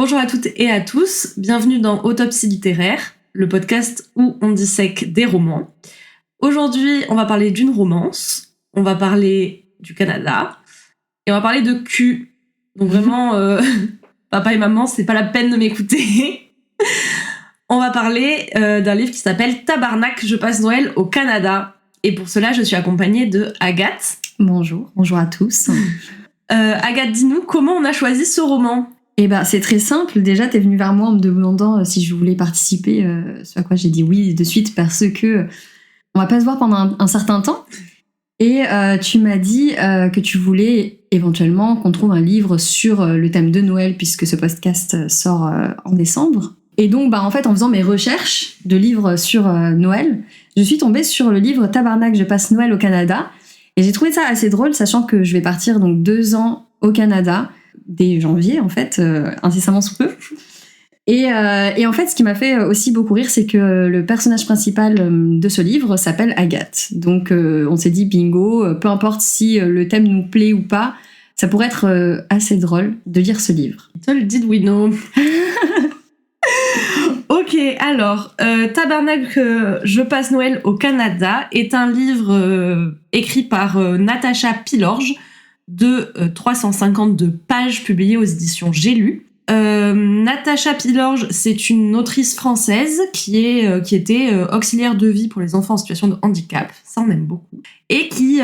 Bonjour à toutes et à tous, bienvenue dans Autopsie littéraire, le podcast où on dissèque des romans. Aujourd'hui, on va parler d'une romance, on va parler du Canada, et on va parler de cul. Donc vraiment, papa et maman, c'est pas la peine de m'écouter. On va parler d'un livre qui s'appelle Tabarnak, je passe Noël au Canada. Et pour cela, je suis accompagnée de Agathe. Bonjour à tous. Agathe, dis-nous, comment on a choisi ce roman ? Eh ben, c'est très simple. Déjà, t'es venue vers moi en me demandant si je voulais participer, ce à quoi j'ai dit oui de suite parce que on va pas se voir pendant un certain temps. Et tu m'as dit que tu voulais éventuellement qu'on trouve un livre sur le thème de Noël puisque ce podcast sort en décembre. Et donc, en fait, en faisant mes recherches de livres sur Noël, je suis tombée sur le livre Tabarnak, je passe Noël au Canada. Et j'ai trouvé ça assez drôle, sachant que je vais partir donc 2 ans au Canada, dès janvier, en fait, incessamment sous peu. Et en fait, ce qui m'a fait aussi beaucoup rire, c'est que le personnage principal de ce livre s'appelle Agathe. Donc, on s'est dit, bingo, peu importe si le thème nous plaît ou pas, ça pourrait être assez drôle de lire ce livre. Little did we know. Ok, alors, Tabarnak, je passe Noël au Canada est un livre écrit par Natacha Pilorge de 352 pages publié aux éditions J'ai lu. Natacha Pilorge, c'est une autrice française qui était auxiliaire de vie pour les enfants en situation de handicap, ça on aime beaucoup, et qui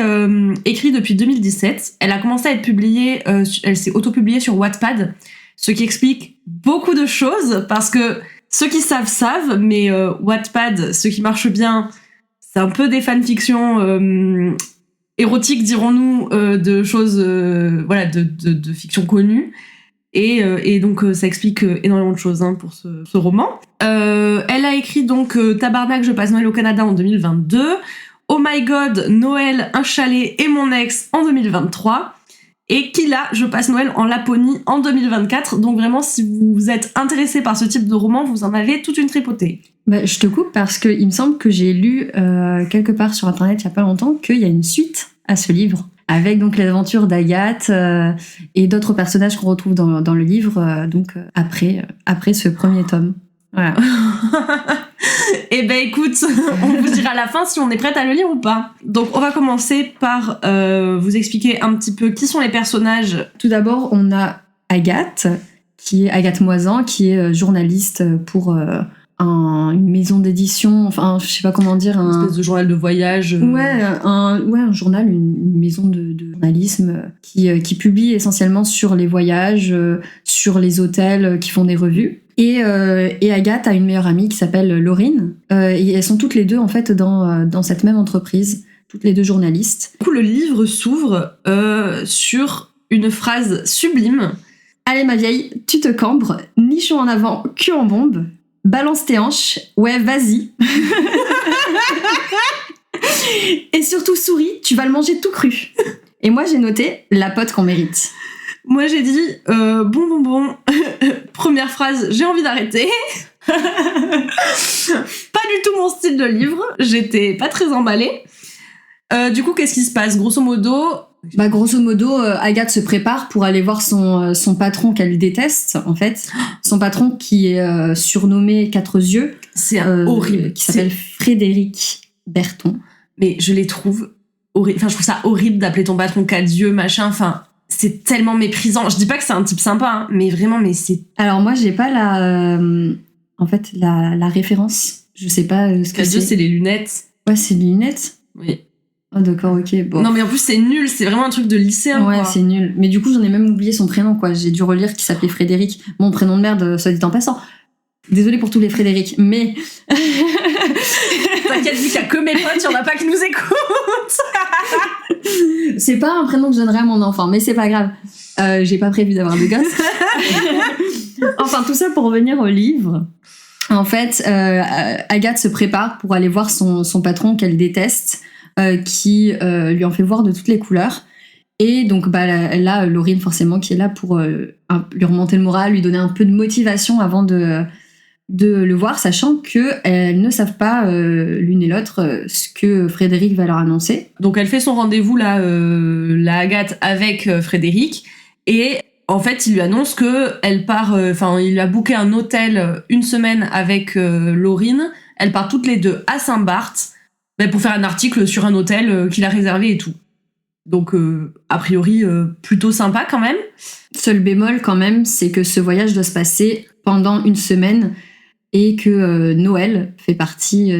écrit depuis 2017. Elle a commencé à être publiée, elle s'est auto-publiée sur Wattpad, ce qui explique beaucoup de choses, parce que ceux qui savent, mais Wattpad, ce qui marche bien, c'est un peu des fanfictions érotiques, dirons-nous, de choses, de fiction connue. Et donc, ça explique énormément de choses pour ce roman. Elle a écrit donc Tabarnak, je passe Noël au Canada en 2022. Oh my God, Noël, un chalet et mon ex en 2023. Et Kila, je passe Noël en Laponie en 2024. Donc vraiment, si vous êtes intéressé par ce type de roman, vous en avez toute une tripotée. Je te coupe parce qu'il me semble que j'ai lu quelque part sur Internet il y a pas longtemps qu'il y a une suite à ce livre, avec donc les aventures d'Agathe et d'autres personnages qu'on retrouve dans le livre, après ce premier tome. Voilà. Eh ben écoute, on vous dira à la fin si on est prête à le lire ou pas. Donc on va commencer par vous expliquer un petit peu qui sont les personnages. Tout d'abord, on a Agathe, qui est Agathe Moisan, qui est journaliste pour une maison d'édition, enfin je sais pas comment dire, une espèce de journal de voyage. Un journal, une maison de journalisme qui publie essentiellement sur les voyages, sur les hôtels, qui font des revues. Et Agathe a une meilleure amie qui s'appelle Laurine. Et elles sont toutes les deux en fait dans cette même entreprise, toutes les deux journalistes. Du coup, le livre s'ouvre sur une phrase sublime. Allez ma vieille, tu te cambres, nichon en avant, cul en bombe, balance tes hanches, ouais vas-y. Et surtout souris, tu vas le manger tout cru. Et moi j'ai noté la pote qu'on mérite. Moi j'ai dit bon. Première phrase, j'ai envie d'arrêter. Pas du tout mon style de livre, j'étais pas très emballée. Du coup, qu'est-ce qui se passe ? Grosso modo, Agathe se prépare pour aller voir son patron qu'elle déteste, en fait. Son patron qui est surnommé 4 yeux. C'est horrible. Qui s'appelle Frédéric Berton. Mais je les trouve horribles. Enfin, je trouve ça horrible d'appeler ton patron 4 yeux, machin. Enfin, c'est tellement méprisant. Je dis pas que c'est un type sympa, mais vraiment, mais c'est... Alors moi, j'ai pas la référence. Je sais pas ce que c'est. 4 yeux, c'est les lunettes. Ouais, c'est les lunettes. Oui. Oh d'accord, ok. Bon. Non mais en plus c'est nul, c'est vraiment un truc de lycéen. Ouais, quoi. C'est nul. Mais du coup j'en ai même oublié son prénom quoi. J'ai dû relire qu'il s'appelait Frédéric. Mon prénom de merde, soit dit en passant. Désolée pour tous les Frédéric, mais... T'inquiète, vu qu'il y a que mes potes, y'en a pas qui nous écoutent. C'est pas un prénom que je donnerais à mon enfant, mais c'est pas grave. J'ai pas prévu d'avoir de gosse. Enfin tout ça pour revenir au livre. En fait, Agathe se prépare pour aller voir son patron qu'elle déteste, qui lui en fait voir de toutes les couleurs. Et donc là, Laurine forcément qui est là pour lui remonter le moral, lui donner un peu de motivation avant de le voir, sachant qu'elles ne savent pas l'une et l'autre ce que Frédéric va leur annoncer. Donc elle fait son rendez-vous là, la Agathe avec Frédéric, et en fait, il lui annonce que elle part. Il a booké un hôtel une semaine avec Laurine. Elles partent toutes les deux à Saint-Barth pour faire un article sur un hôtel qu'il a réservé et tout. Donc, a priori, plutôt sympa quand même. Seul bémol quand même, c'est que ce voyage doit se passer pendant une semaine et que Noël fait partie...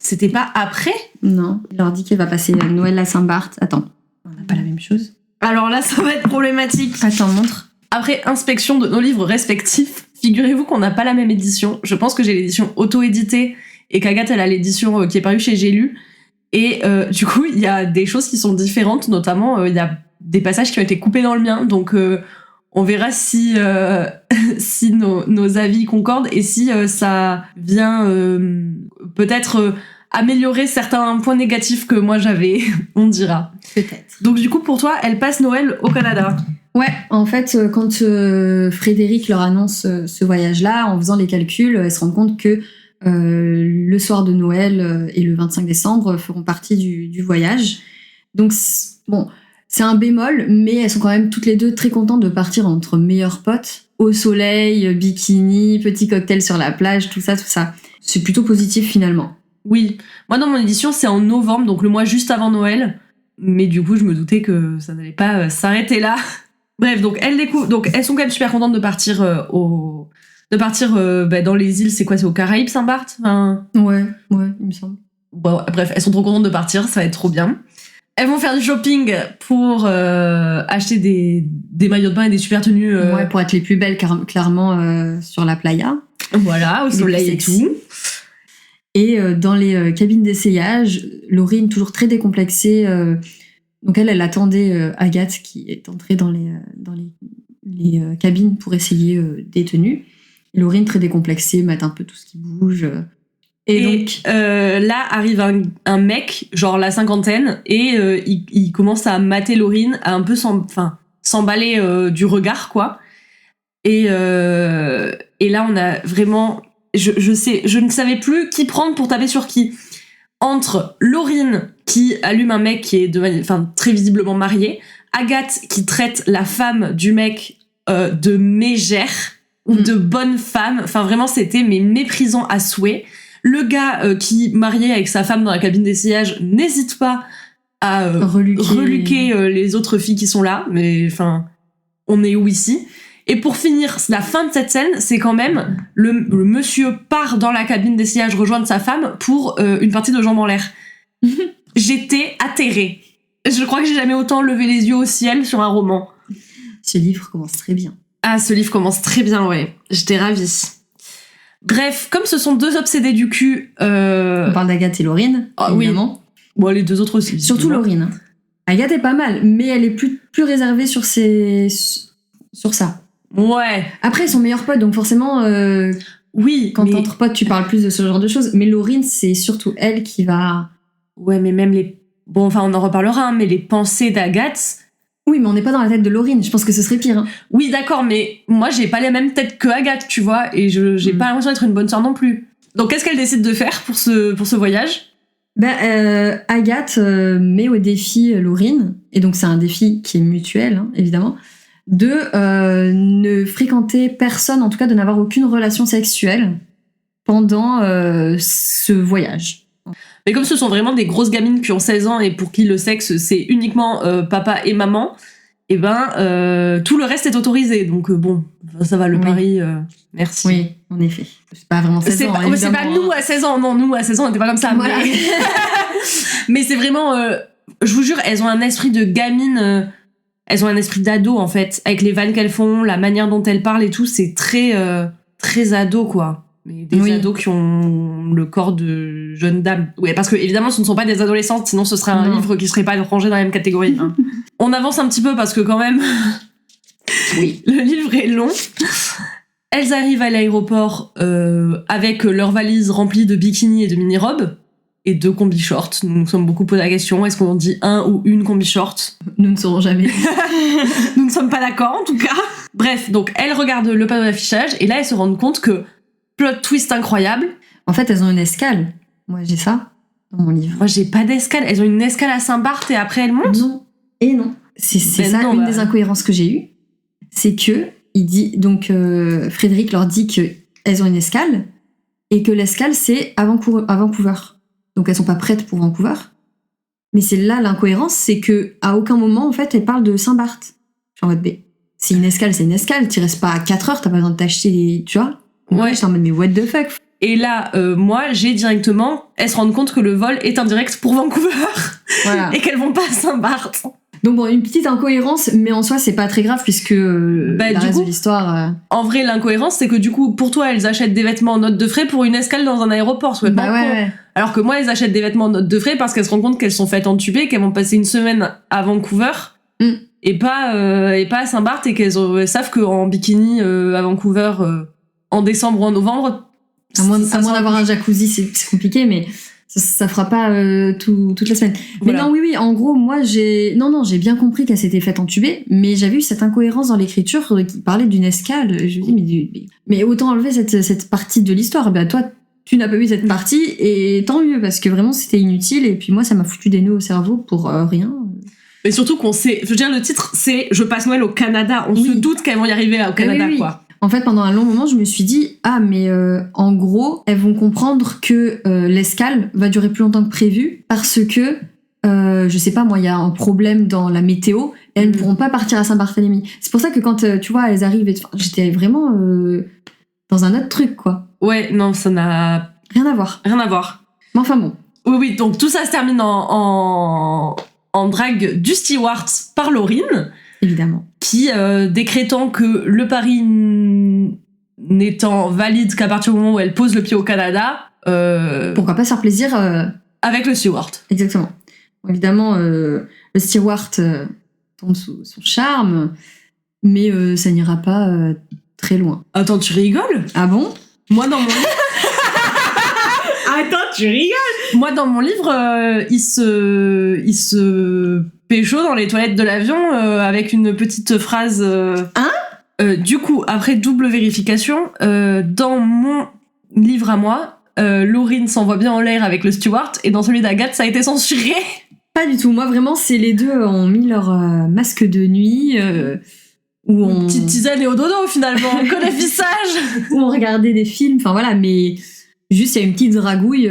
C'était pas après ? Non, il leur dit qu'elle va passer Noël à Saint-Barth. Attends, on n'a pas la même chose. Alors là, ça va être problématique. Attends, montre. Après inspection de nos livres respectifs, figurez-vous qu'on n'a pas la même édition. Je pense que j'ai l'édition auto-éditée et qu'Agathe, elle a l'édition qui est parue chez J'ai lu. Et du coup, il y a des choses qui sont différentes, notamment il y a des passages qui ont été coupés dans le mien. Donc on verra si nos avis concordent et si ça vient peut-être améliorer certains points négatifs que moi j'avais, on dira. Peut-être. Donc du coup, pour toi, elle passe Noël au Canada. Ouais, en fait, quand Frédéric leur annonce ce voyage-là, en faisant les calculs, elle se rend compte que le soir de Noël et le 25 décembre feront partie du voyage. Donc, c'est un bémol, mais elles sont quand même toutes les deux très contentes de partir entre meilleurs potes, au soleil, bikini, petit cocktail sur la plage, tout ça. C'est plutôt positif finalement. Oui, moi dans mon édition c'est en novembre, donc le mois juste avant Noël, mais du coup je me doutais que ça n'allait pas s'arrêter là. Bref, donc elles sont quand même super contentes de partir dans les îles, c'est quoi, c'est aux Caraïbes, Saint-Barth, Ouais, il me semble. Bon, bref, elles sont trop contentes de partir, ça va être trop bien. Elles vont faire du shopping pour acheter des maillots de bain et des super tenues. Ouais, pour être les plus belles, clairement, sur la playa. Voilà, au soleil et tout. Et dans les cabines d'essayage, Laurine, toujours très décomplexée, donc elle attendait Agathe qui est entrée dans les cabines pour essayer des tenues. Et Laurine, très décomplexée, mate un peu tout ce qui bouge. Et donc là arrive un mec, genre la cinquantaine, et il commence à mater Laurine, à un peu s'emballer du regard, quoi. Et là on a vraiment... Je ne savais plus qui prendre pour taper sur qui. Entre Laurine qui allume un mec qui est très visiblement marié, Agathe qui traite la femme du mec de mégère ou de bonne femme, enfin vraiment c'était méprisant à souhait. Le gars qui marié avec sa femme dans la cabine d'essayage n'hésite pas à reluquer les autres filles qui sont là, mais enfin on est où ici? Et pour finir, la fin de cette scène, c'est quand même le monsieur part dans la cabine d'essayage rejoindre sa femme pour une partie de jambes en l'air. J'étais atterrée. Je crois que j'ai jamais autant levé les yeux au ciel sur un roman. Ce livre commence très bien. Ah, ce livre commence très bien, ouais. J'étais ravie. Bref, comme ce sont deux obsédés du cul... On parle d'Agathe et Laurine, évidemment. Oui. Bon, les deux autres aussi. Surtout Laurine. Agathe est pas mal, mais elle est plus réservée sur ça. Ouais. Après, ils sont meilleurs potes, donc forcément, oui, quand entre potes, tu parles plus de ce genre de choses. Mais Laurine, c'est surtout elle qui va... Ouais, mais même les... Bon, enfin, on en reparlera, mais les pensées d'Agathe... Oui, mais on n'est pas dans la tête de Laurine. Je pense que ce serait pire. Hein. Oui, d'accord, mais moi, j'ai pas la même tête que Agathe, tu vois, et j'ai pas l'impression d'être une bonne sœur non plus. Donc, qu'est-ce qu'elle décide de faire pour ce voyage ? Agathe met au défi Laurine, et donc c'est un défi qui est mutuel, hein, évidemment, de ne fréquenter personne, en tout cas de n'avoir aucune relation sexuelle pendant ce voyage. Mais comme ce sont vraiment des grosses gamines qui ont 16 ans et pour qui le sexe c'est uniquement papa et maman, et tout le reste est autorisé. Donc bon, ça va, le pari, merci. Oui, en effet. C'est pas vraiment 16 ans. C'est pas nous à 16 ans, non, nous à 16 ans on n'était pas comme ça. Voilà. Mais c'est vraiment, je vous jure, elles ont un esprit de gamine, elles ont un esprit d'ado en fait, avec les vannes qu'elles font, la manière dont elles parlent et tout, c'est très, très ado quoi. Mais des ados qui ont le corps de jeunes dames. Ouais, parce que évidemment, ce ne sont pas des adolescentes, sinon ce serait un livre qui serait pas rangé dans la même catégorie. Hein. On avance un petit peu parce que quand même, oui, le livre est long. Elles arrivent à l'aéroport avec leurs valises remplies de bikinis et de mini-robes et de combi shorts. Nous nous sommes beaucoup posé la question, est-ce qu'on dit un ou une combi short ? Nous ne saurons jamais. Nous ne sommes pas d'accord en tout cas. Bref, donc elles regardent le panneau d'affichage et là elles se rendent compte que plot twist incroyable. En fait, elles ont une escale. Moi, j'ai ça dans mon livre. Moi, j'ai pas d'escale. Elles ont une escale à Saint-Barth et après elles montent ? Non. Et non. C'est ça, des incohérences que j'ai eues. c'est que il dit donc Frédéric leur dit qu'elles ont une escale et que l'escale c'est à Vancouver. Donc elles sont pas prêtes pour Vancouver. Mais c'est là l'incohérence, c'est que à aucun moment en fait elles parlent de Saint-Barth. Je suis en mode B. C'est une escale, tu restes pas à 4 heures, t'as pas besoin de t'acheter des... Tu vois? Ouais. J'étais en mode mais what the fuck? Et là, moi, j'ai directement... Elles se rendent compte que le vol est indirect pour Vancouver. Voilà. Et qu'elles vont pas à Saint-Barth. Donc bon, une petite incohérence, mais en soi, c'est pas très grave puisque la reste de l'histoire... En vrai, l'incohérence, c'est que du coup, pour toi, elles achètent des vêtements en note de frais pour une escale dans un aéroport. Ouais. Alors que moi, elles achètent des vêtements en note de frais parce qu'elles se rendent compte qu'elles sont faites entuber, qu'elles vont passer une semaine à Vancouver et pas à Saint-Barth et qu'elles savent qu'en bikini à Vancouver en décembre ou en novembre... À moins d'avoir un jacuzzi, c'est compliqué, mais ça fera pas toute la semaine. Voilà. Mais non, oui, en gros, moi, j'ai bien compris qu'elle s'était faite entuber, mais j'avais eu cette incohérence dans l'écriture qui parlait d'une escale. Je me dis, mais autant enlever cette partie de l'histoire. Ben, toi, tu n'as pas vu cette partie, et tant mieux, parce que vraiment, c'était inutile, et puis moi, ça m'a foutu des nœuds au cerveau pour rien. Mais surtout qu'on sait, je veux dire, le titre, c'est « Je passe Noël au Canada ». On se doute qu'elles vont y arriver au Canada, oui. Quoi. En fait, pendant un long moment, je me suis dit, mais en gros, elles vont comprendre que l'escale va durer plus longtemps que prévu parce que, je sais pas, moi, il y a un problème dans la météo et elles ne pourront pas partir à Saint-Barthélemy. C'est pour ça que quand, tu vois, elles arrivent, j'étais vraiment dans un autre truc, quoi. Ouais, non, ça n'a... Rien à voir. Mais enfin bon. Oui, donc tout ça se termine en drague du steward par Laurine. Évidemment. Qui, décrétant que le pari n'étant valide qu'à partir du moment où elle pose le pied au Canada... pourquoi pas se faire plaisir avec le steward. Exactement. Bon, évidemment, le steward tombe sous son charme, mais ça n'ira pas très loin. Attends, tu rigoles? Ah bon? Moi, dans mon livre... Attends, tu rigoles? Moi, dans mon livre, il se pécho dans les toilettes de l'avion avec une petite phrase... du coup, après double vérification, dans mon livre à moi, Laurine s'envoie bien en l'air avec le steward, et dans celui d'Agathe, ça a été censuré. Pas du tout. Moi, vraiment, c'est les deux ont mis leur masque de nuit... où on... Petite tisane et au dodo, finalement. Que d'affichage. Où on regardait des films. Enfin, voilà, mais... Juste, il y a une petite dragouille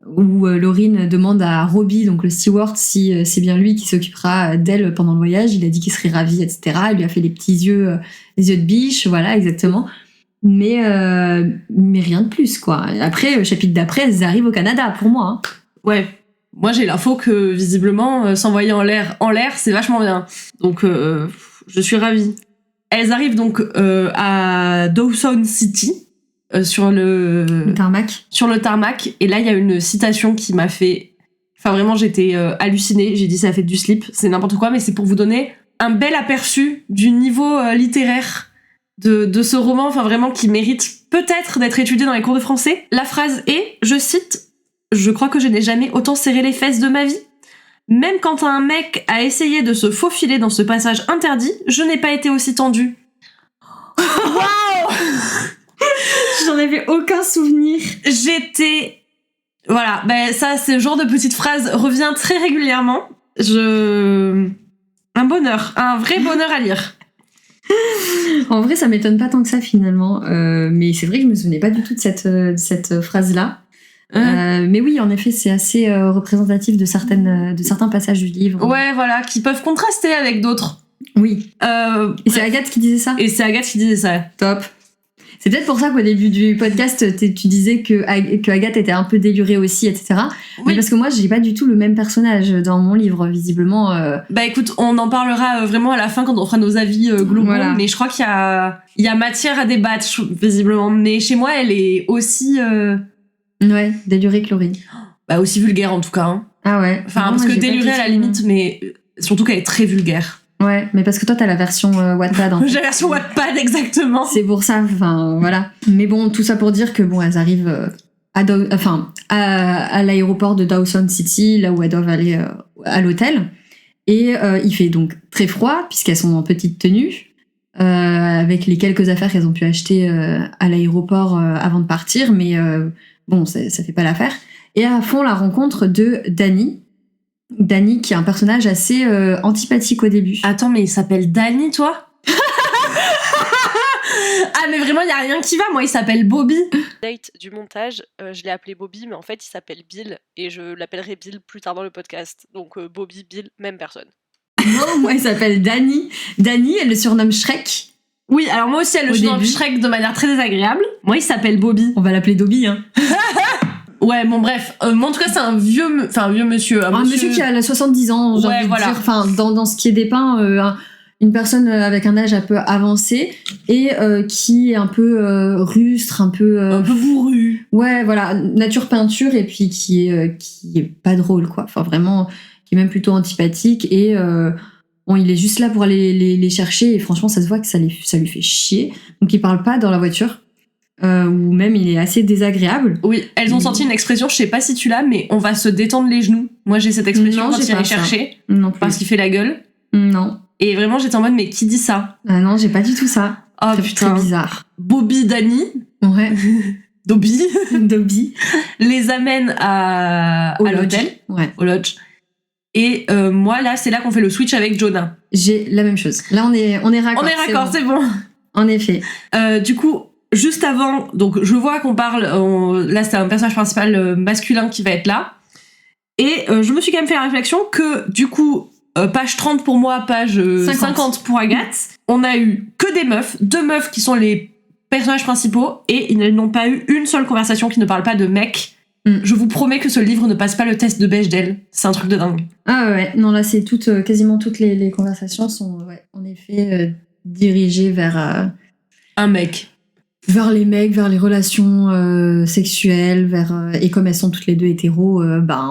où Laurine demande à Robbie, donc le steward, si c'est bien lui qui s'occupera d'elle pendant le voyage. Il a dit qu'il serait ravi, etc. Il lui a fait les petits yeux, les yeux de biche, voilà, exactement. Mais rien de plus, quoi. Après, le chapitre d'après, elles arrivent au Canada, pour moi. Hein. Ouais. Moi, j'ai l'info que, visiblement, s'envoyer en l'air, c'est vachement bien. Donc, je suis ravie. Elles arrivent donc à Dawson City, sur le tarmac. Sur le tarmac. Et là, il y a une citation qui m'a fait... Enfin, vraiment, j'étais hallucinée. J'ai dit, ça fait du slip. C'est n'importe quoi, mais c'est pour vous donner un bel aperçu du niveau littéraire de ce roman. Enfin, vraiment, qui mérite peut-être d'être étudié dans les cours de français. La phrase est, je cite, « Je crois que je n'ai jamais autant serré les fesses de ma vie. Même quand un mec a essayé de se faufiler dans ce passage interdit, je n'ai pas été aussi tendue. » Waouh. J'en avais aucun souvenir. J'étais... Voilà, ça, c'est le genre de petite phrase revient très régulièrement. Un bonheur, un vrai bonheur à lire. En vrai, ça m'étonne pas tant que ça, finalement. Mais c'est vrai que je me souvenais pas du tout de cette phrase-là. Mais oui, en effet, c'est assez représentatif de certains passages du livre. Ouais, voilà, qui peuvent contraster avec d'autres. Oui. Et c'est Agathe qui disait ça. Top. C'est peut-être pour ça qu'au début du podcast, tu disais que Agathe était un peu délurée aussi, etc. Oui. Mais parce que moi, j'ai pas du tout le même personnage dans mon livre, visiblement. Écoute, on en parlera vraiment à la fin quand on fera nos avis globaux. Voilà. Mais je crois qu'il y a matière à débattre, visiblement. Mais chez moi, elle est aussi... Ouais, délurée que Laurine. Aussi vulgaire, en tout cas. Hein. Ah ouais. Enfin, parce que délurée à la limite, mais surtout qu'elle est très vulgaire. Ouais, mais parce que toi, t'as la version Wattpad. J'ai la version Wattpad, exactement. C'est pour ça, enfin, voilà. Mais bon, tout ça pour dire que, bon, elles arrivent à l'aéroport de Dawson City, là où elles doivent aller à l'hôtel. Et il fait donc très froid, puisqu'elles sont en petite tenue, avec les quelques affaires qu'elles ont pu acheter à l'aéroport avant de partir. Mais bon, ça fait pas l'affaire. Et à fond, la rencontre de Danny, qui est un personnage assez antipathique au début. Attends, mais il s'appelle Danny, toi? Ah, mais vraiment, il y a rien qui va. Moi, il s'appelle Bobby. Date du montage, je l'ai appelé Bobby, mais en fait, il s'appelle Bill, et je l'appellerai Bill plus tard dans le podcast. Donc, Bobby, Bill, même personne. Non, moi, il s'appelle Dani. Dani, elle le surnomme Shrek. Oui, alors moi aussi, elle le surnomme Shrek de manière très désagréable. Moi, il s'appelle Bobby. On va l'appeler Dobby, hein. Ouais, bon, bref. Moi, en tout cas, c'est un vieux monsieur. Un monsieur qui a 70 ans, j'ai envie de dire. Enfin, dans ce qui est dépeint, une personne avec un âge un peu avancé et qui est un peu rustre, un peu bourru. Ouais, voilà, nature peinture, et puis qui est pas drôle, quoi. Enfin, vraiment, qui est même plutôt antipathique, et bon, il est juste là pour aller les chercher, et franchement, ça se voit que ça lui fait chier. Donc, il parle pas dans la voiture, ou même il est assez désagréable. Oui, elles ont sorti une expression, je sais pas si tu l'as, mais on va se détendre les genoux. Moi, j'ai cette expression quand il allait chercher, parce qu'il fait la gueule. Non. Et vraiment, j'étais en mode, mais qui dit ça? Ah non, j'ai pas du tout ça. Oh c'est putain. Très bizarre. Bobby, Dani. Ouais. Dobby. Les amène à l'hôtel. Ouais. Au lodge. Et moi, là, c'est là qu'on fait le switch avec Jonah. J'ai la même chose. Là, on est raccord. On est raccord, c'est bon. En effet. Du coup, juste avant, donc je vois qu'on parle, là c'est un personnage principal masculin qui va être là. Et je me suis quand même fait la réflexion que du coup, page 30 pour moi, page 50 pour Agathe, on a eu que des meufs, 2 meufs qui sont les personnages principaux, et ils n'ont pas eu une seule conversation qui ne parle pas de mecs. Je vous promets que ce livre ne passe pas le test de Bechdel. C'est un truc de dingue. Ah ouais, non, là c'est quasiment toutes les conversations sont en effet dirigées vers un mec. Vers les mecs, vers les relations sexuelles, et comme elles sont toutes les deux hétéros,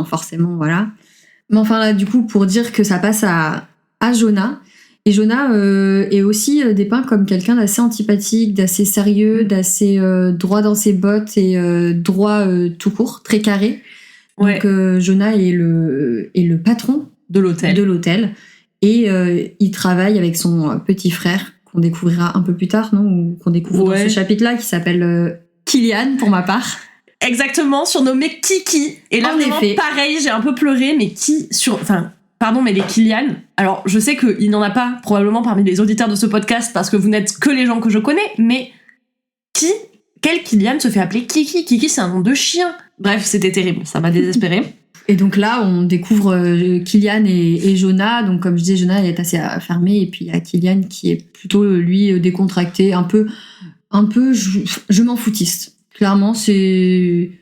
forcément, voilà. Mais enfin là, du coup, pour dire que ça passe à Jonah, et Jonah est aussi dépeint comme quelqu'un d'assez antipathique, d'assez sérieux, d'assez droit dans ses bottes, et droit tout court, très carré. Ouais. Donc Jonah est le patron de l'hôtel. Et il travaille avec son petit frère, qu'on découvrira un peu plus tard, non? Ou qu'on découvre dans ce chapitre-là, qui s'appelle Kylian, pour ma part. Exactement, surnommé Kiki. Et là, vraiment, pareil, j'ai un peu pleuré, mais mais les Kylian, alors je sais qu'il n'en a pas probablement parmi les auditeurs de ce podcast, parce que vous n'êtes que les gens que je connais, mais quel Kylian se fait appeler Kiki? Kiki, c'est un nom de chien. Bref, c'était terrible, ça m'a désespérée. Et donc là, on découvre Kylian et Jonah. Donc comme je disais, Jonah est assez fermé, et puis il y a Kylian qui est plutôt, lui, décontracté, un peu je m'en foutiste. Clairement, il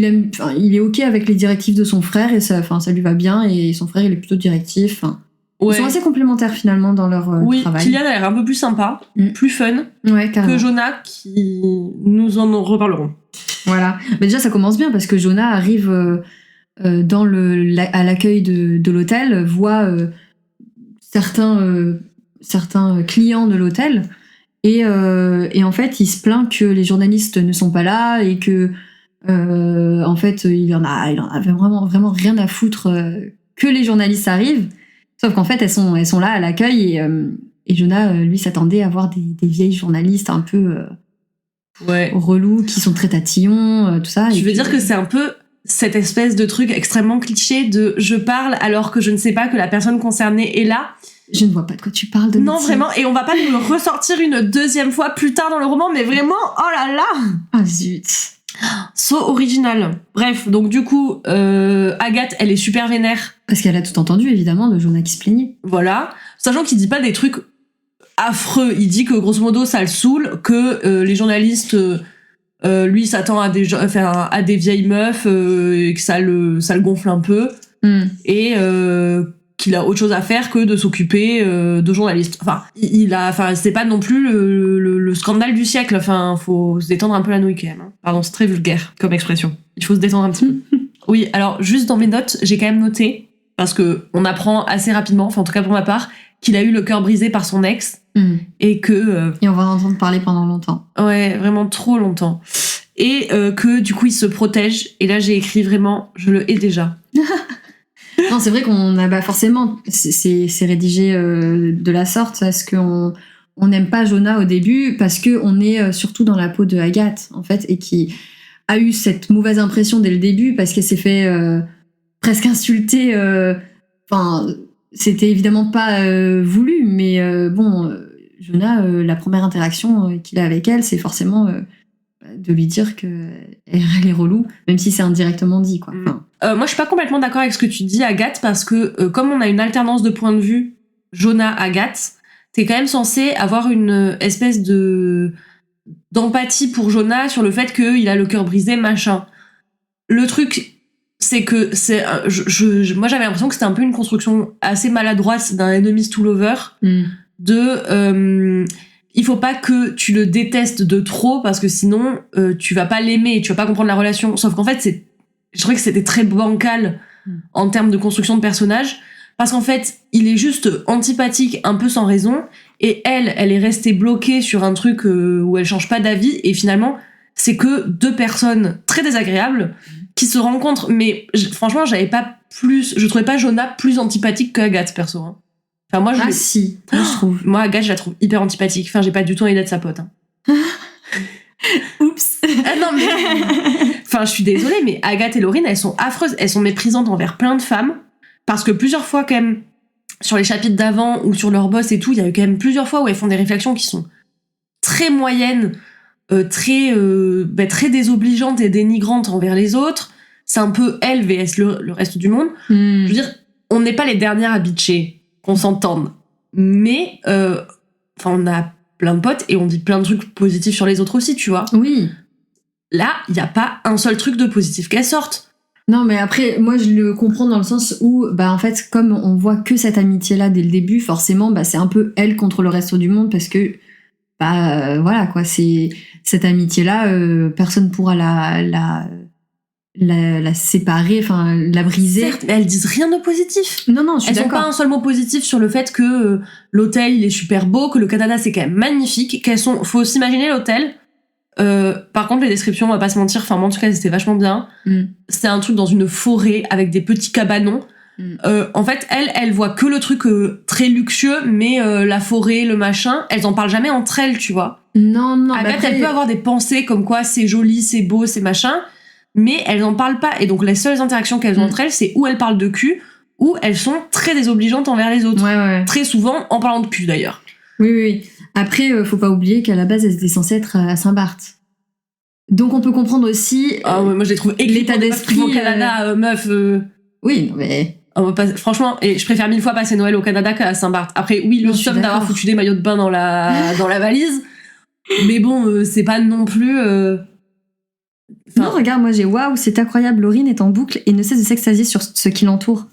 est ok avec les directives de son frère, et ça lui va bien, et son frère, il est plutôt directif. Ils sont assez complémentaires finalement dans leur travail. Oui, Kylian a l'air un peu plus sympa, plus fun que Jonah, qui nous en reparlerons. Voilà. Mais déjà, ça commence bien, parce que Jonah arrive à l'accueil de l'hôtel, voit certains clients de l'hôtel, et en fait, il se plaint que les journalistes ne sont pas là, et que en fait, il en a vraiment, vraiment rien à foutre que les journalistes arrivent. Sauf qu'en fait, elles sont là à l'accueil, et Jonah, lui, s'attendait à voir des vieilles journalistes un peu relous, qui sont très tatillons, tout ça. Tu veux dire que c'est un peu cette espèce de truc extrêmement cliché de je parle alors que je ne sais pas que la personne concernée est là. Je ne vois pas de quoi tu parles, de non, vraiment, et on va pas nous le ressortir une deuxième fois plus tard dans le roman, mais vraiment, oh là là. Ah zut. So original. Bref, donc du coup, Agathe, elle est super vénère. Parce qu'elle a tout entendu, évidemment, de Jonah qui se plaignait. Voilà. Sachant qu'il dit pas des trucs affreux. Il dit que, grosso modo, ça le saoule, que les journalistes, lui, s'attend à des vieilles meufs, et que ça le gonfle un peu. Et qu'il a autre chose à faire que de s'occuper de journalistes. Enfin, c'est pas non plus le scandale du siècle. Enfin, faut se détendre un peu la nouille quand même. Hein. Pardon, c'est très vulgaire comme expression. Il faut se détendre un petit peu. Oui, alors juste dans mes notes, j'ai quand même noté, parce que on apprend assez rapidement, enfin en tout cas pour ma part, qu'il a eu le cœur brisé par son ex, et que... et on va en entendre parler pendant longtemps. Ouais, vraiment trop longtemps. Et que du coup il se protège. Et là j'ai écrit vraiment, je le hais déjà. Non, c'est vrai qu'on a forcément, c'est rédigé de la sorte, parce qu'on n'aime pas Jonah au début, parce qu'on est surtout dans la peau de Agathe, en fait, et qui a eu cette mauvaise impression dès le début, parce qu'elle s'est fait presque insulter. C'était évidemment pas voulu, mais Jonah, la première interaction qu'il a avec elle, c'est forcément de lui dire qu'elle est relou, même si c'est indirectement dit, quoi. Enfin, moi, je suis pas complètement d'accord avec ce que tu dis, Agathe, parce que comme on a une alternance de points de vue, Jonah-Agathe, t'es quand même censé avoir une espèce d'empathie pour Jonah sur le fait qu'il a le cœur brisé, machin. Le truc, c'est que moi, j'avais l'impression que c'était un peu une construction assez maladroite d'un enemies to lover, il faut pas que tu le détestes de trop, parce que sinon, tu vas pas l'aimer, tu vas pas comprendre la relation. Sauf qu'en fait, je trouvais que c'était très bancal en termes de construction de personnage, parce qu'en fait, il est juste antipathique, un peu sans raison, et elle est restée bloquée sur un truc où elle change pas d'avis, et finalement, c'est que deux personnes très désagréables qui se rencontrent. Mais franchement, je trouvais pas Jonah plus antipathique qu'Agathe, perso. Hein. Enfin, moi, si, moi, je trouve. Moi, Agathe, je la trouve hyper antipathique. Enfin, j'ai pas du tout envie d'être sa pote. Hein. Oups. Non, mais... Enfin, je suis désolée, mais Agathe et Laurine, elles sont affreuses. Elles sont méprisantes envers plein de femmes. Parce que plusieurs fois, quand même, sur les chapitres d'avant ou sur leur boss et tout, il y a eu quand même plusieurs fois où elles font des réflexions qui sont très moyennes, très désobligeantes et dénigrantes envers les autres. C'est un peu elle vs le reste du monde. Je veux dire, on n'est pas les dernières à bitcher, qu'on s'entende. Mais, on a plein de potes et on dit plein de trucs positifs sur les autres aussi, tu vois. Oui. Là, il n'y a pas un seul truc de positif qu'elle sorte. Non, mais après, moi, je le comprends dans le sens où, en fait, comme on voit que cette amitié-là dès le début, forcément, c'est un peu elle contre le reste du monde, parce que, voilà, quoi, c'est cette amitié-là, personne pourra la séparer, enfin, la briser. Certes, mais elles disent rien de positif. Non, je suis d'accord. Elles ont pas un seul mot positif sur le fait que l'hôtel, il est super beau, que le Canada, c'est quand même magnifique, faut s'imaginer l'hôtel. Par contre, les descriptions, on va pas se mentir, enfin, moi, en tout cas, c'était vachement bien. C'était un truc dans une forêt avec des petits cabanons. En fait, elle voit que le truc très luxueux, mais la forêt, le machin, elles en parlent jamais entre elles, tu vois. Non. Agathe, elle peut avoir des pensées comme quoi c'est joli, c'est beau, c'est machin, mais elles en parlent pas. Et donc, les seules interactions qu'elles ont entre elles, c'est où elles parlent de cul, ou elles sont très désobligeantes envers les autres. Ouais. Très souvent, en parlant de cul, d'ailleurs. Oui. Après, faut pas oublier qu'à la base, elle était censée être à Saint-Barth. Donc, on peut comprendre aussi moi, je les trouve l'état d'esprit au Canada, meuf. Oui, mais... franchement, et je préfère 1000 fois passer Noël au Canada qu'à Saint-Barth. Après, oui, le somme d'avoir foutu des maillots de bain dans la valise, mais bon, c'est pas non plus... Non, regarde, moi j'ai waouh, c'est incroyable, Laurine est en boucle et ne cesse de s'extasier sur ce qui l'entoure.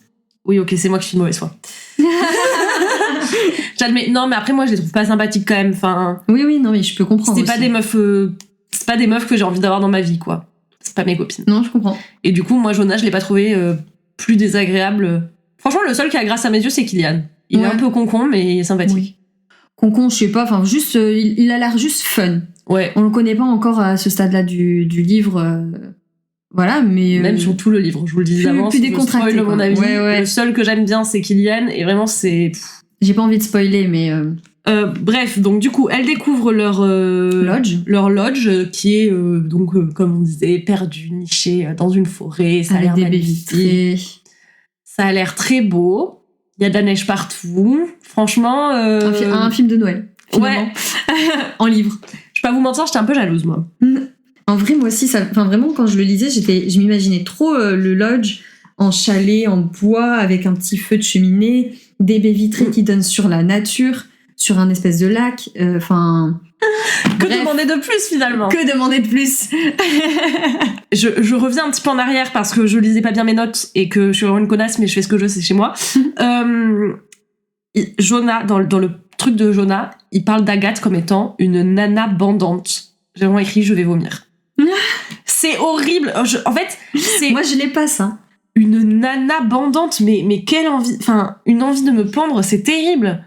Oui, ok, c'est moi qui suis de mauvaise foi. J'admets. Non, mais après, moi, je les trouve pas sympathiques quand même. Enfin. Oui, non, mais je peux comprendre. C'est pas des meufs que j'ai envie d'avoir dans ma vie, quoi. C'est pas mes copines. Non, je comprends. Et du coup, moi, Jonah, je l'ai pas trouvé plus désagréable. Franchement, le seul qui a grâce à mes yeux, c'est Kylian. Il est un peu concon, mais sympathique. Oui. Concon, je sais pas, enfin, juste, il a l'air juste fun. Ouais. On le connaît pas encore à ce stade-là du livre. Voilà, mais... Même sur tout le livre, je vous le dis d'avance. Plus décontracté, je mon avis. Ouais. Le seul que j'aime bien, c'est Kylian, et vraiment, c'est... J'ai pas envie de spoiler, mais... Bref, donc du coup, elles découvrent leur lodge, qui est comme on disait, perdu, niché dans une forêt. Ça a l'air magnifique. Ça a l'air très beau. Il y a de la neige partout. Franchement, un film de Noël. Finalement. Ouais. En livre. Je vais pas vous mentir, j'étais un peu jalouse, moi. En vrai, moi aussi, vraiment, quand je le lisais, je m'imaginais trop le lodge en chalet, en bois, avec un petit feu de cheminée, des baies vitrées qui donnent sur la nature, sur un espèce de lac. Que demander de plus, finalement? Que demander de plus? Je reviens un petit peu en arrière parce que je lisais pas bien mes notes et que je suis vraiment une connasse, mais je fais ce que je sais chez moi. Jonah, dans le truc de Jonah, il parle d'Agathe comme étant une nana bandante. J'ai vraiment écrit « je vais vomir ». C'est horrible. En fait, c'est... Moi, je l'ai pas, ça. Une nana bandante, mais quelle envie... Enfin, une envie de me pendre, c'est terrible.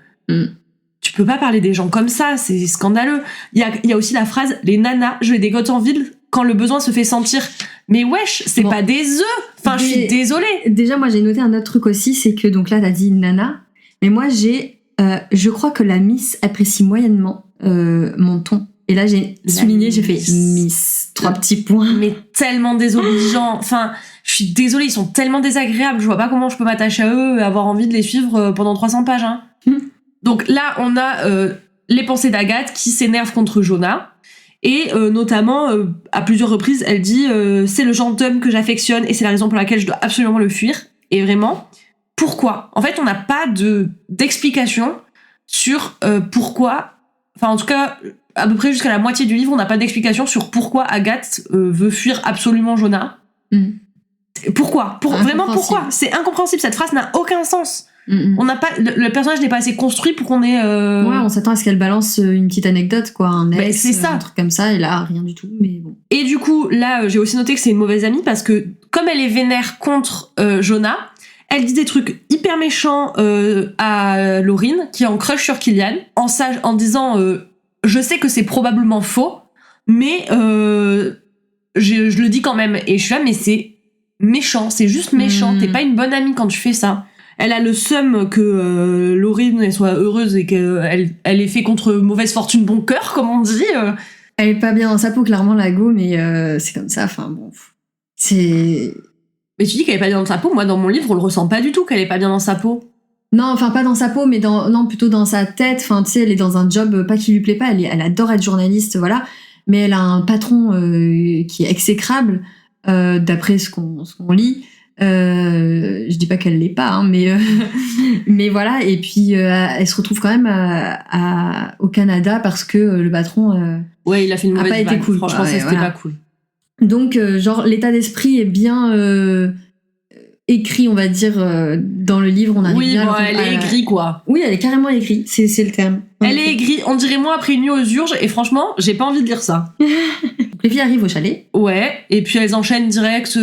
Tu peux pas parler des gens comme ça, c'est scandaleux. Il y a aussi la phrase « les nanas, je les dégote en ville quand le besoin se fait sentir ». Mais wesh, c'est pas des œufs. Enfin, je suis désolée. Déjà, moi, j'ai noté un autre truc aussi, c'est que, donc là, t'as dit nana, mais moi, je crois que la Miss apprécie moyennement mon ton. Et là, j'ai souligné, j'ai fait Miss, 3 petits points. Mais tellement désobligeants. Enfin, je suis désolée, ils sont tellement désagréables. Je vois pas comment je peux m'attacher à eux et avoir envie de les suivre pendant 300 pages. Hein. Donc là, on a les pensées d'Agathe qui s'énerve contre Jonah. Et notamment, à plusieurs reprises, elle dit c'est le genre d'homme que j'affectionne et c'est la raison pour laquelle je dois absolument le fuir. Et vraiment, pourquoi ? En fait, on n'a pas d'explication sur pourquoi. Enfin, en tout cas, à peu près jusqu'à la moitié du livre, on n'a pas d'explication sur pourquoi Agathe veut fuir absolument Jonah. Pourquoi ? Vraiment, pourquoi ? C'est incompréhensible. Cette phrase n'a aucun sens. On n'a pas, le personnage n'est pas assez construit pour qu'on ait. Ouais, on s'attend à ce qu'elle balance une petite anecdote, quoi, un ex, c'est ça. Un truc comme ça, et là, rien du tout, mais bon. Et du coup, là, j'ai aussi noté que c'est une mauvaise amie parce que, comme elle est vénère contre Jonah, elle dit des trucs hyper méchants à Laurine, qui est en crush sur Killian, en disant je sais que c'est probablement faux, mais je le dis quand même. Et je suis là, mais c'est méchant, c'est juste méchant. T'es pas une bonne amie quand tu fais ça. Elle a le seum que Laurine soit heureuse et qu'elle ait fait contre mauvaise fortune bon cœur, comme on dit. Elle est pas bien dans sa peau, clairement, la go, mais c'est comme ça, enfin bon. C'est. Mais tu dis qu'elle est pas bien dans sa peau, moi dans mon livre, on le ressent pas du tout qu'elle est pas bien dans sa peau. Non, enfin pas dans sa peau, mais plutôt dans sa tête. Enfin, tu sais, elle est dans un job pas qui lui plaît pas, elle adore être journaliste, voilà. Mais elle a un patron qui est exécrable, d'après ce qu'on lit. Je dis pas qu'elle l'est pas, hein, mais voilà. Et puis elle se retrouve quand même au Canada parce que le patron ouais, il a fait une mauvaise pas été cool. Franchement, ça c'était pas cool. Donc genre l'état d'esprit est bien écrit, on va dire, dans le livre. On arrive bien. Oui, elle est aigrie, quoi. Oui, elle est carrément aigrie. C'est le terme. Elle est aigrie. On dirait moi après une nuit aux urges. Et franchement, j'ai pas envie de lire ça. Les filles arrivent au chalet. Ouais. Et puis elles enchaînent direct.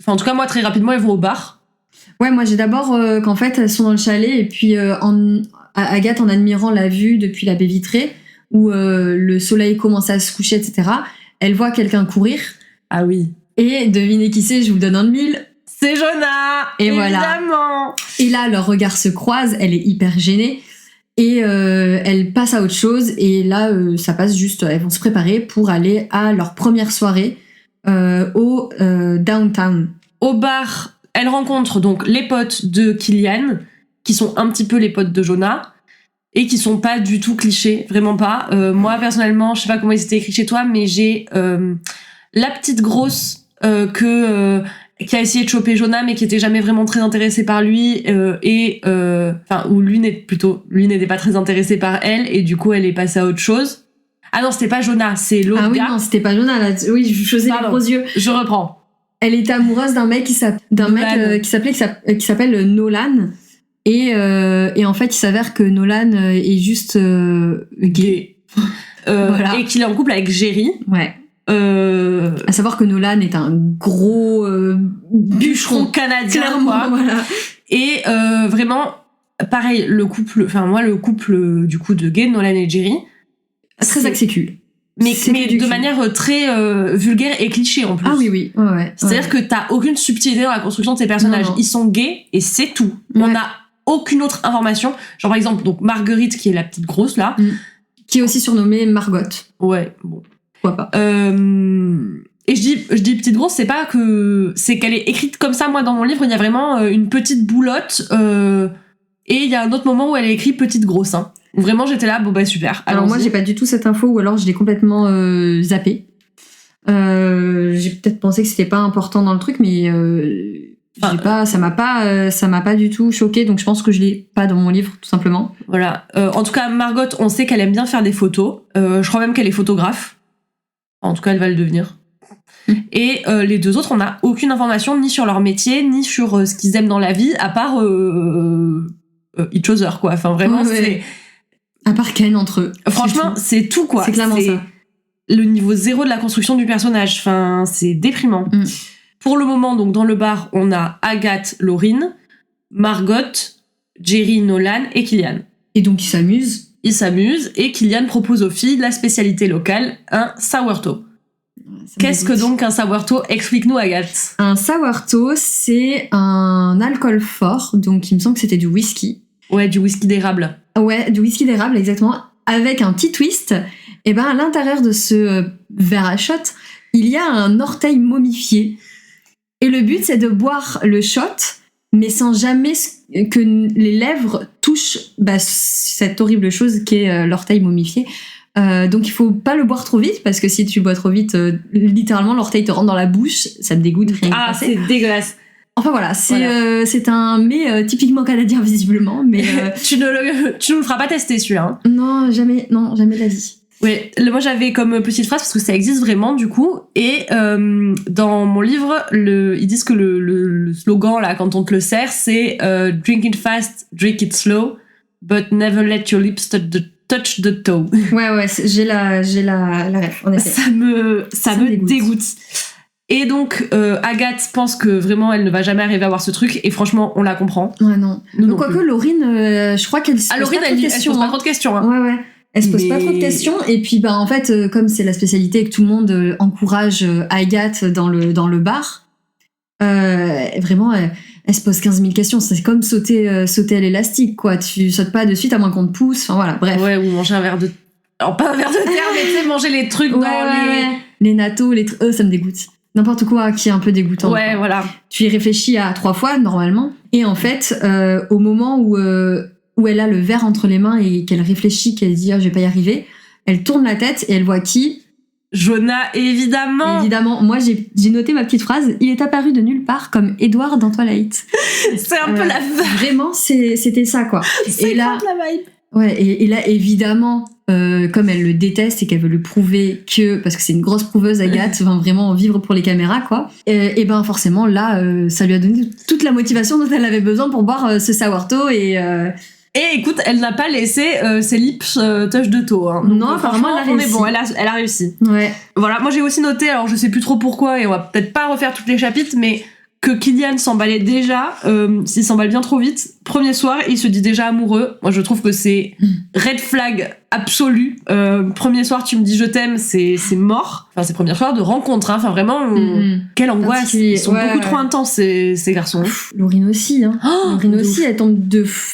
Enfin, en tout cas, moi, très rapidement, elles vont au bar. Ouais, moi, j'ai d'abord qu'en fait, elles sont dans le chalet, et puis Agathe, en admirant la vue depuis la baie vitrée, où le soleil commence à se coucher, etc., elle voit quelqu'un courir. Ah oui. Et devinez qui c'est, je vous donne un de mille. C'est Jonah. Et évidemment. Voilà. Et là, leurs regards se croisent, elle est hyper gênée, et elle passe à autre chose, et là, ça passe juste, elles vont se préparer pour aller à leur première soirée au downtown. Au bar, elle rencontre donc les potes de Killian, qui sont un petit peu les potes de Jonah, et qui sont pas du tout clichés, vraiment pas. Moi, personnellement, je sais pas comment ils étaient écrits chez toi, mais j'ai la petite grosse qui a essayé de choper Jonah, mais qui était jamais vraiment très intéressée par lui, ou lui n'était pas très intéressé par elle, et du coup, elle est passée à autre chose. Ah non, c'était pas Jonah, c'est l'autre gars. Ah oui, non, c'était pas Jonah, là. Oui, je faisais les gros yeux. Je reprends. Elle était amoureuse d'un mec qui s'appelle Nolan. Et en fait, il s'avère que Nolan est juste gay. Voilà. Et qu'il est en couple avec Jerry. Ouais. À savoir que Nolan est un gros bûcheron canadien, clairement, voilà. Et vraiment, pareil, le couple du coup de gay, Nolan et Jerry, très axécule. Mais de manière très vulgaire et cliché en plus. Ah oui. Ouais. C'est-à-dire que t'as aucune subtilité dans la construction de ces personnages. Non. Ils sont gays et c'est tout. Ouais. On n'a aucune autre information. Genre par exemple, donc Marguerite, qui est la petite grosse là. Qui est aussi surnommée Margot. Ouais, bon. Pourquoi pas. Et je dis petite grosse, c'est pas que... C'est qu'elle est écrite comme ça, moi dans mon livre, il y a vraiment une petite boulotte. Et il y a un autre moment où elle est écrite petite grosse. Hein. Vraiment, j'étais là, bon bah super. Alors moi, j'ai pas du tout cette info, ou alors je l'ai complètement zappé. J'ai peut-être pensé que c'était pas important dans le truc, mais ça m'a pas du tout choqué, donc je pense que je l'ai pas dans mon livre, tout simplement. Voilà. En tout cas, Margot, on sait qu'elle aime bien faire des photos. Je crois même qu'elle est photographe. En tout cas, elle va le devenir. Et les deux autres, on n'a aucune information ni sur leur métier, ni sur ce qu'ils aiment dans la vie, à part each other, quoi. Enfin, vraiment, c'est... À part Ken entre eux. Franchement, c'est tout, quoi. C'est clairement ça. Le niveau zéro de la construction du personnage. Enfin, c'est déprimant. Pour le moment, donc, dans le bar, on a Agathe, Laurine, Margot, Jerry, Nolan et Killian. Et donc, ils s'amusent, et Killian propose aux filles la spécialité locale, un sourdough. Qu'est-ce que donc un sourdough ? Explique-nous, Agathe. Un sourdough, c'est un alcool fort, donc il me semble que c'était du whisky. Ouais, du whisky d'érable. Ouais, du whisky d'érable, exactement, avec un petit twist. Et ben à l'intérieur de ce verre à shot, il y a un orteil momifié. Et le but, c'est de boire le shot mais sans jamais que les lèvres touchent cette horrible chose qui est l'orteil momifié. Donc il faut pas le boire trop vite, parce que si tu bois trop vite, littéralement l'orteil te rentre dans la bouche, ça te dégoûte, rien Ah, que passer. c'est dégueulasse. Enfin voilà, c'est un mets typiquement canadien visiblement, mais tu ne le feras pas tester celui-là. Hein. Non, jamais de la vie. Ouais, moi j'avais comme petite phrase, parce que ça existe vraiment du coup, et dans mon livre, ils disent que le slogan là, quand on te le sert, c'est drink it fast, drink it slow, but never let your lips touch the toe. Ouais, j'ai la ref, en effet. Ça me dégoûte. Et donc Agathe pense que vraiment elle ne va jamais arriver à voir ce truc, et franchement on la comprend. Ouais, non. Quoique Laurine, je crois qu'elle se pose Laurine, pas trop de questions. Elle se pose pas trop de questions. Hein. Ouais. Elle se pose pas trop de questions, et puis en fait comme c'est la spécialité et que tout le monde encourage Agathe dans le bar, vraiment elle se pose 15 000 questions. C'est comme sauter à l'élastique, quoi. Tu sautes pas de suite à moins qu'on te pousse. Enfin voilà, bref. Ouais, ou manger un verre de... Alors pas un verre de terre, mais tu sais, manger les trucs les nattos, ça me dégoûte. N'importe quoi qui est un peu dégoûtant. Ouais, quoi. Voilà. Tu y réfléchis à 3 fois, normalement. Et en fait, au moment où elle a le verre entre les mains et qu'elle réfléchit, qu'elle dit « je vais pas y arriver », elle tourne la tête et elle voit qui ? Jonah, évidemment. Évidemment. Moi, j'ai noté ma petite phrase. Il est apparu de nulle part comme Edward dans Twilight. C'est un peu la vibe. Vraiment, c'était ça, quoi. C'est là, la vibe. Ouais, et là, évidemment, comme elle le déteste et qu'elle veut le prouver parce que c'est une grosse prouveuse, Agathe, vraiment vivre pour les caméras, quoi. Et ben, forcément, là, ça lui a donné toute la motivation dont elle avait besoin pour boire ce sourto Et écoute, elle n'a pas laissé ses lips touch de toe. Hein. Non, apparemment, elle a réussi. On est bon, elle a réussi. Ouais. Voilà, moi j'ai aussi noté, alors je sais plus trop pourquoi, et on va peut-être pas refaire tous les chapitres, mais que Killian s'emballait déjà, s'il s'emballe bien trop vite, premier soir, il se dit déjà amoureux. Moi je trouve que c'est red flag absolu. Premier soir, tu me dis je t'aime, c'est mort. Enfin, c'est premier soir de rencontre, hein. Enfin vraiment, quelle angoisse. Ils sont beaucoup trop intenses, ces garçons. Laurine aussi, hein. Laurine aussi, elle tombe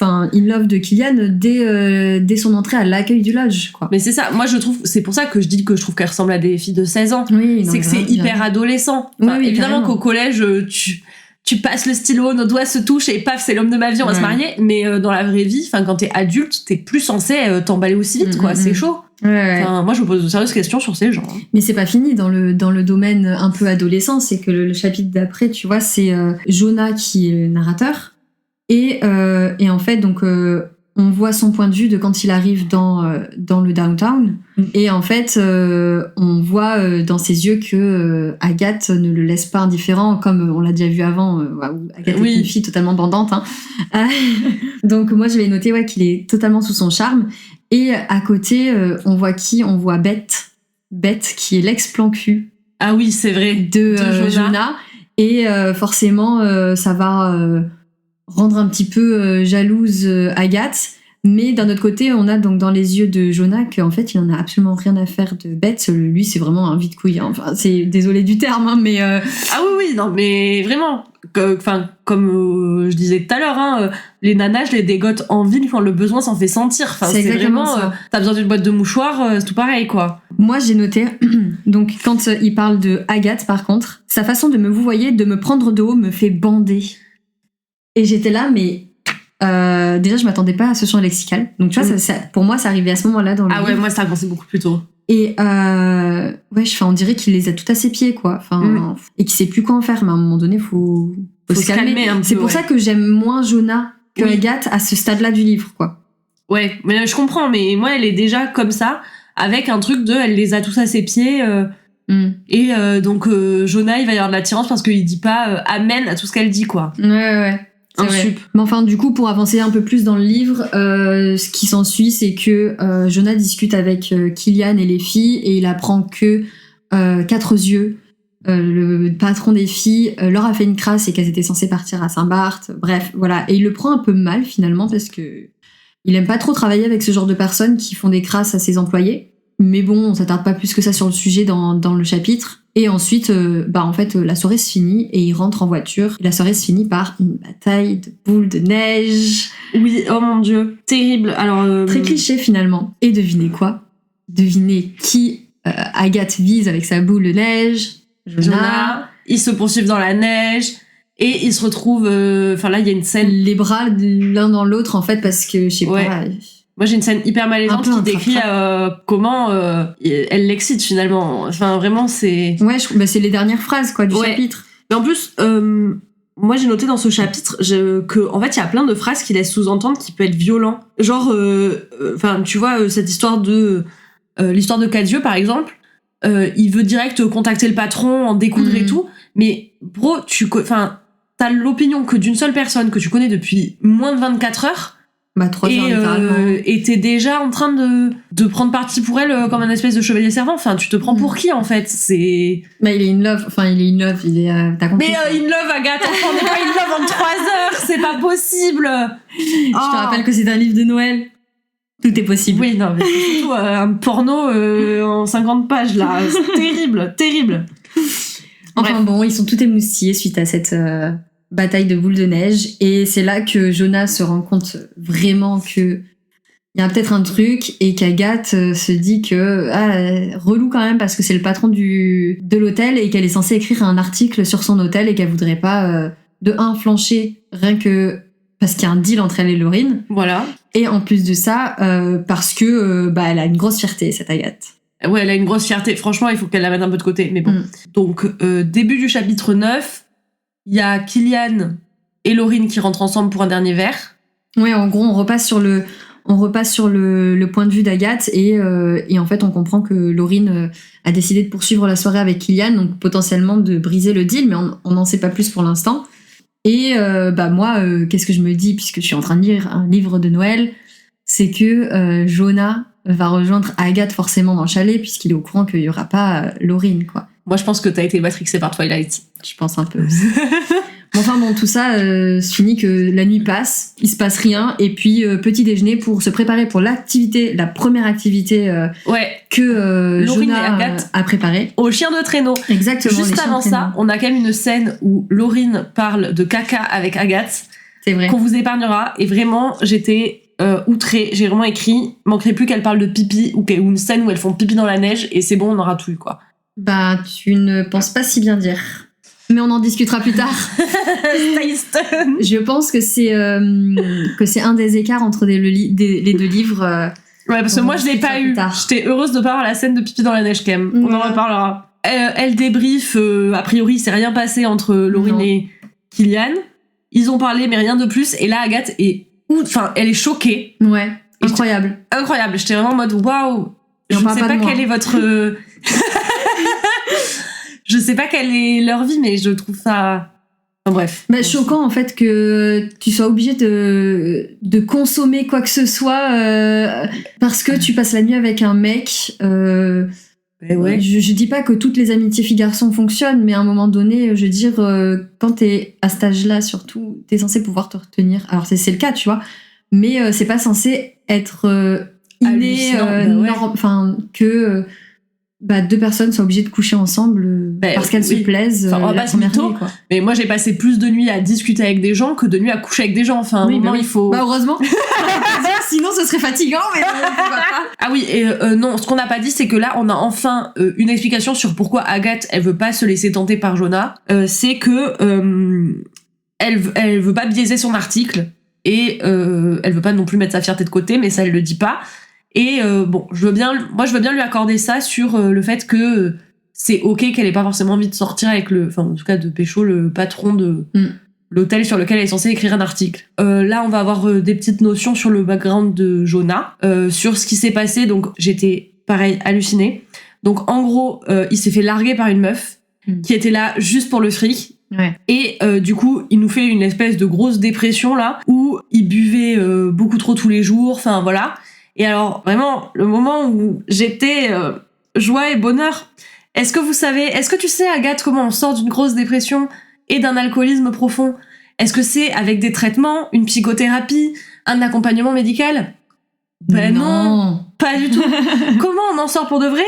in love de Killian dès son entrée à l'accueil du lodge, quoi. Mais c'est ça, moi je trouve, c'est pour ça que je dis que je trouve qu'elle ressemble à des filles de 16 ans. Oui, c'est que c'est hyper adolescent. Enfin, oui, évidemment carrément. qu'au collège, tu passes le stylo, nos doigts se touchent et paf, c'est l'homme de ma vie, on va se marier. Mais dans la vraie vie, quand t'es adulte, t'es plus censé t'emballer aussi vite, quoi. C'est chaud. Ouais. Moi, je me pose de sérieuses questions sur ces gens. Mais c'est pas fini dans le domaine un peu adolescent. C'est que le chapitre d'après, tu vois, c'est Jonah qui est le narrateur. Et en fait, donc, on voit son point de vue de quand il arrive dans le downtown. Et en fait, on voit dans ses yeux que Agathe ne le laisse pas indifférent, comme on l'a déjà vu avant, où Agathe est une fille totalement bandante. Hein. Donc moi, j'avais noté qu'il est totalement sous son charme. Et à côté, on voit qui ? On voit Bette. Bette, qui est l'ex-plan cul. Ah oui, c'est vrai. De Jonah. Et forcément, ça va... rendre un petit peu jalouse Agathe, mais d'un autre côté on a donc dans les yeux de Jonah qu'en fait il en a absolument rien à faire de Bette. Lui c'est vraiment un vide-couille, hein. Enfin c'est désolé du terme, hein, mais ah oui non mais vraiment comme je disais tout à l'heure, hein, les nanas je les dégote en ville quand le besoin s'en fait sentir. Enfin c'est vraiment t'as besoin d'une boîte de mouchoirs, c'est tout pareil, quoi. Moi j'ai noté donc quand il parle de Agathe, par contre, sa façon de me vouvoyer, de me prendre de haut me fait bander. Et j'étais là, mais déjà, je m'attendais pas à ce champ lexical. Donc, tu vois, ça, pour moi, ça arrivait à ce moment-là dans le livre. Ouais, moi, ça a commencé beaucoup plus tôt. Et on dirait qu'il les a tout à ses pieds, quoi. Et qu'il sait plus quoi en faire. Mais à un moment donné, faut se calmer un peu. C'est pour ça que j'aime moins Jonah que Agathe à ce stade-là du livre, quoi. Ouais, mais je comprends. Mais moi, elle est déjà comme ça, avec un truc elle les a tous à ses pieds. Et donc, Jonah, il va y avoir de l'attirance parce qu'il dit pas amen à tout ce qu'elle dit, quoi. Ouais. Mais enfin, du coup, pour avancer un peu plus dans le livre, ce qui s'ensuit, c'est que Jonah discute avec Killian et les filles, et il apprend que Quatre Yeux, le patron des filles, leur a fait une crasse et qu'elles étaient censées partir à Saint-Barth. Bref, voilà. Et il le prend un peu mal, finalement, parce que il aime pas trop travailler avec ce genre de personnes qui font des crasses à ses employés. Mais bon, on s'attarde pas plus que ça sur le sujet dans le chapitre. Et ensuite, en fait, la soirée se finit et il rentre en voiture. Et la soirée se finit par une bataille de boules de neige. Oui, oh mon Dieu, terrible. Alors très cliché finalement. Et devinez quoi ? Devinez qui Agathe vise avec sa boule de neige ? Jonah. Ils se poursuivent dans la neige. Et ils se retrouvent... Enfin, là, il y a une scène... Les bras l'un dans l'autre, en fait, parce que, je sais Ouais. pas... Moi, j'ai une scène hyper malaisante Un peu qui décrit comment elle l'excite, finalement. Enfin, vraiment, c'est... Ouais, c'est les dernières phrases, quoi, du Ouais. chapitre. Mais en plus, moi, j'ai noté dans ce chapitre que, en fait, il y a plein de phrases qui laissent sous-entendre qu'il peut être violent. Genre, enfin, tu vois, cette histoire de... l'histoire de Cadieux, par exemple, il veut direct contacter le patron, en découdre et tout. Mais, bro, t'as l'opinion que d'une seule personne que tu connais depuis moins de 24 heures... Bah, 3 heures, littéralement. Et t'es déjà en train de prendre parti pour elle comme un espèce de chevalier servant. Enfin, tu te prends pour qui, en fait? C'est... Bah, il est in love. Enfin, il est in love. Il est... t'as compris. Mais in love, Agathe, on n'est pas in love en 3 heures. C'est pas possible. Je te rappelle que c'est un livre de Noël. Tout est possible. Oui, non, mais c'est surtout un porno en 50 pages, là. C'est terrible, terrible. Enfin bon, ils sont tout émoustillés suite à cette bataille de boules de neige. Et c'est là que Jonah se rend compte vraiment que il y a peut-être un truc et qu'Agathe se dit que relou quand même parce que c'est le patron de l'hôtel et qu'elle est censée écrire un article sur son hôtel et qu'elle voudrait pas flancher rien que parce qu'il y a un deal entre elle et Laurine. Voilà. Et en plus de ça, parce que elle a une grosse fierté, cette Agathe. Ouais, elle a une grosse fierté. Franchement, il faut qu'elle la mette un peu de côté. Mais bon. Donc, début du chapitre 9, il y a Killian et Laurine qui rentrent ensemble pour un dernier verre. Ouais, en gros, on repasse sur le point de vue d'Agathe et en fait, on comprend que Laurine a décidé de poursuivre la soirée avec Killian, donc potentiellement de briser le deal, mais on n'en sait pas plus pour l'instant. Et moi, qu'est-ce que je me dis, puisque je suis en train de lire un livre de Noël, c'est que Jonah va rejoindre Agathe forcément dans le chalet, puisqu'il est au courant qu'il y aura pas Laurine, quoi. Moi, je pense que t'as été matrixée par Twilight. Je pense un peu aussi. Bon, tout ça se finit que la nuit passe, il se passe rien, et puis petit déjeuner pour se préparer pour la première activité que Laurine Jonah et Agathe a préparée. Au chien de traîneau. Exactement. Juste avant ça, on a quand même une scène où Laurine parle de caca avec Agathe. C'est vrai. Qu'on vous épargnera. Et vraiment, j'étais outrée. J'ai vraiment écrit, manquerait plus qu'elle parle de pipi ou une scène où elles font pipi dans la neige et c'est bon, on aura tout eu, quoi. Bah, tu ne penses pas si bien dire. Mais on en discutera plus tard. Je pense que c'est un des écarts entre les deux livres. Ouais, parce que moi, je l'ai pas eu. J'étais heureuse de pas avoir la scène de pipi dans la neige, quand même. On en reparlera. Elle débrief, a priori, il s'est rien passé entre Laurine et Killian. Ils ont parlé, mais rien de plus. Et là, Agathe elle est choquée. Ouais, incroyable. Incroyable. J'étais vraiment en mode, waouh. Je ne sais pas quelle est votre... Je sais pas quelle est leur vie, mais je trouve ça... Enfin, bref. Bah, choquant, en fait, que tu sois obligé de consommer quoi que ce soit parce que tu passes la nuit avec un mec. Ouais. Je dis pas que toutes les amitiés filles-garçons fonctionnent, mais à un moment donné, je veux dire, quand t'es à cet âge-là, surtout, t'es censé pouvoir te retenir. Alors, c'est le cas, tu vois, mais c'est pas censé être inné, que deux personnes soient obligées de coucher ensemble parce qu'elles se plaisent la première nuit, quoi. Mais moi, j'ai passé plus de nuits à discuter avec des gens que de nuits à coucher avec des gens. Enfin, à un moment, il faut... Bah, heureusement. Sinon, ce serait fatigant, mais pas. Ah oui, et non, ce qu'on n'a pas dit, c'est que là, on a enfin une explication sur pourquoi Agathe, elle veut pas se laisser tenter par Jonah. C'est que elle veut pas biaiser son article et elle veut pas non plus mettre sa fierté de côté, mais ça, elle le dit pas. Et je veux bien lui accorder ça sur le fait que c'est ok qu'elle ait pas forcément envie de sortir avec en tout cas de pécho le patron de l'hôtel sur lequel elle est censée écrire un article. Là, on va avoir des petites notions sur le background de Jonah, sur ce qui s'est passé. Donc, j'étais pareil hallucinée. Donc, en gros, il s'est fait larguer par une meuf qui était là juste pour le fric. Ouais. Et du coup, il nous fait une espèce de grosse dépression là où il buvait beaucoup trop tous les jours. Enfin voilà. Et alors, vraiment, le moment où j'étais joie et bonheur, est-ce que tu sais, Agathe, comment on sort d'une grosse dépression et d'un alcoolisme profond? Est-ce que c'est avec des traitements, une psychothérapie, un accompagnement médical? Ben non, pas du tout. Comment on en sort pour de vrai?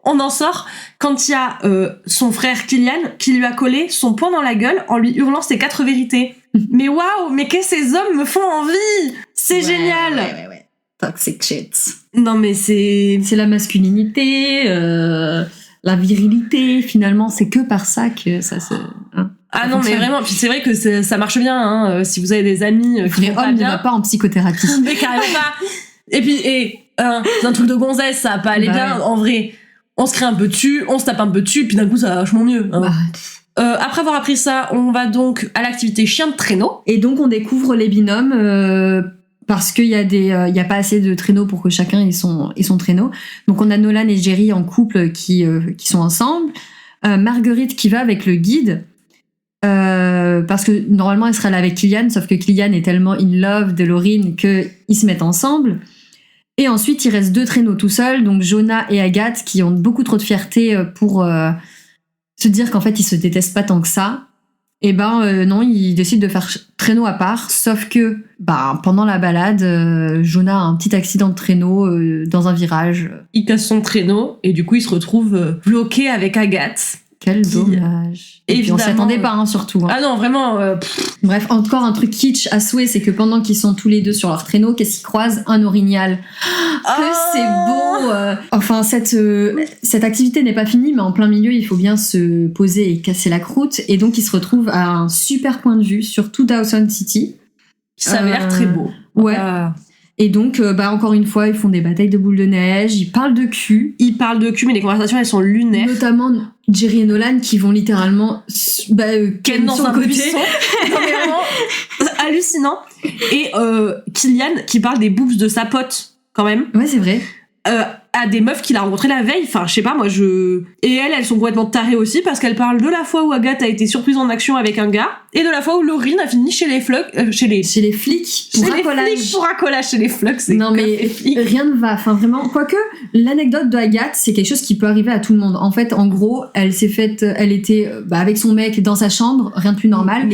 On en sort quand il y a son frère Killian qui lui a collé son poing dans la gueule en lui hurlant ses 4 vérités. Mais waouh, mais qu'est-ce que ces hommes me font envie! C'est génial! Ouais. Toxic shit. Non mais c'est la masculinité, la virilité, finalement, c'est que par ça que ça se... Hein. Ah non, mais vraiment, puis c'est vrai que ça marche bien, hein, si vous avez des amis qui vont pas homme ne bien. va pas en psychothérapie. Mais carrément pas. Et puis, un truc de gonzesse, ça va pas aller bien, en vrai. On se crée un peu dessus, on se tape un peu dessus, puis d'un coup, ça va vachement mieux. Hein. Après avoir appris ça, on va donc à l'activité chien de traîneau. Et donc, on découvre les binômes, parce qu'il y a pas assez de traîneaux pour que chacun ait son traîneau. Donc, on a Nolan et Jerry en couple qui sont ensemble. Marguerite qui va avec le guide. Parce que normalement elle serait là avec Killian, sauf que Killian est tellement in love de Lauryn qu'ils se mettent ensemble. Et ensuite il reste 2 traîneaux tout seuls, donc Jonah et Agathe qui ont beaucoup trop de fierté pour se dire qu'en fait ils se détestent pas tant que ça. Et non, ils décident de faire traîneau à part, sauf que pendant la balade, Jonah a un petit accident de traîneau dans un virage. Il casse son traîneau et du coup il se retrouve bloqué avec Agathe. Quel dommage. Et puis on s'y attendait pas, hein, surtout. Hein. Ah non, vraiment. Bref, encore un truc kitsch à souhait, c'est que pendant qu'ils sont tous les deux sur leur traîneau, qu'est-ce qu'ils croisent? Un orignal. Que c'est beau. Enfin, cette activité n'est pas finie, mais en plein milieu, il faut bien se poser et casser la croûte. Et donc, ils se retrouvent à un super point de vue sur tout Dawson City. Ça avait l'air très beau. Ouais. Et donc, encore une fois, ils font des batailles de boules de neige, ils parlent de cul. Ils parlent de cul, mais les conversations, elles sont lunaires. Notamment Jerry et Nolan qui vont littéralement ken dans un buisson. Non, mais vraiment, hallucinant. Et Killian qui parle des boobs de sa pote, quand même. Ouais, c'est vrai. À des meufs qu'il a rencontrées la veille. Enfin, je sais pas, Et elles sont complètement tarées aussi parce qu'elles parlent de la fois où Agathe a été surprise en action avec un gars et de la fois où Lauryn a fini chez les flics pour racolage. Chez les flics, c'est non mais rien ne va. Enfin vraiment, quoique l'anecdote de Agathe, c'est quelque chose qui peut arriver à tout le monde. En fait, en gros, elle était avec son mec dans sa chambre, rien de plus normal.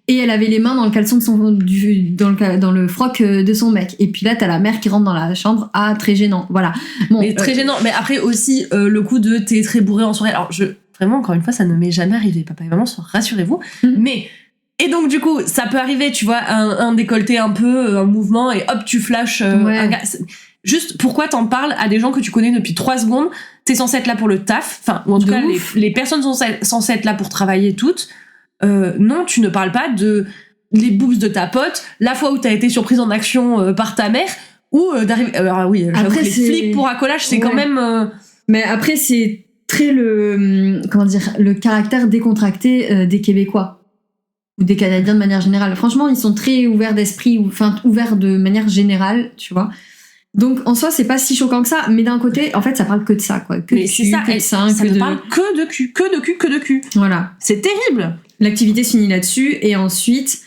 Et elle avait les mains dans le caleçon dans le froc de son mec. Et puis là, t'as la mère qui rentre dans la chambre. Ah, très gênant. Voilà. Bon, mais très gênant. Mais après aussi, le coup de t'es très bourré en soirée. Alors, vraiment, encore une fois, ça ne m'est jamais arrivé. Papa et maman, rassurez-vous. Mais, et donc, du coup, ça peut arriver, tu vois, un décolleté un peu, un mouvement, et hop, tu flashes un gars. Juste, pourquoi t'en parles à des gens que tu connais depuis 3 secondes? T'es censé être là pour le taf. Enfin, ou en tout cas, les personnes sont censées être là pour travailler toutes. Non, tu ne parles pas de les boobs de ta pote, la fois où t'as été surprise en action par ta mère, ou d'arriver. Alors oui, j'avoue que les flics pour accolage, c'est quand même. Mais après, c'est très le caractère décontracté des Québécois ou des Canadiens de manière générale. Franchement, ils sont très ouverts d'esprit, ouverts de manière générale, tu vois. Donc en soi, c'est pas si choquant que ça, mais d'un côté, en fait, ça parle que de ça, quoi. Mais c'est ça, ça ne parle que de cul, que de cul, que de cul. Voilà. C'est terrible. L'activité se finit là-dessus, et ensuite,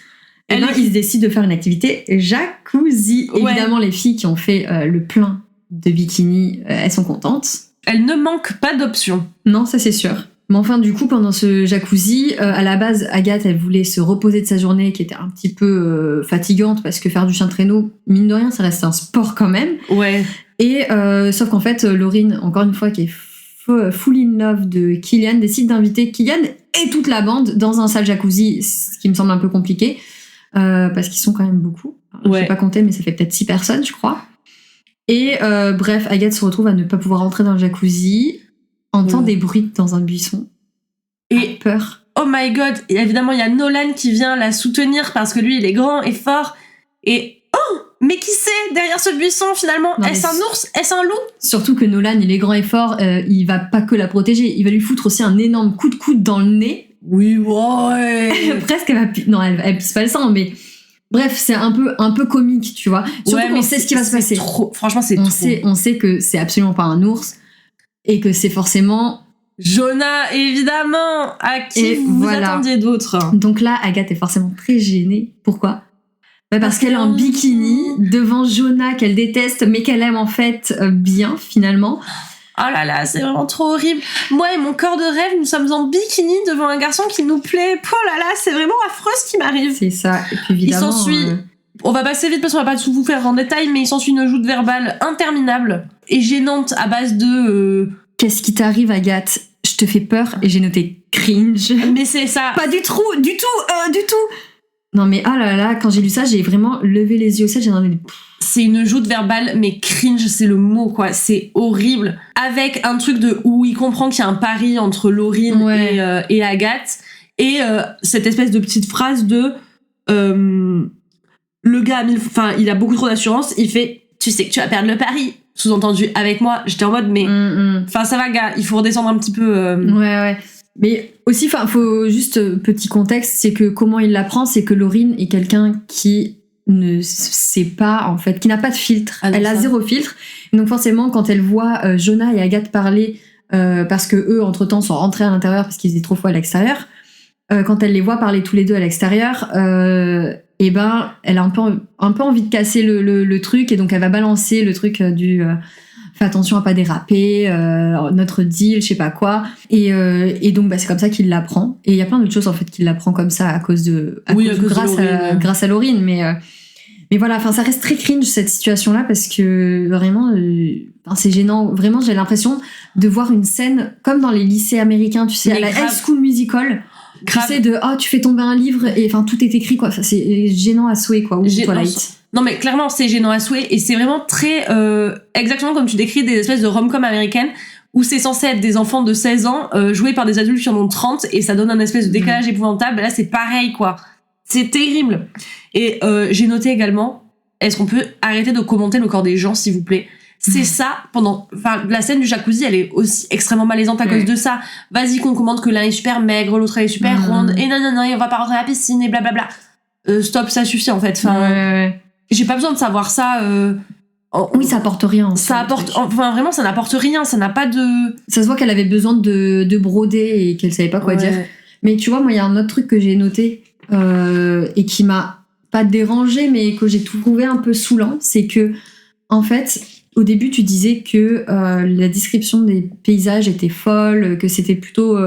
ils décident de faire une activité jacuzzi. Ouais. Évidemment, les filles qui ont fait le plein de bikini, elles sont contentes. Elles ne manquent pas d'options. Non, ça c'est sûr. Mais enfin, du coup, pendant ce jacuzzi, à la base, Agathe, elle voulait se reposer de sa journée qui était un petit peu fatigante parce que faire du chien de traîneau, mine de rien, ça reste un sport quand même. Ouais. Et sauf qu'en fait, Lauryn, encore une fois, qui est full in love de Killian, décide d'inviter Killian et toute la bande dans un sale jacuzzi, ce qui me semble un peu compliqué parce qu'ils sont quand même beaucoup. Je sais pas compter, mais ça fait peut-être 6 personnes, je crois. Et bref, Agathe se retrouve à ne pas pouvoir rentrer dans le jacuzzi. Entend des bruits dans un buisson. Et peur. Oh my god. Et évidemment, il y a Nolan qui vient la soutenir parce que lui, il est grand et fort. Et mais qui c'est derrière ce buisson finalement? Est-ce un ours? Est-ce un loup? Surtout que Nolan, il est grand et fort. Il va pas que la protéger. Il va lui foutre aussi un énorme coup de coude dans le nez. Oui, ouais. Presque, non, elle pisse pas le sang, mais bref, c'est un peu comique, tu vois. Surtout qu'on sait ce qui va se passer. Franchement, c'est trop. On sait que c'est absolument pas un ours. Et que c'est forcément... Jonah, évidemment. À qui vous attendiez d'autres? Donc là, Agathe est forcément très gênée. Pourquoi? Parce qu'elle est en bikini devant Jonah, qu'elle déteste, mais qu'elle aime en fait bien, finalement. Oh là là, c'est vraiment trop horrible. Moi et mon corps de rêve, nous sommes en bikini devant un garçon qui nous plaît. Oh là là, c'est vraiment affreux ce qui m'arrive. C'est ça. Et puis évidemment... Il s'ensuit... On va passer vite parce qu'on va pas tout vous faire en détail, mais il s'ensuit une joute verbale interminable et gênante à base de... Qu'est-ce qui t'arrive, Agathe? Je te fais peur, et j'ai noté cringe. Mais c'est ça. Pas du tout. Non mais ah là là, quand j'ai lu ça, j'ai vraiment levé les yeux au ciel, j'ai demandé... C'est une joute verbale, mais cringe, c'est le mot, quoi. C'est horrible. Avec un truc où il comprend qu'il y a un pari entre Lauryn et Agathe. Et cette espèce de petite phrase de le gars il a beaucoup trop d'assurance, il fait tu sais que tu vas perdre le pari, sous-entendu avec moi. J'étais en mode mais ça va gars, il faut redescendre un petit peu. Ouais. Mais aussi, faut juste petit contexte, c'est que comment il l'apprend, c'est que Lauryn est quelqu'un qui ne sait pas en fait, qui n'a pas de filtre. Elle a 0 filtre. Donc forcément, quand elle voit Jonah et Agathe parler, parce que eux entre-temps sont rentrés à l'intérieur parce qu'ils étaient trop froids à l'extérieur, quand elle les voit parler tous les deux à l'extérieur, et ben elle a un peu envie de casser le truc, et donc elle va balancer le truc du fais attention à pas déraper, notre deal, je sais pas quoi, et donc c'est comme ça qu'il l'apprend. Et il y a plein d'autres choses en fait qu'il l'apprend comme ça grâce à Lauryn, mais voilà, ça reste très cringe cette situation-là, parce que vraiment c'est gênant. Vraiment, j'ai l'impression de voir une scène comme dans les lycées américains, tu sais, à la High School Musical. Grave. Tu sais, tu fais tomber un livre et tout est écrit, quoi. C'est gênant à souhait, quoi. Ou Twilight. Non, mais clairement, c'est gênant à souhait, et c'est vraiment très exactement comme tu décris des espèces de rom-com américaines où c'est censé être des enfants de 16 ans joués par des adultes qui en ont 30, et ça donne un espèce de décalage épouvantable. Là, c'est pareil, quoi. C'est terrible. Et j'ai noté également, est-ce qu'on peut arrêter de commenter le corps des gens, s'il vous plaît? C'est ça, la scène du jacuzzi, elle est aussi extrêmement malaisante à cause de ça. Vas-y, qu'on commande que l'un est super maigre, l'autre elle est super ronde, et non, on va pas rentrer à la piscine, et blablabla. Stop, ça suffit en fait. J'ai pas besoin de savoir ça. Oui, ça apporte rien. Vraiment, ça n'apporte rien, ça n'a pas de... Ça se voit qu'elle avait besoin de broder et qu'elle savait pas quoi dire. Mais tu vois, moi, il y a un autre truc que j'ai noté et qui m'a pas dérangé, mais que j'ai trouvé un peu saoulant, c'est que, en fait, au début, tu disais que la description des paysages était folle, que c'était plutôt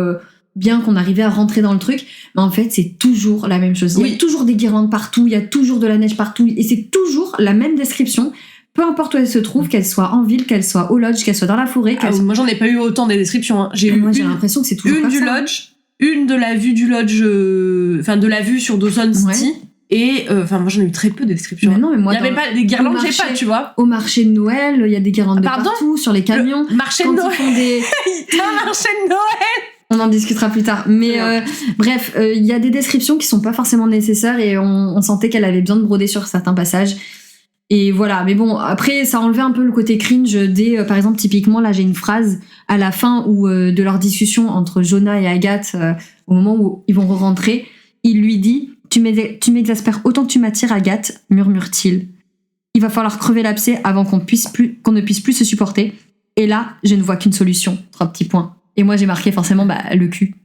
bien qu'on arrivait à rentrer dans le truc. Mais en fait, c'est toujours la même chose. Il y a toujours des guirlandes partout, il y a toujours de la neige partout, et c'est toujours la même description. Peu importe où elle se trouve, qu'elle soit en ville, qu'elle soit au lodge, qu'elle soit dans la forêt. Moi, j'en ai pas eu autant des descriptions. Hein. J'ai l'impression que c'est toujours une du lodge, une de la vue du lodge, de la vue sur Dawson City. Et moi j'en ai eu très peu de descriptions. Mais non, mais moi, il y avait pas des guirlandes, j'ai pas, tu vois. Au marché de Noël, il y a des guirlandes de partout, sur les camions. Le marché de Noël. Il y a un marché de Noël. On en discutera plus tard. Mais bref, il y a des descriptions qui sont pas forcément nécessaires, et on sentait qu'elle avait besoin de broder sur certains passages. Et voilà. Mais bon, après, ça enlevait un peu le côté cringe par exemple, typiquement, là, j'ai une phrase à la fin de leur discussion entre Jonah et Agathe, au moment où ils vont rentrer. Il lui dit: tu m'exaspères autant que tu m'attires, Agathe, murmure-t-il. Il va falloir crever l'abcès avant qu'on ne puisse plus se supporter. Et là, je ne vois qu'une solution. 3 petits points. Et moi, j'ai marqué forcément le cul.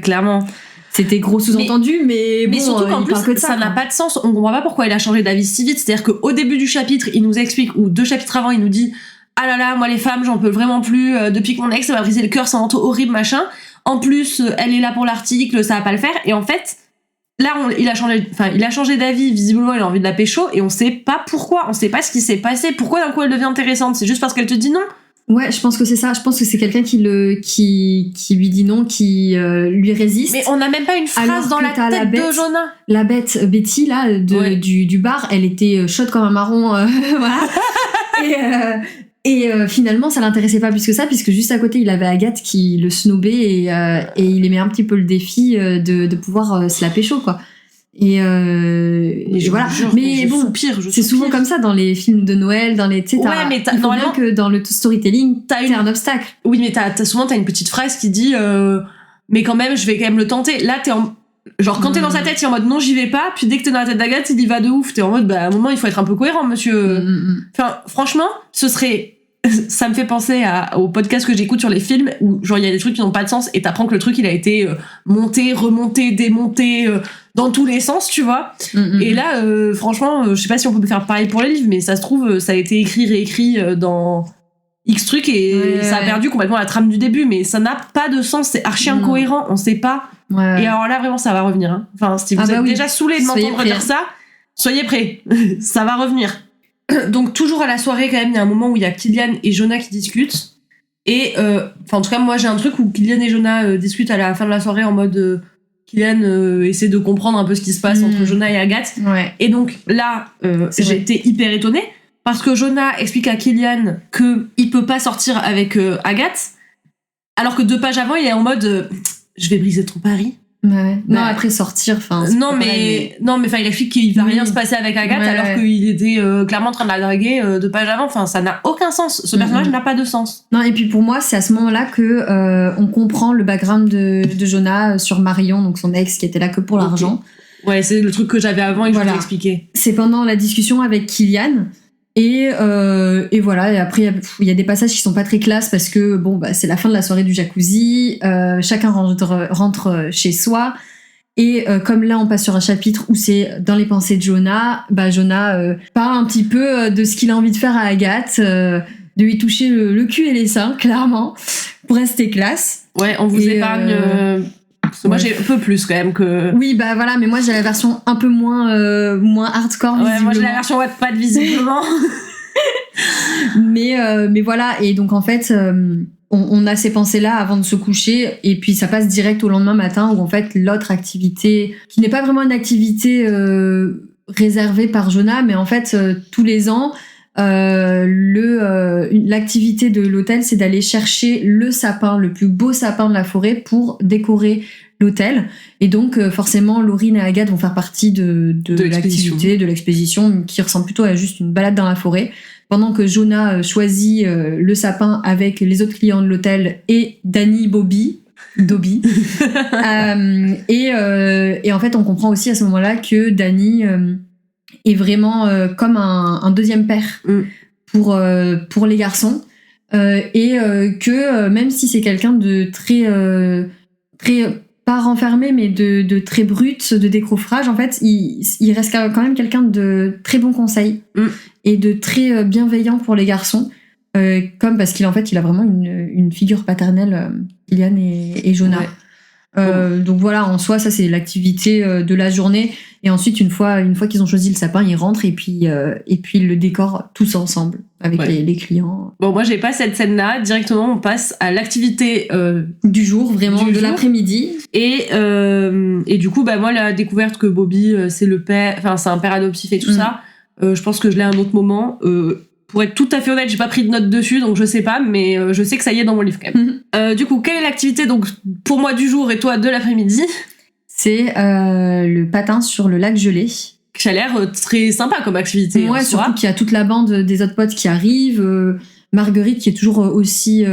Clairement. C'était gros sous-entendu, mais bon, surtout qu'en plus, ça n'a pas de sens. On comprend pas pourquoi il a changé d'avis si vite. C'est-à-dire qu'au début du chapitre, il nous explique, ou 2 chapitres avant, il nous dit: ah là là, moi les femmes, j'en peux vraiment plus. Depuis que mon ex m'a brisé le cœur, c'est un horrible, machin. En plus, elle est là pour l'article, ça va pas le faire. Et en fait, là, il a changé d'avis. Visiblement, il a envie de la pécho, et on sait pas pourquoi. On sait pas ce qui s'est passé. Pourquoi d'un coup elle devient intéressante? C'est juste parce qu'elle te dit non? Ouais, je pense que c'est ça. Je pense que c'est quelqu'un qui lui dit non, qui lui résiste. Mais on n'a même pas une phrase dans la tête de Jonah. La bête Betty là du bar, elle était chaude comme un marron, voilà. Et finalement, ça l'intéressait pas plus que ça, puisque juste à côté, il avait Agathe qui le snobait, et il aimait un petit peu le défi de pouvoir se la pécho, quoi. Et voilà. Mais bon, c'est souvent comme ça dans les films de Noël, dans les, il faut bien que dans le storytelling, t'as un obstacle. Oui, mais souvent t'as une petite phrase qui dit mais quand même, je vais quand même le tenter. Là, quand t'es dans sa tête, il est en mode non, j'y vais pas. Puis dès que t'es dans la tête d'Agathe, il y va de ouf. T'es en mode à un moment, il faut être un peu cohérent, monsieur. Franchement, ça me fait penser au podcast que j'écoute sur les films, où genre il y a des trucs qui n'ont pas de sens, et t'apprends que le truc il a été monté, remonté, démonté dans tous les sens, tu vois. Et là, franchement, je sais pas si on peut faire pareil pour les livres, mais ça se trouve, ça a été écrit, réécrit dans X trucs, et ça a perdu complètement la trame du début, mais ça n'a pas de sens, c'est archi incohérent, on sait pas. Et alors là, vraiment, ça va revenir. Hein. Enfin, si vous êtes déjà saoulés de m'entendre dire ça, soyez prêts, ça va revenir. Donc toujours à la soirée quand même, il y a un moment où il y a Killian et Jonah qui discutent, et en tout cas moi j'ai un truc où Killian et Jonah discutent à la fin de la soirée en mode Killian essaie de comprendre un peu ce qui se passe entre Jonah et Agathe, et donc là j'ai été hyper étonnée parce que Jonah explique à Killian que il peut pas sortir avec Agathe, alors que 2 pages avant il est en mode je vais briser ton pari, Ouais. Non, après sortir, enfin. Non, mais il explique qu'il va rien se passer avec Agathe alors qu'il était clairement en train de la draguer 2 pages avant. Enfin, ça n'a aucun sens. Ce personnage n'a pas de sens. Non, et puis pour moi, c'est à ce moment-là que on comprend le background de Jonah sur Marion, donc son ex qui était là que pour l'argent. Ouais, c'est le truc que j'avais avant et que je voulais expliquer. C'est pendant la discussion avec Kylian. Et voilà, et après il y a des passages qui sont pas très classe parce que bon bah c'est la fin de la soirée du jacuzzi, chacun rentre chez soi et comme là on passe sur un chapitre où c'est dans les pensées de Jonah, bah Jonah parle un petit peu de ce qu'il a envie de faire à Agathe, de lui toucher le cul et les seins clairement pour rester classe. Ouais, on vous épargne parce que moi j'ai un peu plus quand même que. Oui bah voilà, mais moi j'ai la version un peu moins hardcore. Ouais, moi j'ai la version Wattpad visiblement. mais voilà, et donc en fait on a ces pensées là avant de se coucher et puis ça passe direct au lendemain matin où en fait l'autre activité qui n'est pas vraiment une activité réservée par Jonah, mais en fait tous les ans l'activité de l'hôtel, c'est d'aller chercher le sapin, le plus beau sapin de la forêt pour décorer l'hôtel. Et donc, forcément, Laurine et Agathe vont faire partie de l'activité, de l'expédition, qui ressemble plutôt à juste une balade dans la forêt. Pendant que Jonah choisit le sapin avec les autres clients de l'hôtel et Dobby. Et en fait, on comprend aussi à ce moment-là que Danny est vraiment comme un deuxième père pour les garçons et que même si c'est quelqu'un de très pas renfermé mais de très brut, de décoffrage, en fait il reste quand même quelqu'un de très bon conseil et de très bienveillant pour les garçons, comme parce qu'il a vraiment une figure paternelle, Kylian et Jonah. Donc voilà, en soi ça c'est l'activité de la journée. Et ensuite, une fois qu'ils ont choisi le sapin, ils rentrent et puis ils le décorent tous ensemble avec les clients. Bon, moi, j'ai pas cette scène-là. Directement, on passe à l'activité du jour, vraiment, de l'après-midi. Et du coup, bah moi, la découverte que Bobby, c'est le père, enfin, c'est un père adoptif et tout ça. Je pense que je l'ai à un autre moment. Pour être tout à fait honnête, j'ai pas pris de notes dessus, donc je sais pas, mais je sais que ça y est dans mon livre quand même. Du coup, quelle est l'activité donc pour moi du jour et toi de l'après-midi? C'est le patin sur le lac gelé. Qui a l'air très sympa comme activité. Ouais, surtout qu'il y a toute la bande des autres potes qui arrivent. Marguerite qui est toujours aussi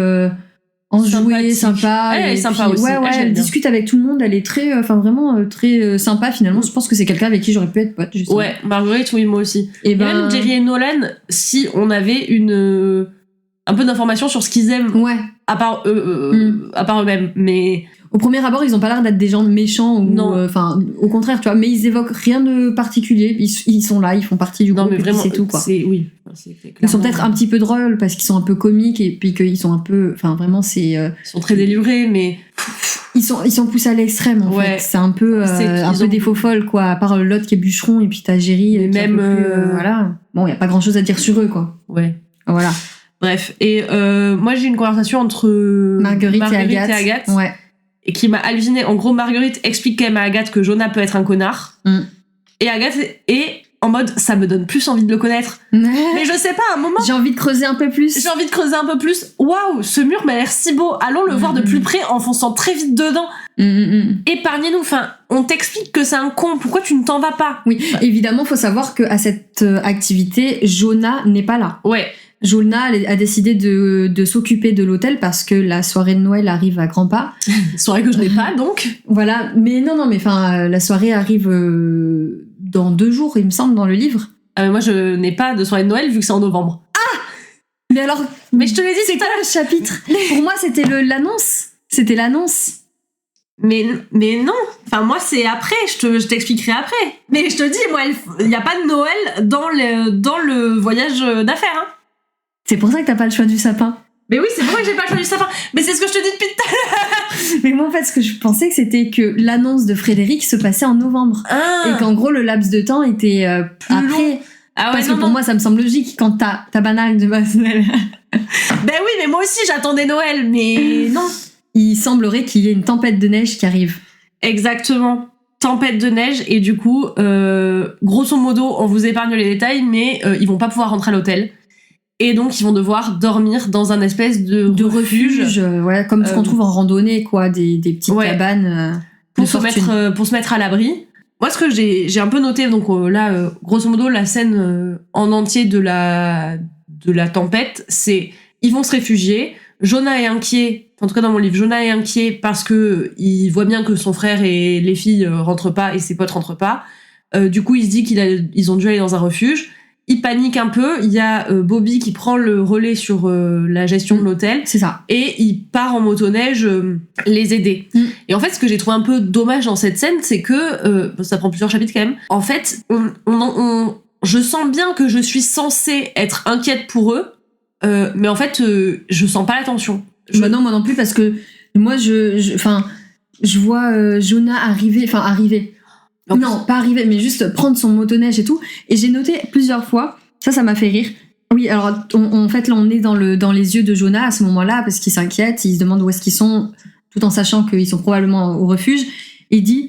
enjouée, sympa. Elle est sympa aussi. Ouais, elle discute avec tout le monde. Elle est très, vraiment très sympa finalement. Je pense que c'est quelqu'un avec qui j'aurais pu être pote. Justement. Ouais, Marguerite, oui, moi aussi. Et même Jerry et Nolan, si on avait un peu d'informations sur ce qu'ils aiment. Ouais. À part eux-mêmes, mais. Au premier abord, ils ont pas l'air d'être des gens méchants ou au contraire, tu vois, mais ils évoquent rien de particulier. Ils sont là, ils font partie du groupe, mais vraiment, c'est tout quoi. Clairement... Ils sont peut-être un petit peu drôles parce qu'ils sont un peu comiques et puis qu'ils sont un peu, vraiment c'est. Ils sont très délivrés, mais ils sont poussés à l'extrême en fait. C'est un peu des faux folles quoi. À part l'autre qui est bûcheron et puis t'as Jerry. Même voilà. Bon, y a pas grand chose à dire sur eux quoi. Ouais. Voilà. Bref, et moi j'ai une conversation entre Marguerite et Agathe. Ouais. Et qui m'a halluciné. En gros, Marguerite explique quand même à Agathe que Jonah peut être un connard. Et Agathe est en mode, ça me donne plus envie de le connaître. Mais je sais pas, à un moment... J'ai envie de creuser un peu plus. Waouh, ce mur m'a l'air si beau. Allons le voir de plus près en fonçant très vite dedans. Épargnez-nous. Enfin, on t'explique que c'est un con. Pourquoi tu ne t'en vas pas? Oui, évidemment, faut savoir qu'à cette activité, Jonah n'est pas là. Ouais. Jonah a décidé de s'occuper de l'hôtel parce que la soirée de Noël arrive à grands pas. Soirée que je n'ai pas, donc. Voilà, mais non, mais la soirée arrive dans 2 jours, il me semble, dans le livre. Moi, je n'ai pas de soirée de Noël vu que c'est en novembre. Ah! Mais alors... Mais je te l'ai dit, c'est quoi le chapitre? Pour moi, c'était l'annonce. C'était l'annonce. Mais non, enfin moi c'est après, je t'expliquerai après. Mais je te dis, moi il n'y a pas de Noël dans le voyage d'affaires. Hein. C'est pour ça que t'as pas le choix du sapin. Mais oui, c'est pour ça que j'ai pas le choix du sapin. Mais c'est ce que je te dis depuis tout à l'heure. Mais moi en fait ce que je pensais que c'était que l'annonce de Frédéric se passait en novembre. Et qu'en gros le laps de temps était plus après. Long. Ah ouais, parce que pour moi ça me semble logique quand t'as ta banane de base Noël. Ben oui, mais moi aussi j'attendais Noël, mais non. Il semblerait qu'il y ait une tempête de neige qui arrive. Exactement. Tempête de neige, et du coup, grosso modo, on vous épargne les détails, mais ils vont pas pouvoir rentrer à l'hôtel. Et donc, ils vont devoir dormir dans un espèce de refuge. Voilà, comme ce qu'on trouve en randonnée, quoi, des petites cabanes. pour se mettre à l'abri. Moi, ce que j'ai un peu noté, donc là, grosso modo, la scène en entier de la tempête, c'est ils vont se réfugier. Jonah est inquiet, en tout cas dans mon livre, Jonah est inquiet parce que il voit bien que son frère et les filles rentrent pas et ses potes rentrent pas. Du coup, il se dit qu'ils ont dû aller dans un refuge. Il panique un peu. Il y a Bobby qui prend le relais sur la gestion de l'hôtel. C'est ça. Et il part en motoneige les aider. Et en fait, ce que j'ai trouvé un peu dommage dans cette scène, c'est que ça prend plusieurs chapitres quand même. En fait, je sens bien que je suis censée être inquiète pour eux, mais en fait, je sens pas la tension. Bah non, moi non plus, parce que moi, je vois Jonah arriver. Non, pas arriver, mais juste prendre son motoneige et tout. Et j'ai noté plusieurs fois, ça m'a fait rire. Oui, alors en fait, là, on est dans les yeux de Jonah à ce moment-là, parce qu'il s'inquiète, il se demande où est-ce qu'ils sont, tout en sachant qu'ils sont probablement au refuge. Et il dit,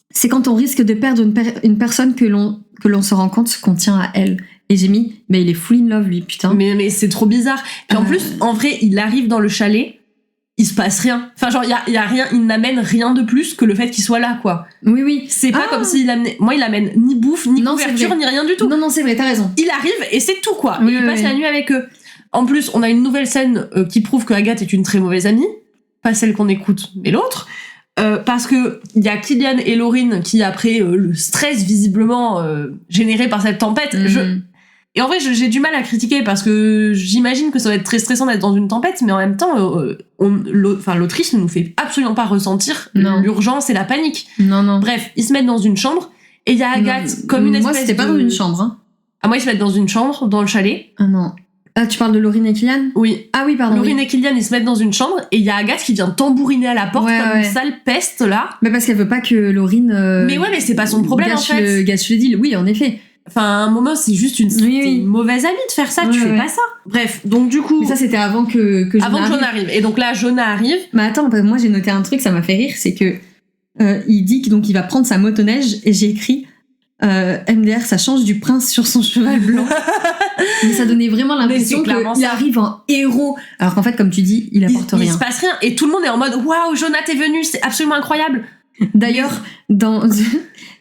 c'est quand on risque de perdre une personne que l'on se rend compte qu'on tient à elle. Et j'ai mis, mais il est full in love, lui, putain. Mais c'est trop bizarre. Et en plus, en vrai, il arrive dans le chalet, il se passe rien. Enfin, genre, il y a rien, il n'amène rien de plus que le fait qu'il soit là, quoi. Oui. C'est pas comme s'il amenait, moi, il amène ni bouffe, ni couverture, ni rien du tout. Non, c'est vrai, t'as raison. Il arrive et c'est tout, quoi. Oui, et il passe la nuit avec eux. En plus, on a une nouvelle scène qui prouve que Agathe est une très mauvaise amie. Pas celle qu'on écoute, mais l'autre. Parce que il y a Killian et Lauryn qui, après le stress visiblement généré par cette tempête, et en vrai, j'ai du mal à critiquer parce que j'imagine que ça va être très stressant d'être dans une tempête, mais en même temps, l'autrice ne nous fait absolument pas ressentir l'urgence et la panique. Non. Bref, ils se mettent dans une chambre et il y a Agathe comme une espèce de... Moi, c'était pas dans une chambre. Hein. Ah, moi, ils se mettent dans une chambre, dans le chalet. Ah non. Ah, tu parles de Lauryn et Killian ? Oui. Ah oui, pardon. Lauryn et Killian, ils se mettent dans une chambre et il y a Agathe qui vient tambouriner à la porte comme une sale peste, là. Mais parce qu'elle veut pas que Lauryn... Mais ouais, mais c'est pas son problème, en fait. Gâche le deal, oui, en effet. Enfin, à un moment, c'est juste une mauvaise amie de faire ça, tu fais pas ça. Bref, donc du coup... Mais ça, c'était avant que Jonah arrive. Et donc là, Jonah arrive. Mais attends, moi, j'ai noté un truc, ça m'a fait rire, c'est que il dit qu'il va prendre sa motoneige, et j'ai écrit MDR, ça change du prince sur son cheval blanc. Mais ça donnait vraiment l'impression qu'il arrive en héros. Alors qu'en fait, comme tu dis, il apporte rien. Il se passe rien. Et tout le monde est en mode, waouh, Jonah, t'es venu, c'est absolument incroyable. D'ailleurs, dans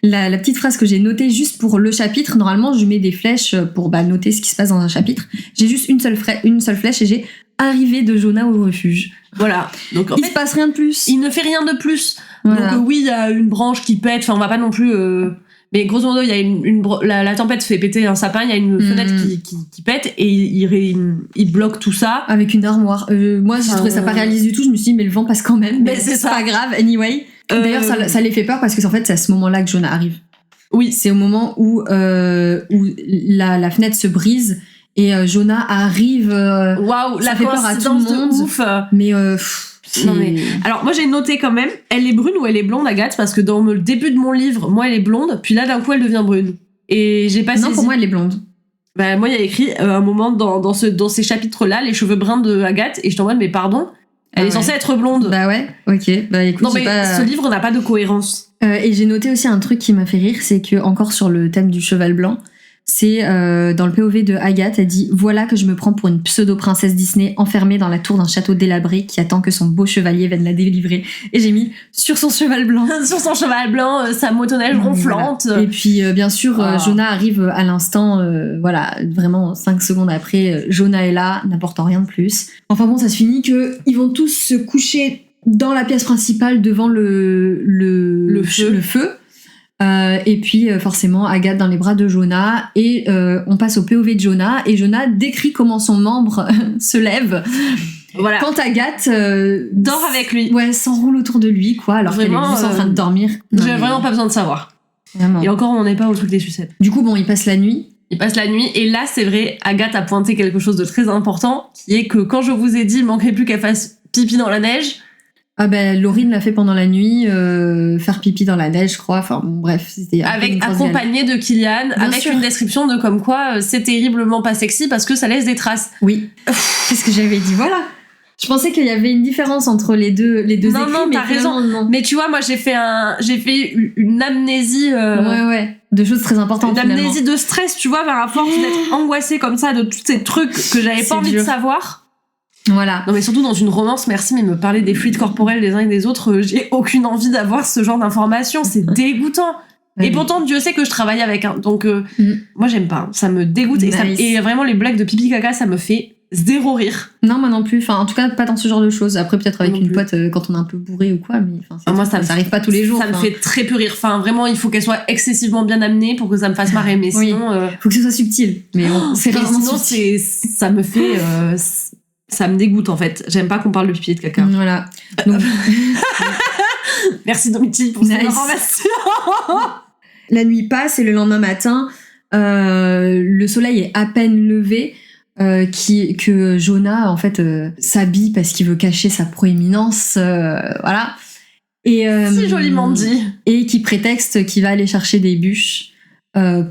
la petite phrase que j'ai notée juste pour le chapitre, normalement je mets des flèches pour noter ce qui se passe dans un chapitre. J'ai juste une seule flèche et j'ai arrivé de Jonah au refuge. Voilà. Donc il se passe rien de plus. Il ne fait rien de plus. Voilà. Donc oui, il y a une branche qui pète. Enfin, on va pas non plus. Mais grosso modo, il y a la tempête fait péter un sapin. Il y a une fenêtre qui pète et il bloque tout ça avec une armoire. Moi, j'ai trouvé ça pas réaliste du tout. Je me suis dit mais le vent passe quand même. Mais c'est pas grave. Anyway. D'ailleurs, ça les fait peur parce que en fait, c'est à ce moment-là que Jonah arrive. Oui, c'est au moment où la fenêtre se brise et Jonah arrive. Waouh, la fait peur à tout le monde. Ouf. Mais alors moi j'ai noté quand même, elle est brune ou elle est blonde, Agathe, parce que dans le début de mon livre, moi elle est blonde, puis là d'un coup elle devient brune. Et j'ai pas saisi. Non, pour moi elle est blonde. Bah moi il y a écrit un moment dans ces chapitres-là, les cheveux bruns de Agathe, et je t'en mode mais pardon. Elle est censée être blonde. Bah ouais, ok. Bah écoute, non mais ce livre n'a pas de cohérence. Et j'ai noté aussi un truc qui m'a fait rire, c'est que encore sur le thème du cheval blanc, c'est dans le POV de Agathe, elle dit « Voilà que je me prends pour une pseudo-princesse Disney enfermée dans la tour d'un château délabré qui attend que son beau chevalier vienne la délivrer. » Et j'ai mis « Sur son cheval blanc ». Sur son cheval blanc, sa motoneige ronflante. Voilà. Et puis bien sûr, Jonah arrive à l'instant, vraiment 5 secondes après, Jonah est là, n'apportant rien de plus. Enfin bon, ça se finit que ils vont tous se coucher dans la pièce principale devant le feu. Et puis forcément Agathe dans les bras de Jonah et on passe au POV de Jonah et Jonah décrit comment son membre se lève quand Agathe dort avec lui, s'enroule autour de lui quoi, alors qu'elle est juste en train de dormir. J'ai vraiment pas besoin de savoir. Vraiment. Et encore on n'en est pas au truc des sucettes. Du coup bon, il passe la nuit et là c'est vrai, Agathe a pointé quelque chose de très important qui est que quand je vous ai dit il manquait plus qu'elle fasse pipi dans la neige. Ah ben Lauryn l'a fait pendant la nuit, faire pipi dans la neige, je crois. Enfin bon, bref, c'était accompagné de Killian, avec une description de comme quoi c'est terriblement pas sexy parce que ça laisse des traces. Oui. C'est ce que j'avais dit. Voilà. Je pensais qu'il y avait une différence entre les deux écrits. Non, t'as raison. Non. Mais tu vois, moi j'ai fait une amnésie. De choses très importantes. Une amnésie de stress, tu vois, par rapport à d'être angoissée comme ça de tous ces trucs que j'avais pas envie de savoir. Voilà. Non mais surtout dans une romance, merci, mais me parler des fluides corporels des uns et des autres, j'ai aucune envie d'avoir ce genre d'informations, c'est dégoûtant. Et pourtant, Dieu sait que je travaille avec un, donc moi j'aime pas, ça me dégoûte et vraiment les blagues de pipi caca, ça me fait zéro rire. Non, moi non plus, enfin en tout cas pas dans ce genre de choses. Après peut-être avec une pote quand on est un peu bourré ou quoi, mais moi ça arrive pas tous les jours. Ça me fait très peu rire. Enfin vraiment, il faut qu'elle soit excessivement bien amenée pour que ça me fasse marrer, mais sinon faut que ce soit subtil. Mais bon, c'est rarement sinon subtil. ça me fait ça me dégoûte en fait. J'aime pas qu'on parle de pipi et de caca. Voilà. Donc... Merci Domiti pour cette information. La nuit passe et le lendemain matin, le soleil est à peine levé. Que Jonah en fait s'habille parce qu'il veut cacher sa proéminence, voilà. Et si joliment dit. Et qui prétexte qu'il va aller chercher des bûches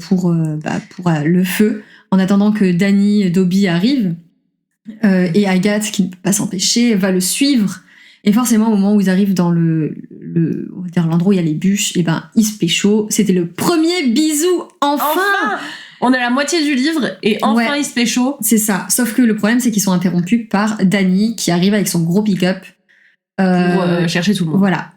pour le feu, en attendant que Danny Dobby arrive. Et Agathe, qui ne peut pas s'empêcher, va le suivre. Et forcément, au moment où ils arrivent dans on va dire l'endroit où il y a les bûches, et ben ils se pécho. C'était le premier bisou, enfin. On est à la moitié du livre et enfin il se pécho. C'est ça. Sauf que le problème, c'est qu'ils sont interrompus par Danny qui arrive avec son gros pick-up pour chercher tout le monde. Voilà.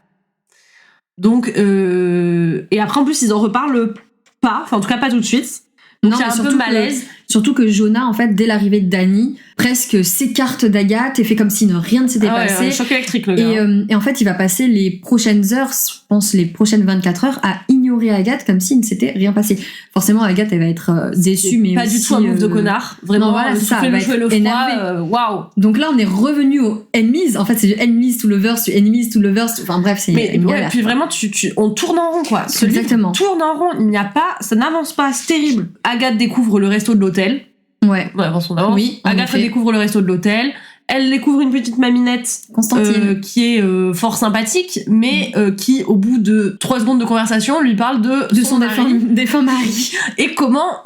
Donc et après en plus ils en reparlent pas, enfin en tout cas pas tout de suite. Donc il y a un peu malaise. Surtout que Jonah, en fait, dès l'arrivée de Danny, presque s'écarte d'Agathe et fait comme si rien ne s'était passé. Ouais, choc électrique le gars. Et en fait, il va passer les prochaines heures, je pense les prochaines 24 heures, à ignorer Agathe comme s'il ne s'était rien passé. Forcément, Agathe, elle va être déçue, mais pas aussi, du tout un move de connard. Vraiment, non, voilà, c'est ça, elle va être énervée. Waouh. Donc là, on est revenu aux enemies. En fait, c'est du enemies to lovers, du enemies to lovers. Enfin bref, c'est. Mais ouais, puis vraiment, on tourne en rond, quoi. Exactement. Tourne en rond. Il n'y a pas, ça n'avance pas. C'est terrible. Agathe découvre le resto de l'hôtel. Ouais. Avance. Oui. Agathe effet. Découvre le resto de l'hôtel. Elle découvre une petite maminette, Constantine, qui est fort sympathique, mais qui, au bout de 3 secondes de conversation, lui parle de son défunt mari. Et comment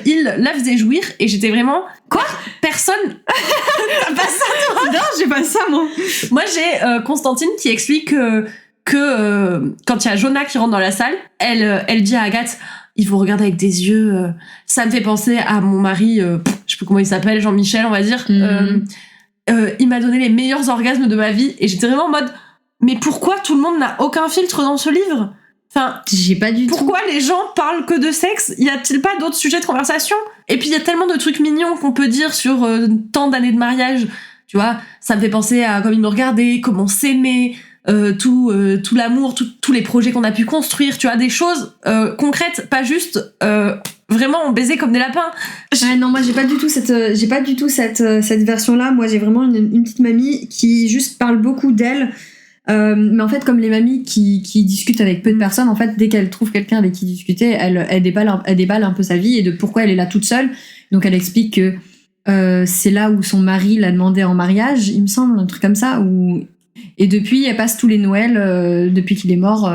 il la faisait jouir. Et j'étais vraiment... Quoi ? Personne... T'as pas ça, toi ? Non, j'ai pas ça, moi. Moi, j'ai Constantine qui explique que quand il y a Jonah qui rentre dans la salle, elle dit à Agathe... Il faut regarder avec des yeux. Ça me fait penser à mon mari, je sais plus comment il s'appelle, Jean-Michel, on va dire. Il m'a donné les meilleurs orgasmes de ma vie. Et j'étais vraiment en mode, mais pourquoi tout le monde n'a aucun filtre dans ce livre ? Enfin, j'ai pas du tout. Pourquoi les gens parlent que de sexe ? Y a-t-il pas d'autres sujets de conversation ? Et puis il y a tellement de trucs mignons qu'on peut dire sur tant d'années de mariage. Tu vois, ça me fait penser à comme il me regardait, comment s'aimer. Tout l'amour, tous les projets qu'on a pu construire, tu vois, des choses concrètes, pas juste vraiment baiser comme des lapins. Non, moi j'ai pas du tout cette version-là. Moi j'ai vraiment une petite mamie qui juste parle beaucoup d'elle. Mais en fait, comme les mamies qui discutent avec peu de personnes, en fait, dès qu'elle trouve quelqu'un avec qui discuter, elle déballe un peu sa vie et de pourquoi elle est là toute seule. Donc elle explique que c'est là où son mari l'a demandé en mariage, il me semble, un truc comme ça, et depuis, elle passe tous les Noëls, depuis qu'il est mort,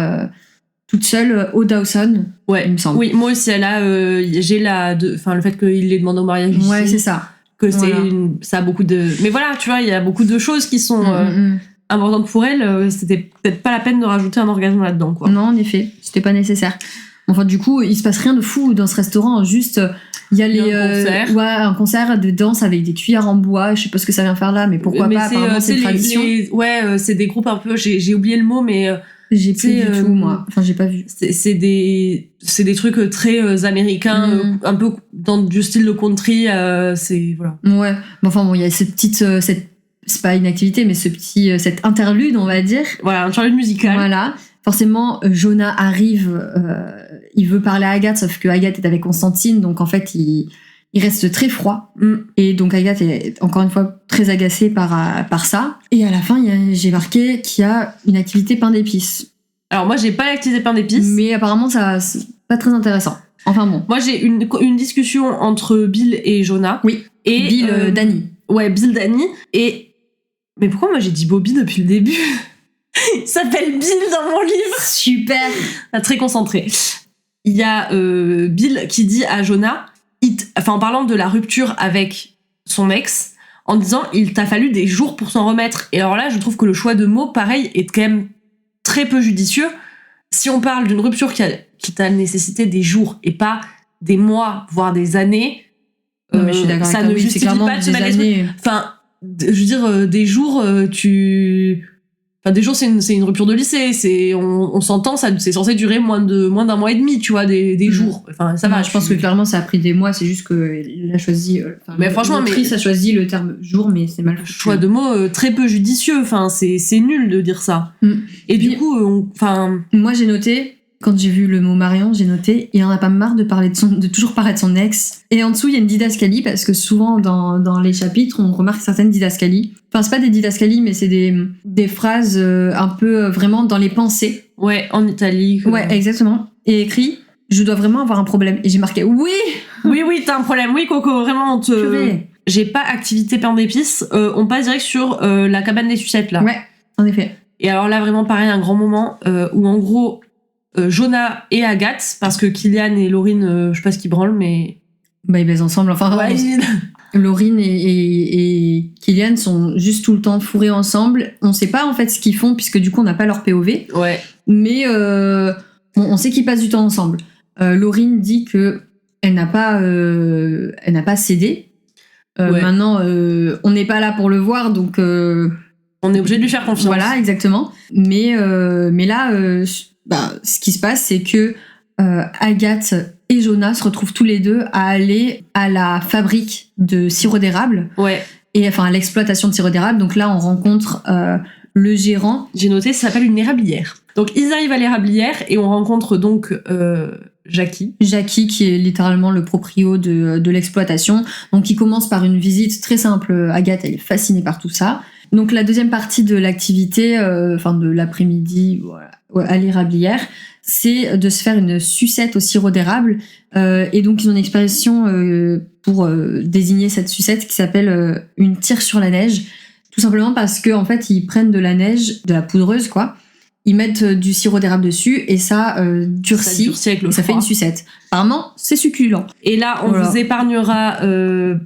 toute seule au Dawson, il me semble. Oui, moi aussi, j'ai le fait qu'il l'ait demandé au mariage ici. Ouais, c'est ça. Que ça a beaucoup de... Mais voilà, tu vois, il y a beaucoup de choses qui sont importantes pour elle. C'était peut-être pas la peine de rajouter un orgasme là-dedans, quoi. Non, en effet, c'était pas nécessaire. Enfin, du coup, il se passe rien de fou dans ce restaurant, juste... Il y a un concert de danse avec des cuillères en bois. Je sais pas ce que ça vient faire là, mais pourquoi pas. Apparemment, c'est une tradition. C'est des groupes un peu. J'ai oublié le mot, mais j'ai plus du tout, moi. Enfin, j'ai pas vu. C'est des trucs très américains, un peu dans du style de country. C'est voilà. Ouais. Mais enfin bon, il y a cette petite, c'est pas une activité, mais cette interlude, on va dire. Voilà, interlude musical. Voilà. Forcément, Jonah arrive, il veut parler à Agathe, sauf que Agathe est avec Constantine, donc en fait, il reste très froid. Et donc Agathe est encore une fois très agacée par ça. Et à la fin, j'ai marqué qu'il y a une activité pain d'épices. Alors moi, j'ai pas l'activité pain d'épices. Mais apparemment, ça c'est pas très intéressant. Enfin bon. Moi, j'ai une discussion entre Bill et Jonah. Oui. Et Bill, Danny. Ouais, Bill, Danny. Mais pourquoi moi j'ai dit Bobby depuis le début ? Il s'appelle Bill dans mon livre. Super. Très concentré. Il y a Bill qui dit à Jonah, en parlant de la rupture avec son ex, en disant il t'a fallu des jours pour s'en remettre. Et alors là, je trouve que le choix de mots, pareil, est quand même très peu judicieux. Si on parle d'une rupture qui t'a nécessité des jours et pas des mois, voire des années, non, mais je suis d'accord ça avec ne toi, justifie pas de se mettre les trucs. Enfin, je veux dire, des jours, des jours, c'est une rupture de lycée. On s'entend, c'est censé durer moins d'un mois et demi, tu vois, des jours. Enfin, ça va. Je pense que clairement, ça a pris des mois. C'est juste qu'il a choisi. Mais franchement, l'autrice a choisi le terme jour, mais c'est mal foutu. Choix de mots très peu judicieux. Enfin, c'est nul de dire ça. Et puis, du coup, moi, j'ai noté. Quand j'ai vu le mot Marion, j'ai noté, il en a pas marre de toujours parler de son ex. Et en dessous, il y a une didascalie, parce que souvent, dans les chapitres, on remarque certaines didascalies. Enfin, c'est pas des didascalies, mais c'est des phrases un peu vraiment dans les pensées. Ouais, en italique. Ouais, exactement. Et écrit, je dois vraiment avoir un problème. Et j'ai marqué, oui, t'as un problème. Oui, Coco, vraiment, j'ai pas activité pain d'épices. On passe direct sur la cabane des sucettes, là. Ouais, en effet. Et alors là, vraiment, pareil, un grand moment où, en gros, Jonah et Agathe, parce que Kylian et Laurine, je sais pas ce qu'ils branlent, mais... Bah, ils baisent ensemble, enfin... Ouais, Laurine et Kylian sont juste tout le temps fourrés ensemble. On sait pas, en fait, ce qu'ils font, puisque du coup, on n'a pas leur POV. Ouais. Mais on sait qu'ils passent du temps ensemble. Laurine dit que elle n'a pas cédé. Ouais. Maintenant, on n'est pas là pour le voir, donc... on est obligé de lui faire confiance. Voilà, exactement. Mais là... ce qui se passe, c'est que Agathe et Jonah se retrouvent tous les deux à aller à la fabrique de sirop d'érable. Ouais. Et enfin, à l'exploitation de sirop d'érable. Donc là, on rencontre le gérant. J'ai noté, ça s'appelle une érablière. Donc ils arrivent à l'érablière et on rencontre donc Jackie. Jackie, qui est littéralement le proprio de l'exploitation. Donc il commence par une visite très simple. Agathe, elle est fascinée par tout ça. Donc la deuxième partie de l'activité, de l'après-midi, voilà, à l'érablière, c'est de se faire une sucette au sirop d'érable. Et donc ils ont une expression pour désigner cette sucette qui s'appelle une tire sur la neige. Tout simplement parce que en fait ils prennent de la neige, de la poudreuse quoi. Ils mettent du sirop d'érable dessus et ça durcit avec le et ça fait une sucette. Apparemment, c'est succulent. Et là, on vous épargnera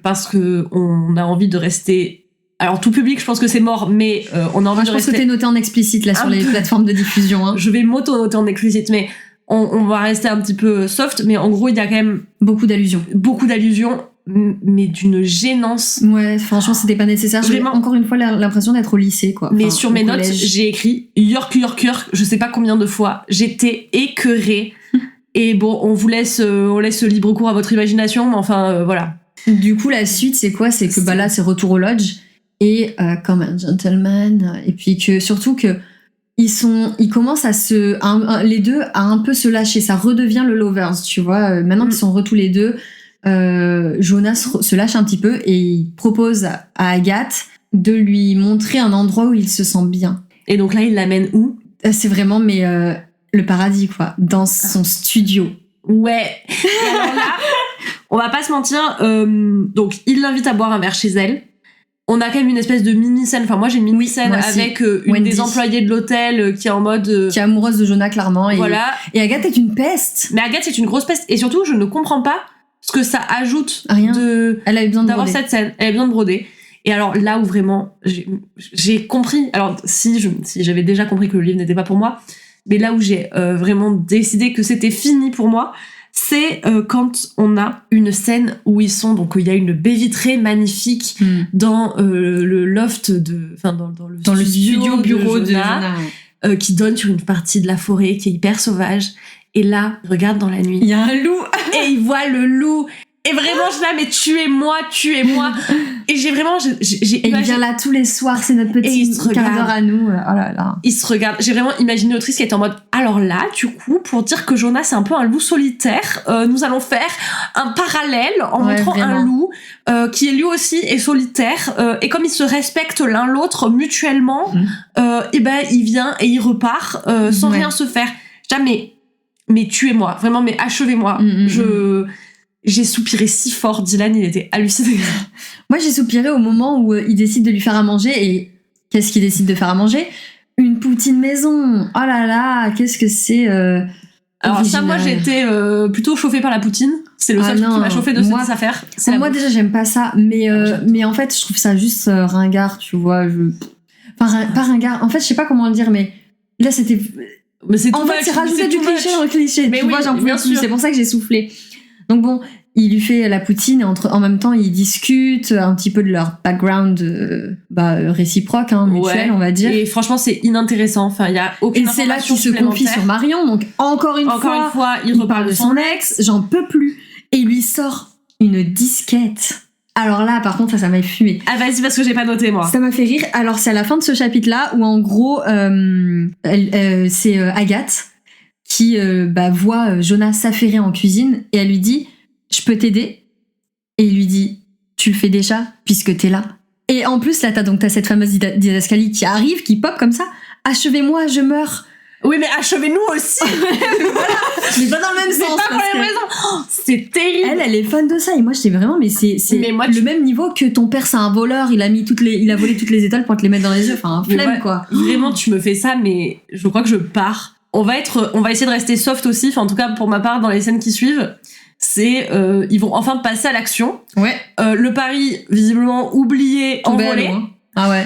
parce que on a envie de rester. Alors tout public, je pense que c'est mort, mais on a envie de rester. Je pense que t'es noté en explicite là sur les plateformes de diffusion. Hein. Je vais m'auto-noter en explicite, mais on va rester un petit peu soft. Mais en gros, il y a quand même beaucoup d'allusions, mais d'une gênance. Ouais, franchement, c'était pas nécessaire. J'ai encore une fois l'impression d'être au lycée, quoi. Mais sur mes notes, j'ai écrit York, je sais pas combien de fois. J'étais écœurée. Et bon, on laisse libre cours à votre imagination, mais enfin, voilà. Du coup, la suite, c'est quoi ? C'est que là, c'est retour au lodge. Et comme un gentleman. Et puis que surtout que ils commencent les deux à un peu se lâcher. Ça redevient le lovers, tu vois. Maintenant qu'ils sont tous les deux, Jonah se lâche un petit peu et il propose à Agathe de lui montrer un endroit où il se sent bien. Et donc là, il l'amène où ? C'est vraiment le paradis, quoi. Dans son studio. Ouais. Et alors là, on va pas se mentir. Donc, il l'invite à boire un verre chez elle. On a quand même une espèce de mini-scène. Enfin, moi, j'ai une mini-scène avec une Wendy, des employées de l'hôtel qui est en mode... qui est amoureuse de Jonah, clairement. Voilà. Et Agathe est une peste. Mais Agathe, c'est une grosse peste. Et surtout, je ne comprends pas ce que ça ajoute. Rien. Elle avait besoin d'avoir cette scène. Elle avait besoin de broder. Et alors, là où vraiment, j'ai compris... Alors, si j'avais déjà compris que le livre n'était pas pour moi, mais là où j'ai vraiment décidé que c'était fini pour moi... c'est quand on a une scène où ils sont, donc il y a une baie vitrée magnifique dans le loft dans le studio bureau de Jonah, qui donne sur une partie de la forêt qui est hyper sauvage. Et là, il regarde dans la nuit. Il y a un loup et il voit le loup. Et vraiment, je suis là, mais tuez-moi. Et j'ai vraiment, et il vient là tous les soirs, c'est notre petit quart d'heure à nous. Oh là là. Il se regarde. J'ai vraiment imaginé l'autrice qui était en mode, alors là, du coup, pour dire que Jonah, c'est un peu un loup solitaire, nous allons faire un parallèle en montrant vraiment un loup qui est lui aussi est solitaire. Et comme ils se respectent l'un l'autre mutuellement, et ben, il vient et il repart sans rien se faire. Jamais. Mais tuez-moi. Vraiment, mais achevez-moi. J'ai soupiré si fort, Dylan, il était halluciné. Moi, j'ai soupiré au moment où il décide de lui faire à manger. Et qu'est-ce qu'il décide de faire à manger ? Une poutine maison. Oh là là, qu'est-ce que c'est Alors original. Ça, moi, j'ai été plutôt chauffée par la poutine. C'est le seul truc qui m'a chauffée de cette affaire. Moi, déjà, j'aime pas ça. Mais en fait, je trouve ça juste ringard, tu vois. Enfin, pas ringard. En fait, je sais pas comment le dire, mais là, c'était... Mais c'est en fait, c'est rajouter du cliché dans le cliché. Mais tu vois, j'en pouvais plus. C'est pour ça que j'ai soufflé. Donc bon, il lui fait la poutine et en même temps ils discutent un petit peu de leur background réciproque, mutuel, on va dire. Et franchement c'est inintéressant, enfin il y a aucune information. Et c'est là qu'il se confie supplémentaire. sur Marion, donc encore une fois il reparle de son ex. J'en peux plus. Et il lui sort une disquette. Alors là, par contre, ça m'a fumé. Ah vas-y, parce que j'ai pas noté moi. Ça m'a fait rire. Alors c'est à la fin de ce chapitre-là où en gros, c'est Agathe qui voit Jonah s'affairer en cuisine et elle lui dit « Je peux t'aider ?» Et il lui dit « Tu le fais déjà puisque t'es là. » Et en plus, là, t'as cette fameuse didascalie qui arrive, qui pop comme ça. « Achevez-moi, je meurs !» Oui, mais achevez-nous aussi. Voilà. Mais pas dans le même sens. Pas pour les mêmes raisons. C'est terrible. Elle est fan de ça. Et moi, j'étais vraiment, mais c'est le même niveau que ton père, c'est un voleur. Il a volé toutes les étoiles pour te les mettre dans les yeux. Enfin, flemme, quoi. Vraiment, tu me fais ça, mais je crois que je pars. On va essayer de rester soft aussi. Enfin, en tout cas, pour ma part, dans les scènes qui suivent, ils vont enfin passer à l'action. Ouais. Le pari, visiblement oublié, envolé. Ah ouais.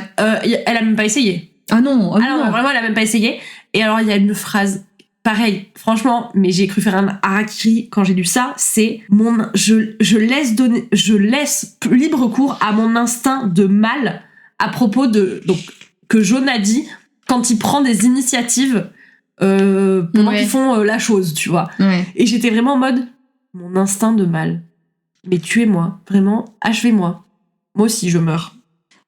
Elle a même pas essayé. Ah non. Non, vraiment, elle a même pas essayé. Et alors, il y a une phrase, pareil, franchement, mais j'ai cru faire un harakiri quand j'ai lu ça, c'est je laisse libre cours à mon instinct de mal à propos que Jonah dit quand il prend des initiatives pendant qu'ils font la chose, tu vois. Ouais. Et j'étais vraiment en mode, mon instinct de mal. Mais tuez-moi, vraiment, achevez-moi. Moi aussi, je meurs.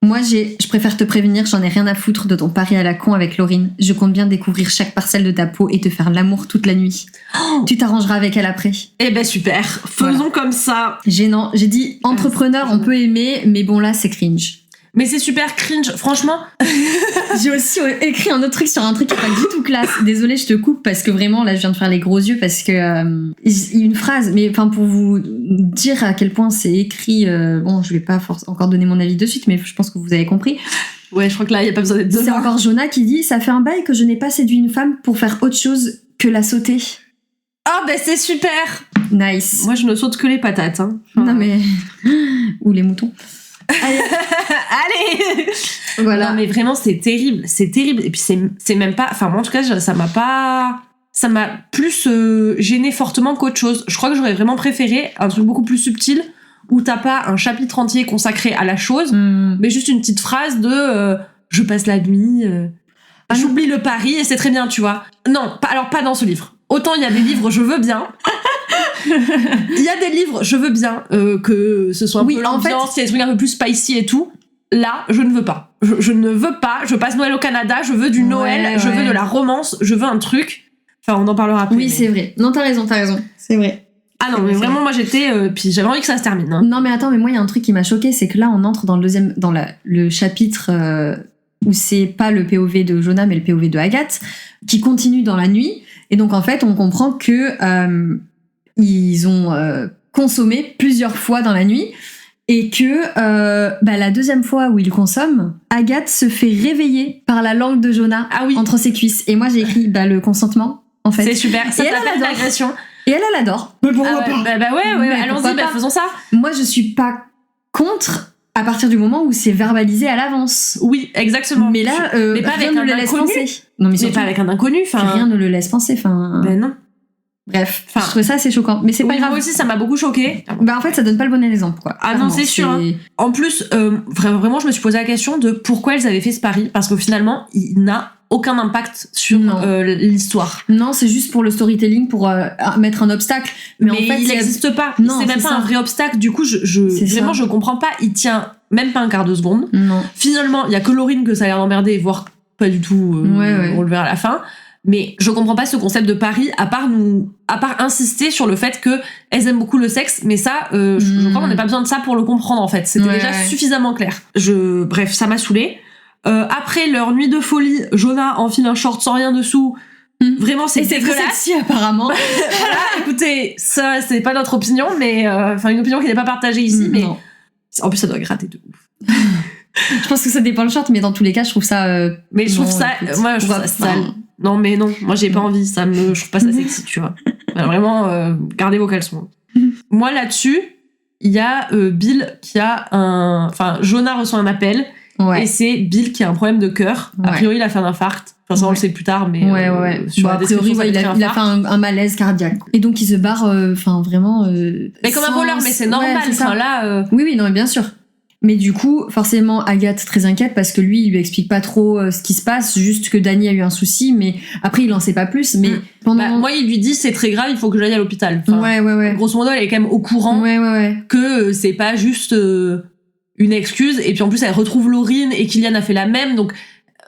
Moi, je préfère te prévenir, j'en ai rien à foutre de ton pari à la con avec Laurine. Je compte bien découvrir chaque parcelle de ta peau et te faire l'amour toute la nuit. Tu t'arrangeras avec elle après. Eh ben super, faisons comme ça. Gênant. J'ai dit entrepreneur, on peut aimer, mais bon là, c'est cringe. Mais c'est super cringe, franchement. J'ai aussi écrit un autre truc sur un truc qui est pas du tout classe. Désolée, je te coupe parce que vraiment, là, je viens de faire les gros yeux parce que une phrase, mais enfin pour vous dire à quel point c'est écrit. Bon, je vais pas encore donner mon avis de suite, mais je pense que vous avez compris. Ouais, je crois que là, il y a pas besoin d'être C'est encore Jonah qui dit « Ça fait un bail que je n'ai pas séduit une femme pour faire autre chose que la sauter. » Ah ben c'est super. Nice. Moi, je ne saute que les patates. Hein. Non mais... Ou les moutons. Allez. Voilà. Non mais vraiment c'est terrible. Et puis c'est même pas, enfin moi en tout cas ça m'a plus gêné fortement qu'autre chose. Je crois que j'aurais vraiment préféré un truc beaucoup plus subtil où t'as pas un chapitre entier consacré à la chose, mais juste une petite phrase de je passe la nuit, j'oublie le pari et c'est très bien, tu vois. Non, pas dans ce livre. Autant il y a des livres je veux bien. Il y a des livres, je veux bien que ce soit un peu l'ambiance, il y a des trucs un peu plus spicy et tout. Là, je ne veux pas. Je ne veux pas. Je passe Noël au Canada, je veux du Noël, je veux de la romance, je veux un truc. Enfin, on en parlera après. Oui, c'est vrai. Non, t'as raison. C'est vrai. Ah non, mais vraiment, moi j'étais. Puis j'avais envie que ça se termine. Hein. Non, mais attends, mais moi, il y a un truc qui m'a choqué, c'est que là, on entre dans le chapitre où c'est pas le POV de Jonah, mais le POV de Agathe, qui continue dans la nuit. Et donc, en fait, on comprend que ils ont consommé plusieurs fois dans la nuit et que la deuxième fois où ils consomment, Agathe se fait réveiller par la langue de Jonah entre ses cuisses. Et moi, j'ai écrit le consentement, en fait. C'est super, ça s'appelle l'agression. Et elle adore. Mais pourquoi pas ouais, allons-y, faisons ça. Moi, je suis pas contre à partir du moment où c'est verbalisé à l'avance. Oui, exactement. Mais là, mais pas rien avec ne le laisse penser. Non, mais pas avec un inconnu. Rien ne le laisse penser. Ben non. Bref, je trouvais ça assez choquant. Mais c'est pas grave. Moi aussi, ça m'a beaucoup choqué. En fait, ça donne pas le bon exemple, quoi. Ah non, c'est sûr. Hein. En plus, vraiment, je me suis posé la question de pourquoi elles avaient fait ce pari. Parce que finalement, il n'a aucun impact sur l'histoire. Non, c'est juste pour le storytelling, pour mettre un obstacle. Mais en fait, il n'existe pas. Non, c'est même pas un vrai obstacle. Du coup, je comprends pas. Il tient même pas un quart de seconde. Non. Finalement, il y a que Laurine que ça a l'air d'emmerder, voire pas du tout. On le verra à la fin. Mais je comprends pas ce concept de pari, à part insister sur le fait que elles aiment beaucoup le sexe, mais ça, je crois qu'on n'a pas besoin de ça pour le comprendre, en fait. C'était déjà suffisamment clair. Bref, ça m'a saoulée. Après leur nuit de folie, Jonah enfile un short sans rien dessous. Vraiment, c'est dégueulasse. Sexy, apparemment. Voilà, écoutez, ça, c'est pas notre opinion, mais une opinion qui n'est pas partagée ici, mais en plus, ça doit gratter de ouf. Je pense que ça dépend le short, mais dans tous les cas, je trouve ça. Mais je trouve ça, moi, je trouve ça sale. Non, mais non, moi j'ai pas envie, je trouve pas ça sexy, tu vois. Vraiment, gardez vos caleçons. Moi là-dessus, il y a Bill qui a Jonah reçoit un appel Ouais. Et c'est Bill qui a un problème de cœur. A priori, il a fait un infarct. Enfin, ça, on le sait plus tard, mais sur la description, il a fait un malaise cardiaque. Et donc, il se barre, vraiment... mais comme un voleur, mais c'est normal. Ouais, enfin, là, Oui, non, mais bien sûr. Mais du coup, forcément, Agathe très inquiète parce que lui, il lui explique pas trop ce qui se passe, juste que Danny a eu un souci, mais après, il en sait pas plus. Mais pendant... moi, il lui dit, c'est très grave, il faut que j'aille à l'hôpital. Enfin, ouais. Grosso modo, elle est quand même au courant que c'est pas juste une excuse. Et puis en plus, elle retrouve Laurine et Killian a fait la même, donc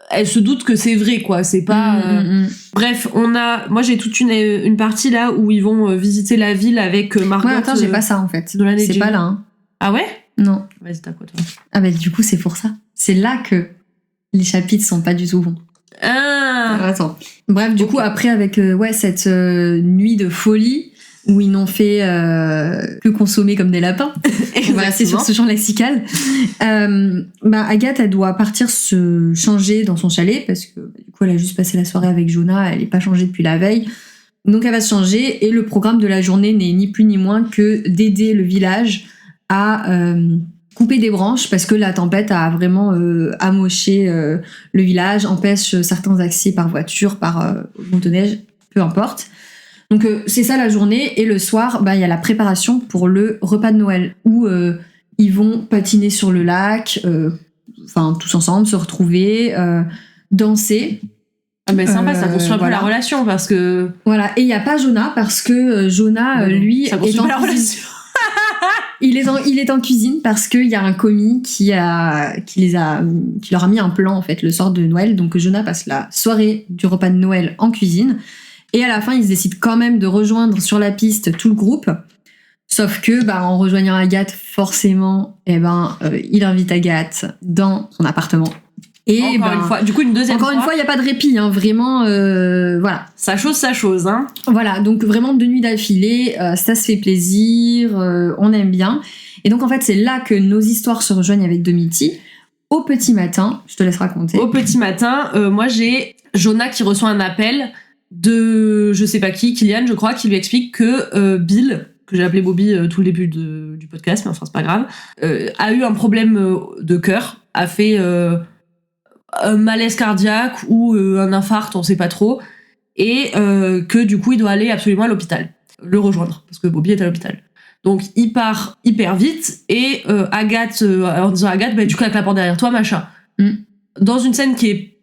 elle se doute que c'est vrai, quoi. C'est pas... Bref, moi, j'ai toute une partie là où ils vont visiter la ville avec Margot. Ouais, attends, j'ai pas ça, en fait. C'est pas là, hein. Ah ouais? Non. Vas-y, t'as quoi, toi? Ah bah du coup, c'est pour ça. C'est là que les chapitres sont pas du tout bons. Ah. Attends. Bref, du coup, après, avec cette nuit de folie, où ils n'ont fait que consommer comme des lapins. Voilà, c'est sur ce champ lexical. Agathe, elle doit partir se changer dans son chalet, parce que du coup, elle a juste passé la soirée avec Jonah, elle n'est pas changée depuis la veille. Donc elle va se changer, et le programme de la journée n'est ni plus ni moins que d'aider le village à couper des branches parce que la tempête a vraiment amoché le village, empêche certains accès par voiture, par motoneige, peu importe. Donc c'est ça la journée, et le soir, il y a la préparation pour le repas de Noël où ils vont patiner sur le lac, tous ensemble, se retrouver, danser. Ah mais sympa, ça construit un peu la relation parce que... Voilà, et il n'y a pas Jonah parce que Jonah, lui, ça construit pas la relation. Il est en cuisine parce qu'il y a un commis qui leur a mis un plan en fait le soir de Noël. Donc Jonah passe la soirée du repas de Noël en cuisine, et à la fin ils se décident quand même de rejoindre sur la piste tout le groupe. Sauf que en rejoignant Agathe, forcément, il invite Agathe dans son appartement. Et encore une fois, du coup une deuxième fois. Encore une fois, il y a pas de répit, hein, vraiment. Voilà. Sa chose, hein. Voilà, donc vraiment 2 nuits d'affilée, ça se fait plaisir, on aime bien. Et donc en fait, c'est là que nos histoires se rejoignent avec Domiti. Au petit matin, je te laisse raconter. Au petit matin, moi j'ai Jonah qui reçoit un appel de je sais pas qui, Killian, je crois, qui lui explique que Bill, que j'ai appelé Bobby tout le début du podcast, mais enfin c'est pas grave, a eu un problème de cœur, a fait un malaise cardiaque ou un infarct, on sait pas trop, et que du coup il doit aller absolument à l'hôpital, le rejoindre, parce que Bobby est à l'hôpital. Donc il part hyper vite, et Agathe, en disant Agathe, du coup avec la porte derrière toi, machin. Dans une scène qui est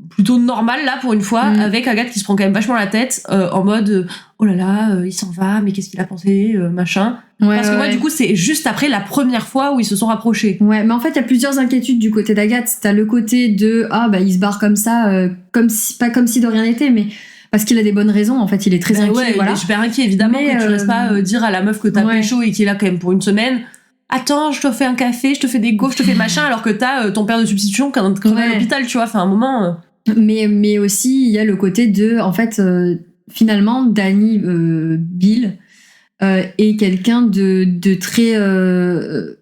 plutôt normale là pour une fois, avec Agathe qui se prend quand même vachement la tête, en mode oh là là, il s'en va, mais qu'est-ce qu'il a pensé, machin. Parce que moi du coup c'est juste après la première fois où ils se sont rapprochés. Ouais, mais en fait il y a plusieurs inquiétudes du côté d'Agathe. T'as le côté de il se barre comme ça, pas comme si de rien n'était, mais parce qu'il a des bonnes raisons, en fait il est très inquiet. Ouais, voilà. Il est super inquiet évidemment, mais que tu restes pas dire à la meuf que t'as pécho et qui est là quand même pour une semaine. Attends, je te fais un café, je te fais des gaufres, je te fais machin, alors que t'as ton père de substitution qui est à l'hôpital, tu vois. Enfin un moment. Mais aussi il y a le côté de, en fait, finalement Danny, Bill est quelqu'un de très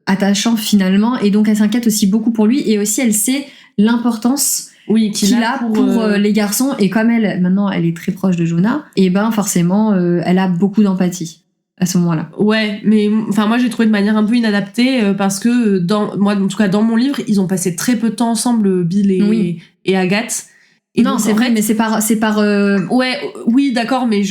attachant finalement, et donc elle s'inquiète aussi beaucoup pour lui, et aussi elle sait l'importance qu'il a pour les garçons, et comme maintenant elle est très proche de Jonah, et forcément elle a beaucoup d'empathie à ce moment-là. Ouais, mais moi j'ai trouvé de manière un peu inadaptée, parce que en tout cas dans mon livre, ils ont passé très peu de temps ensemble, Bill et Agathe. Et non, c'est vrai, mais c'est par Ouais, oui, d'accord, mais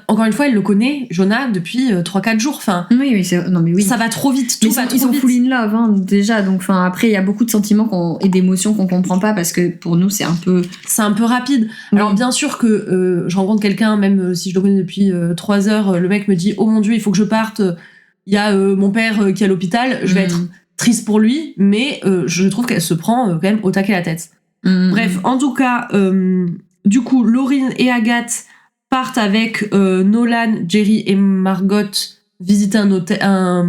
encore une fois, elle le connaît, Jonah, depuis 3-4 jours. Oui, non, mais oui. Ça va trop vite, tout va trop vite. Ils sont full in love, hein, déjà. Donc, après, il y a beaucoup de sentiments et d'émotions qu'on comprend pas, parce que pour nous, c'est un peu rapide. Oui. Alors, bien sûr que je rencontre quelqu'un, même si je le connais depuis 3 heures, le mec me dit, oh mon Dieu, il faut que je parte. Il y a mon père qui est à l'hôpital. Je vais être triste pour lui, mais je trouve qu'elle se prend quand même au taquet la tête. Bref, en tout cas, du coup, Laurine et Agathe partent avec Nolan, Jerry et Margot visiter un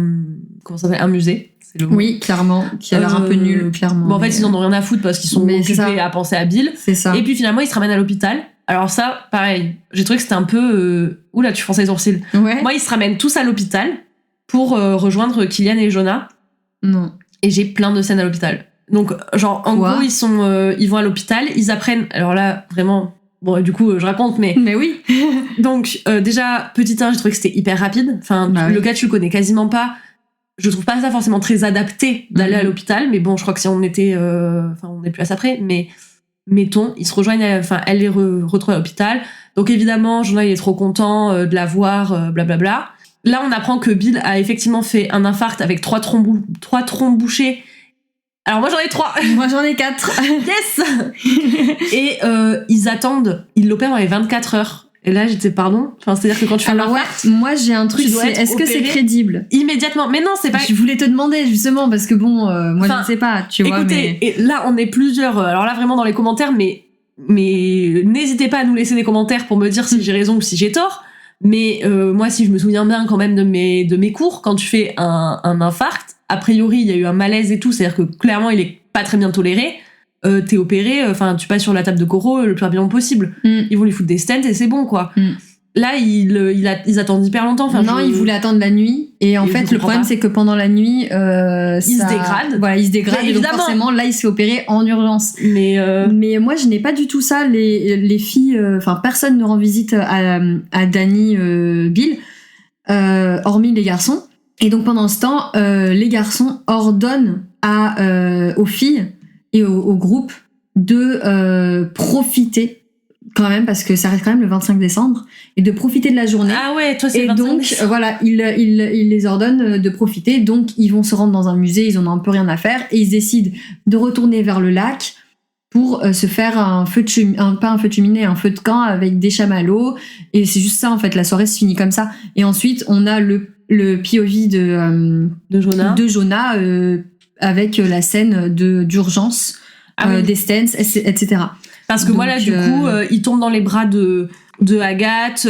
musée. C'est le mot. Oui, clairement, qui a l'air un peu nul, clairement. En fait, ils en ont rien à foutre parce qu'ils sont occupés à penser à Bill. C'est ça. Et puis finalement, ils se ramènent à l'hôpital. Alors ça, pareil, j'ai trouvé que c'était un peu... Oula, tu fronçais les sourcils. Ouais. Moi, ils se ramènent tous à l'hôpital pour rejoindre Killian et Jonah. Non. Et j'ai plein de scènes à l'hôpital. Donc, genre, en gros, ils vont à l'hôpital, ils apprennent... Alors là, vraiment... Bon, du coup, je raconte, mais... Mais oui. Donc, déjà, petit 1, j'ai trouvé que c'était hyper rapide. Le gars, tu le connais quasiment pas. je trouve pas ça forcément très adapté d'aller à l'hôpital, mais bon, je crois que si on était, on n'est plus à ça près, mais mettons, ils se rejoignent, elle les retrouve à l'hôpital. Donc évidemment, Jonah il est trop content de la voir, blablabla. Là, on apprend que Bill a effectivement fait un infarct avec 3 trompes bouchées. Alors moi j'en ai 3. Moi j'en ai 4. Yes. Et ils attendent, ils l'opèrent dans les 24 heures. Et là j'étais pardon. Enfin, c'est-à-dire que quand tu fais un infarct, moi j'ai un truc, est-ce que c'est crédible immédiatement? Mais non, c'est pas. Je voulais te demander justement parce que bon, moi je ne sais pas, tu vois. Écoutez, et là on est plusieurs. Alors là vraiment dans les commentaires, mais n'hésitez pas à nous laisser des commentaires pour me dire si j'ai raison ou si j'ai tort. Mais moi, si je me souviens bien quand même de mes cours, quand tu fais un infarct, a priori il y a eu un malaise et tout, c'est-à-dire que clairement il est pas très bien toléré. T'es opéré, tu passes sur la table de choro le plus rapidement possible. Ils vont lui foutre des stents et c'est bon quoi. Là ils attendent hyper longtemps. Non, ils voulaient attendre la nuit et en fait le problème c'est que pendant la nuit il se dégrade. Voilà, il se dégrade et donc forcément là il s'est opéré en urgence. Mais moi je n'ai pas du tout ça. Les filles, personne ne rend visite à Danny, Bill, hormis les garçons. Et donc pendant ce temps, les garçons ordonnent aux filles et au groupe de profiter quand même, parce que ça reste quand même le 25 décembre, et de profiter de la journée. Ah ouais, toi c'est le 25 décembre. Et donc voilà, il les ordonne de profiter, donc ils vont se rendre dans un musée, ils en ont un peu rien à faire, et ils décident de retourner vers le lac pour se faire un feu de cheminée, un feu de camp avec des chamallows, et c'est juste ça en fait, la soirée se finit comme ça. Et ensuite on a le POV de Jonah avec la scène d'urgence des stents, etc. Parce que moi là du coup il tombe dans les bras de Agathe.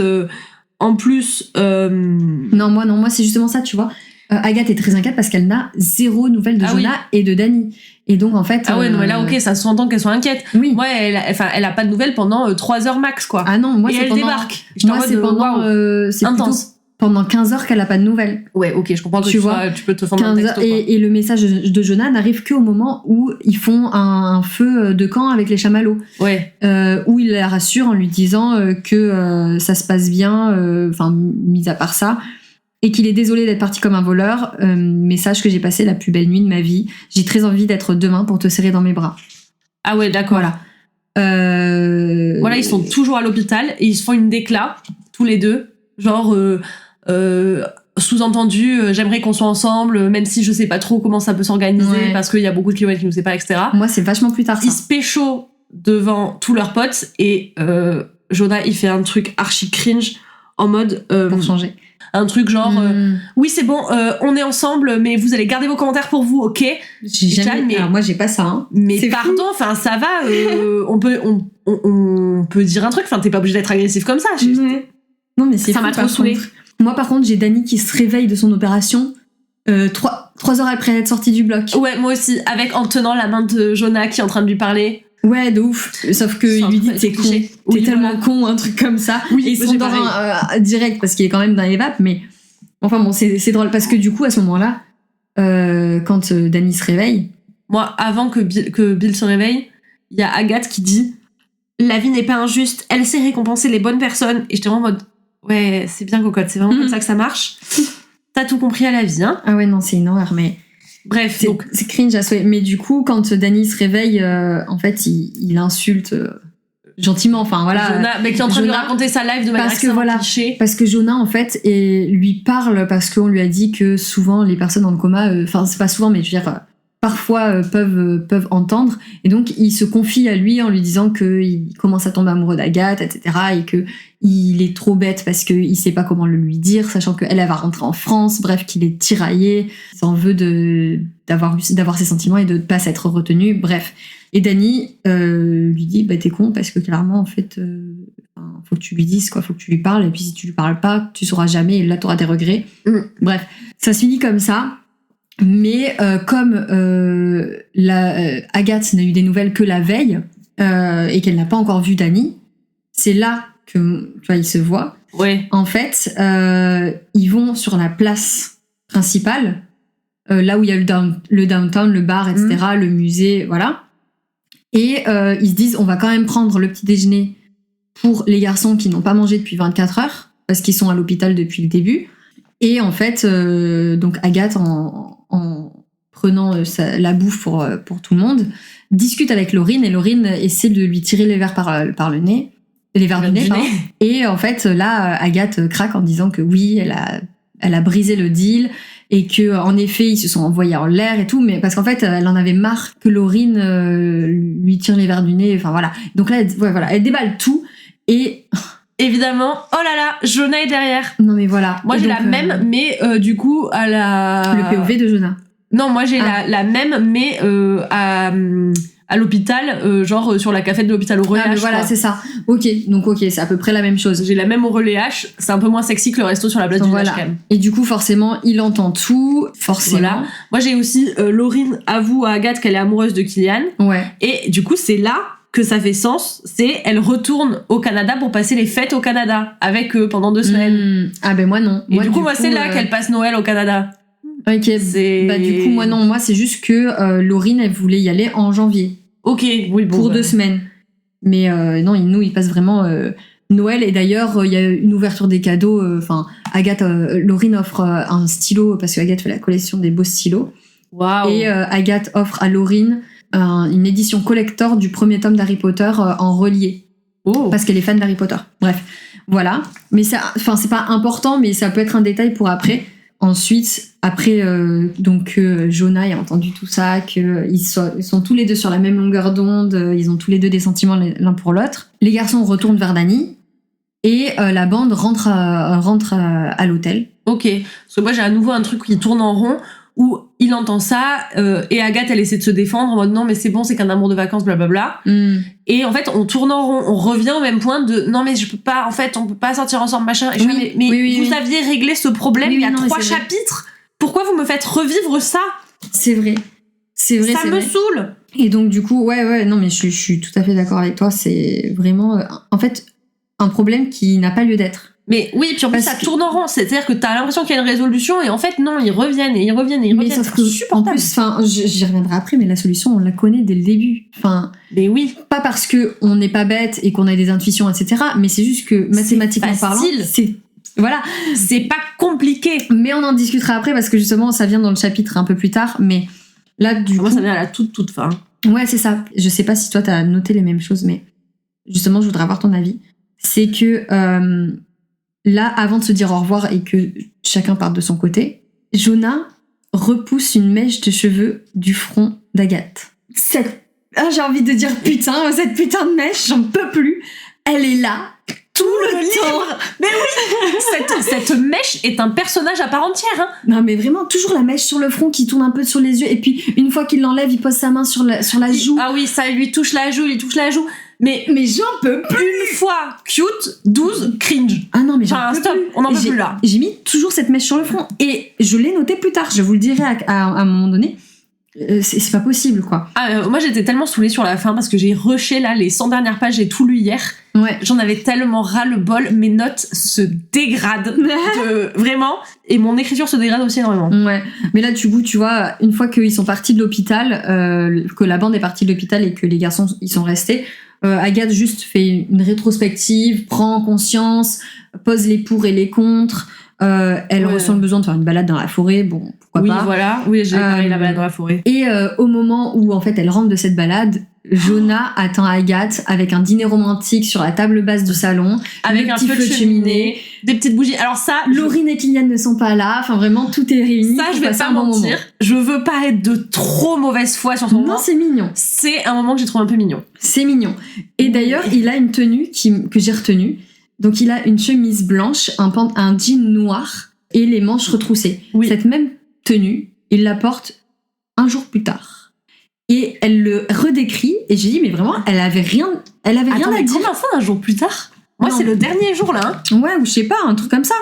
En plus non moi c'est justement ça, tu vois. Agathe est très inquiète parce qu'elle n'a zéro nouvelle de Jonah et de Danny. Et donc en fait non mais là ok, ça s'entend qu'elle soit inquiète. Oui. Ouais, elle a pas de nouvelles pendant 3 heures max quoi. Ah non, moi et c'est elle débarque. C'est intense. Pendant 15 heures qu'elle a pas de nouvelles. Ouais, ok, je comprends que tu peux te faire un texto. Et le message de Jonah n'arrive qu'au moment où ils font un feu de camp avec les chamallows. Ouais. Où il la rassure en lui disant que ça se passe bien, mis à part ça, et qu'il est désolé d'être parti comme un voleur. Message que j'ai passé la plus belle nuit de ma vie. J'ai très envie d'être demain pour te serrer dans mes bras. Ah ouais, d'accord. Voilà. Voilà, ils sont toujours à l'hôpital et ils se font une décla, tous les deux. Genre... sous-entendu, j'aimerais qu'on soit ensemble, même si je sais pas trop comment ça peut s'organiser, parce qu'il y a beaucoup de kilomètres qui nous séparent, etc. Moi, c'est vachement plus tard, ça. Ils se pécho devant tous leurs potes et Jonah, il fait un truc archi cringe en mode... pour changer. Un truc genre, oui, c'est bon, on est ensemble, mais vous allez garder vos commentaires pour vous, ok? Alors moi, j'ai pas ça, hein. Mais c'est pardon, enfin, ça va, on peut dire un truc, enfin, t'es pas obligé d'être agressif comme ça. Non, mais c'est ça m'a trop saoulée. Moi, par contre, j'ai Danny qui se réveille de son opération 3 heures après être sorti du bloc. Ouais, moi aussi, en tenant la main de Jonah qui est en train de lui parler. Ouais, de ouf. Sauf que il lui dit t'es con, t'es tellement con, un truc comme ça. Oui, et il s'endort direct parce qu'il est quand même dans les vapes, mais enfin bon, c'est drôle parce que du coup, à ce moment-là, quand Danny se réveille. Moi, avant que Bill se réveille, il y a Agathe qui dit la vie n'est pas injuste, elle sait récompenser les bonnes personnes. Et j'étais en mode ouais, c'est bien cocotte, c'est vraiment comme ça que ça marche. T'as tout compris à la vie, hein. Ah ouais, non, c'est une horreur, mais... Bref, donc... C'est cringe à souhait. Mais du coup, quand Danny se réveille, en fait, il insulte gentiment, enfin voilà. Jonah, mais qui est en train de lui raconter sa life de manière cliché. Parce que Jonah, en fait, lui parle parce qu'on lui a dit que souvent, les personnes dans le coma... Enfin, c'est pas souvent, mais je veux dire... parfois peuvent entendre, et donc il se confie à lui en lui disant qu'il commence à tomber amoureux d'Agathe, etc., et que il est trop bête parce qu'il sait pas comment le lui dire, sachant qu'elle va rentrer en France, bref, qu'il est tiraillé, il s'en veut d'avoir ses sentiments et de ne pas s'être retenu, bref. Et Danny lui dit bah t'es con parce que clairement en fait faut que tu lui dises quoi, faut que tu lui parles, et puis si tu lui parles pas tu sauras jamais et là t'auras des regrets. Bref, ça se finit comme ça. Mais comme Agathe n'a eu des nouvelles que la veille et qu'elle n'a pas encore vu Danny, c'est là que tu vois, ils se voient. Ouais. En fait, ils vont sur la place principale, là où il y a le downtown, le bar, etc., le musée, voilà. Et ils se disent, on va quand même prendre le petit déjeuner pour les garçons qui n'ont pas mangé depuis 24 heures, parce qu'ils sont à l'hôpital depuis le début. Et en fait, donc Agathe, en prenant la bouffe pour tout le monde, discute avec Laurine, et Laurine essaie de lui tirer les verres par le nez. Les verres du nez, pardon. Et en fait, là, Agathe craque en disant que oui, elle a brisé le deal, et que en effet, ils se sont envoyés en l'air et tout, mais parce qu'en fait, elle en avait marre que Laurine lui tire les verres du nez, enfin voilà. Donc là, elle déballe tout, et... Évidemment, oh là là, Jonah est derrière. Non mais voilà. Moi j'ai donc, la même, mais du coup à la... Le POV de Jonah. Non, moi j'ai la même, mais à l'hôpital, genre sur la cafette de l'hôpital au relais H. Voilà, quoi. c'est ça. Ok, c'est à peu près la même chose. J'ai la même au relais H, c'est un peu moins sexy que le resto sur la place du village quand même. Et du coup, forcément, il entend tout, forcément. Voilà. Moi j'ai aussi, Laurine avoue à Agathe qu'elle est amoureuse de Kylian. Ouais. Et du coup, c'est là que ça fait sens, elle retourne au Canada pour passer les fêtes au Canada avec eux pendant 2 semaines. Ah ben moi non. Et du coup, c'est là qu'elle passe Noël au Canada. Ok, bah du coup moi non, moi c'est juste que Laurine elle voulait y aller en janvier. Ok, oui, bon. Pour 2 semaines. Mais non, nous il passe vraiment Noël, et d'ailleurs il y a une ouverture des cadeaux, Agathe, Laurine offre un stylo parce que Agathe fait la collection des beaux stylos. Waouh. Et Agathe offre à Laurine une édition collector du premier tome d'Harry Potter en relié. Oh. Parce qu'elle est fan d'Harry Potter. Bref, voilà. Mais ça, c'est pas important, mais ça peut être un détail pour après. Ensuite, après, Jonah a entendu tout ça, qu'ils sont tous les deux sur la même longueur d'onde, ils ont tous les deux des sentiments l'un pour l'autre. Les garçons retournent vers Dany, et la bande rentre à l'hôtel. Ok. Parce que moi, j'ai à nouveau un truc qui tourne en rond, où il entend ça, et Agathe, elle essaie de se défendre en mode non, mais c'est bon, c'est qu'un amour de vacances, blablabla. Et en fait, on tourne en rond, on revient au même point de non, mais je peux pas, en fait, on peut pas sortir ensemble, machin. Et oui, vous aviez réglé ce problème il y a 3 chapitres. Pourquoi vous me faites revivre ça? C'est vrai. Ça me saoule. Et donc, du coup, non, mais je suis tout à fait d'accord avec toi. C'est vraiment, en fait, un problème qui n'a pas lieu d'être. Mais oui, puis en plus ça tourne en rond, c'est-à-dire que t'as l'impression qu'il y a une résolution, et en fait non, ils reviennent. Mais sauf que, en plus, j'y reviendrai après, mais la solution on la connaît dès le début. Mais oui. Pas parce que on n'est pas bête et qu'on a des intuitions, etc. Mais c'est juste que mathématiquement parlant, c'est pas compliqué. Mais on en discutera après parce que justement ça vient dans le chapitre un peu plus tard. Mais là moi ça vient à la toute fin. Ouais, c'est ça. Je sais pas si toi t'as noté les mêmes choses, mais justement je voudrais avoir ton avis. C'est que là, avant de se dire au revoir et que chacun parte de son côté, Jonah repousse une mèche de cheveux du front d'Agathe. J'ai envie de dire putain, cette putain de mèche, j'en peux plus. Elle est là tout le temps. Mais oui, cette mèche est un personnage à part entière. Hein. Non mais vraiment, toujours la mèche sur le front qui tourne un peu sur les yeux, et puis une fois qu'il l'enlève, il pose sa main sur la joue. Ah oui, ça, il lui touche la joue, Mais j'en peux plus. Une fois cute, 12 cringe. Ah non, mais j'en peux stop, plus. on en peut plus là. J'ai mis toujours cette mèche sur le front, et je l'ai noté plus tard, je vous le dirai à un moment donné. C'est pas possible, quoi. Moi j'étais tellement saoulée sur la fin parce que j'ai rushé là les 100 dernières pages, j'ai tout lu hier. Ouais. J'en avais tellement ras le bol, mes notes se dégradent vraiment, et mon écriture se dégrade aussi énormément. Ouais. Mais là du coup tu vois, une fois qu'ils sont partis de l'hôpital, que la bande est partie de l'hôpital et que les garçons ils sont restés, Agathe juste fait une rétrospective, prend conscience, pose les pour et les contre. Elle ressent le besoin de faire une balade dans la forêt, bon, pourquoi pas. Oui, voilà, oui, j'ai parlé la balade dans la forêt. Et au moment où, en fait, elle rentre de cette balade, Jonah attend Agathe avec un dîner romantique sur la table basse du salon, avec un feu de cheminée, des petites bougies. Alors ça... Laurine et Kylian ne sont pas là, enfin vraiment, tout est réuni. Ça, je vais pas mentir, je veux pas être de trop mauvaise foi sur son moment. Non, c'est mignon. C'est un moment que j'ai trouvé un peu mignon. C'est mignon. Et d'ailleurs, il a une tenue que j'ai retenue. Donc il a une chemise blanche, un jean noir et les manches retroussées. Oui. Cette même tenue, il la porte un jour plus tard. Et elle le redécrit, et j'ai dit mais vraiment, elle avait rien à dire. Comment ça, un jour plus tard? Moi, c'est le dernier jour là. Hein. Ouais, ou je sais pas, un truc comme ça.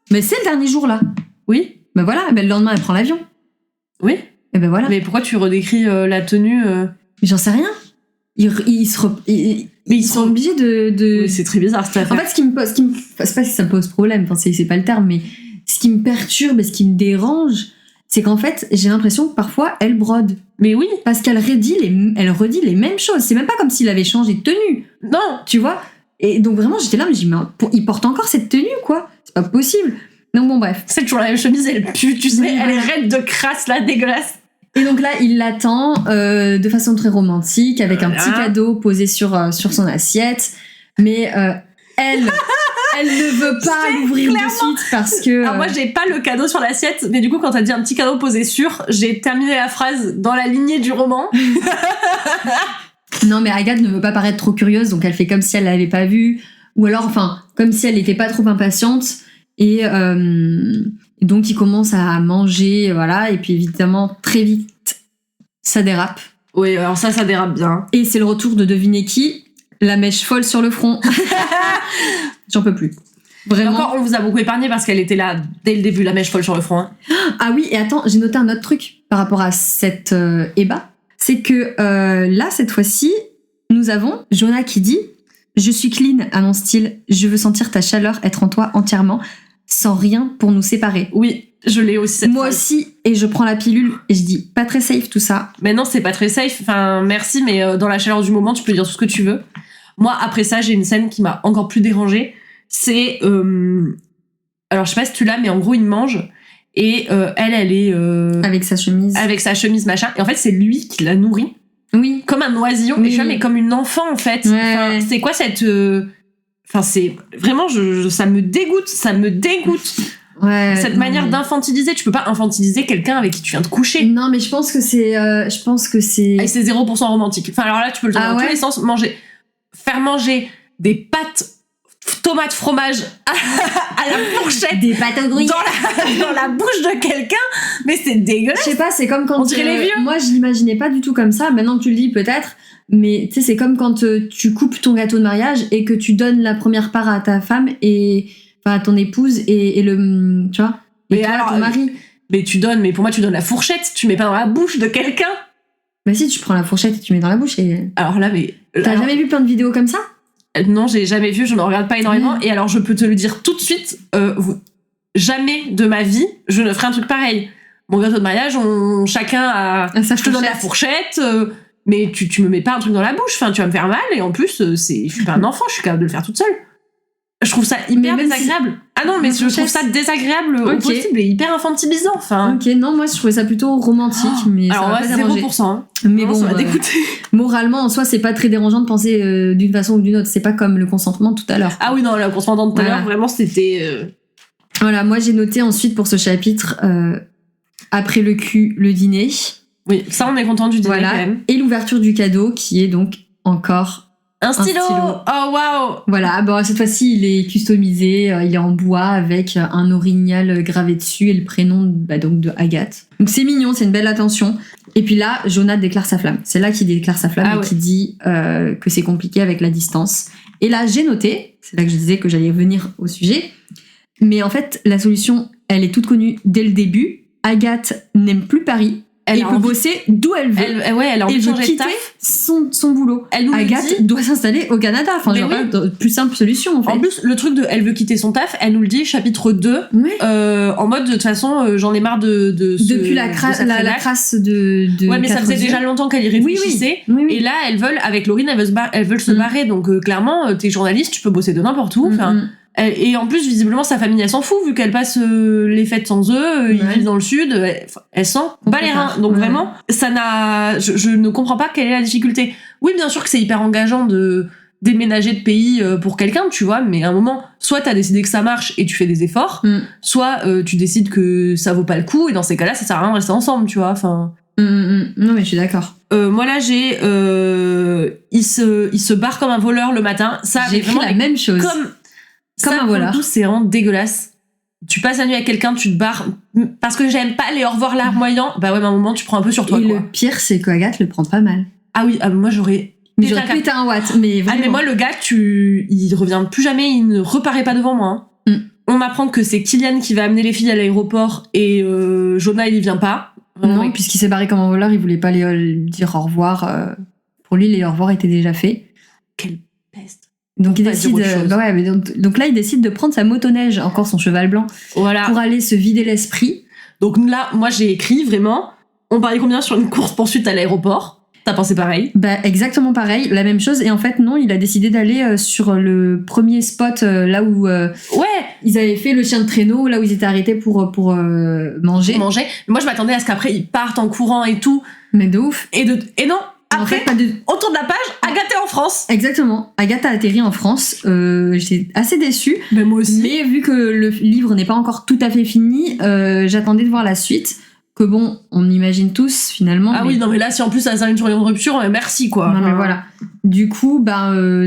Mais c'est le dernier jour là. Oui. Ben voilà, le lendemain elle prend l'avion. Oui. Et ben voilà. Mais pourquoi tu redécris la tenue J'en sais rien. Mais ils sont obligés de... Oui, c'est très bizarre cette affaire. En fait, c'est pas si ça me pose problème, enfin c'est pas le terme, mais ce qui me perturbe et ce qui me dérange, c'est qu'en fait, j'ai l'impression que parfois, elle brode. Mais oui. Parce qu'elle redit les mêmes choses. C'est même pas comme s'il avait changé de tenue. Non. Tu vois? Et donc vraiment, j'étais là, mais je dis, mais il porte encore cette tenue, quoi. C'est pas possible. Donc bon, bref. C'est toujours la même chemise, elle pue, tu sais, Oui, elle est voilà. raide de crasse, là, dégueulasse. Et donc là, il l'attend de façon très romantique, avec un petit cadeau posé sur son assiette. Mais elle ne veut pas l'ouvrir de suite parce que... Alors moi, j'ai pas le cadeau sur l'assiette, mais du coup, quand t'as dit un petit cadeau posé sur, j'ai terminé la phrase dans la lignée du roman. Non, mais Agathe ne veut pas paraître trop curieuse, donc elle fait comme si elle l'avait pas vu. Ou alors, enfin, comme si elle n'était pas trop impatiente. Et donc, il commence à manger, voilà. Et puis, évidemment, très vite, ça dérape. Oui, alors ça dérape bien. Et c'est le retour de deviner qui ? La mèche folle sur le front. J'en peux plus. Vraiment. Encore, on vous a beaucoup épargné parce qu'elle était là dès le début, la mèche folle sur le front. Hein. Ah oui, et attends, j'ai noté un autre truc par rapport à cette Eba. C'est que là, cette fois-ci, nous avons Jonah qui dit « Je suis clean à mon style, je veux sentir ta chaleur être en toi entièrement, sans rien pour nous séparer. » Oui, je l'ai aussi cette Moi phrase. aussi, et je prends la pilule et je dis « Pas très safe tout ça. Mais non, c'est pas très safe. Enfin, merci, mais dans la chaleur du moment, tu peux dire tout ce que tu veux. Moi, après ça, j'ai une scène qui m'a encore plus dérangée. C'est... alors, je sais pas si tu l'as, mais en gros, il mange. Et elle est... » Avec sa chemise. avec sa chemise, machin. Et en fait, c'est lui qui la nourrit. Oui. Comme un oisillon. Oui. Et je vois, mais comme une enfant, en fait. Ouais. Enfin, c'est quoi cette... Enfin, c'est... Vraiment, ça me dégoûte. Ça me dégoûte. Ouais, Cette non, manière mais- d'infantiliser. Tu peux pas infantiliser quelqu'un avec qui tu viens de coucher. Non, mais je pense que c'est... Et c'est 0% romantique. Enfin, alors là, tu peux le faire Ah dans ouais tous les sens. Faire manger des pâtes tomates fromage à la fourchette Des pâtes au gruyère. dans la bouche de quelqu'un, mais c'est dégueulasse. Je sais pas, c'est comme quand... On dirait les vieux. Moi, je l'imaginais pas du tout comme ça. Maintenant que tu le dis, peut-être. Mais tu sais, c'est comme quand tu coupes ton gâteau de mariage et que tu donnes la première part à ta femme et... Enfin, à ton épouse et le... Tu vois. Et Mais toi, alors, ton mari. Mais pour moi, tu donnes la fourchette, tu mets pas dans la bouche de quelqu'un. Bah si, tu prends la fourchette et tu mets dans la bouche et... Alors là, mais... T'as alors, jamais vu plein de vidéos comme ça ? non, j'ai jamais vu, je ne regarde pas énormément. Et alors, je peux te le dire tout de suite, jamais de ma vie, je ne ferai un truc pareil. Mon gâteau de mariage, chacun a... Sa Je te donne la fourchette, mais tu me mets pas un truc dans la bouche, enfin, tu vas me faire mal, et en plus, je suis pas un enfant, je suis capable de le faire toute seule. Je trouve ça hyper Mais même désagréable. Ah non, mais La je trouve fourchette. ça désagréable au Ok. possible et hyper infantilisant, enfin... Ok, non, moi je trouvais ça plutôt romantique, mais Alors, ça m'a ouais, pas dérangé. 0%. Hein. Mais Non, bon, ça m'a dégoûté. moralement, en soi, c'est pas très dérangeant de penser d'une façon ou d'une autre. C'est pas comme le consentement tout à l'heure. Ah oui, non, la consentement de tout à Voilà. l'heure, vraiment, c'était... Voilà, moi j'ai noté ensuite pour ce chapitre, après le cul, le dîner. Oui, ça, on est content du dîner, quand Voilà. même. Et l'ouverture du cadeau qui est donc encore... Un stylo. stylo. Oh, waouh. Voilà, bon, cette fois-ci, il est customisé, il est en bois avec un orignal gravé dessus et le prénom donc de Agathe. Donc c'est mignon, c'est une belle attention. Et puis là, Jonah déclare sa flamme. C'est là qu'il déclare sa flamme Ah et ouais. qu'il dit que c'est compliqué avec la distance. Et là, j'ai noté, c'est là que je disais que j'allais revenir au sujet, mais en fait, la solution, elle est toute connue dès le début. Agathe n'aime plus Paris. Elle et a peut envie- bosser d'où elle veut. Elle a envie et de veut changer de quitter taf. son boulot. Elle nous le Agathe dit. doit s'installer au Canada. Enfin, Mais genre, oui. pas de plus simple solution, en fait. En plus, le truc de elle veut quitter son taf, elle nous le dit, chapitre 2, Ouais. en mode de toute façon, j'en ai marre de Depuis la de crasse cette rédac. de Ouais, mais ça 4 faisait yeux. déjà longtemps qu'elle y Oui, réfléchissait. oui. Et là, elles veulent, avec Laurine, elles veulent se Mm. barrer. Donc, clairement, t'es journaliste, tu peux bosser de n'importe où. Enfin, et en plus, visiblement, sa famille, elle s'en fout, vu qu'elle passe les fêtes sans eux, ils Ouais. vivent dans le sud, elle sent pas les reins. Donc Ouais. vraiment, ça n'a, je ne comprends pas quelle est la difficulté. Oui, bien sûr que c'est hyper engageant de déménager de pays pour quelqu'un, tu vois, mais à un moment, soit t'as décidé que ça marche et tu fais des efforts, Mm. soit tu décides que ça vaut pas le coup, et dans ces cas-là, ça sert à rien de rester ensemble, tu vois, enfin... Non, mais je suis d'accord. Moi là j'ai il se barre comme un voleur le matin, ça J'ai mais écrit vraiment la même chose. comme Comme ça, un voleur. pour le coup, c'est vraiment dégueulasse. Tu passes la nuit avec quelqu'un, tu te barres parce que j'aime pas les au revoir larmoyants. Bah ouais, mais à un moment tu prends un peu sur toi Et quoi. le pire, c'est qu'Agathe le prend pas mal. Ah oui, moi j'aurais Mais pété j'aurais un câble. pété un watt. Mais Ah vraiment. mais moi le gars il revient plus jamais, il ne reparaît pas devant moi. Hein. Mm. On m'apprend que c'est Kylian qui va amener les filles à l'aéroport et Jonah il y vient pas. Vraiment, Non, puisqu'il s'est barré comme un voleur, il voulait pas lui dire au revoir. Pour lui, les au revoir étaient déjà faits. quelle peste. Donc il Pas décide. dire autre chose. Bah ouais, mais donc là, il décide de prendre sa motoneige, encore son cheval blanc, Voilà. pour aller se vider l'esprit. Donc là, moi j'ai écrit vraiment, on parlait combien sur une course-poursuite à l'aéroport? T'as pensé pareil? Bah exactement pareil, la même chose. Et en fait, non, il a décidé d'aller sur le premier spot là où Ouais, ils avaient fait le chien de traîneau là où ils étaient arrêtés pour manger. Moi, je m'attendais à ce qu'après ils partent en courant et tout. Mais de ouf. Et non. Après, en fait, pas de... on tourne la page. Agathe est en France. Exactement. Agathe a atterri en France. J'étais assez déçue. Mais moi aussi. Mais vu que le livre n'est pas encore tout à fait fini, j'attendais de voir la suite. Que bon, on imagine tous finalement. Ah oui, non mais là, si en plus ça s'arrête sur une rupture, merci quoi. Non mais voilà. Du coup,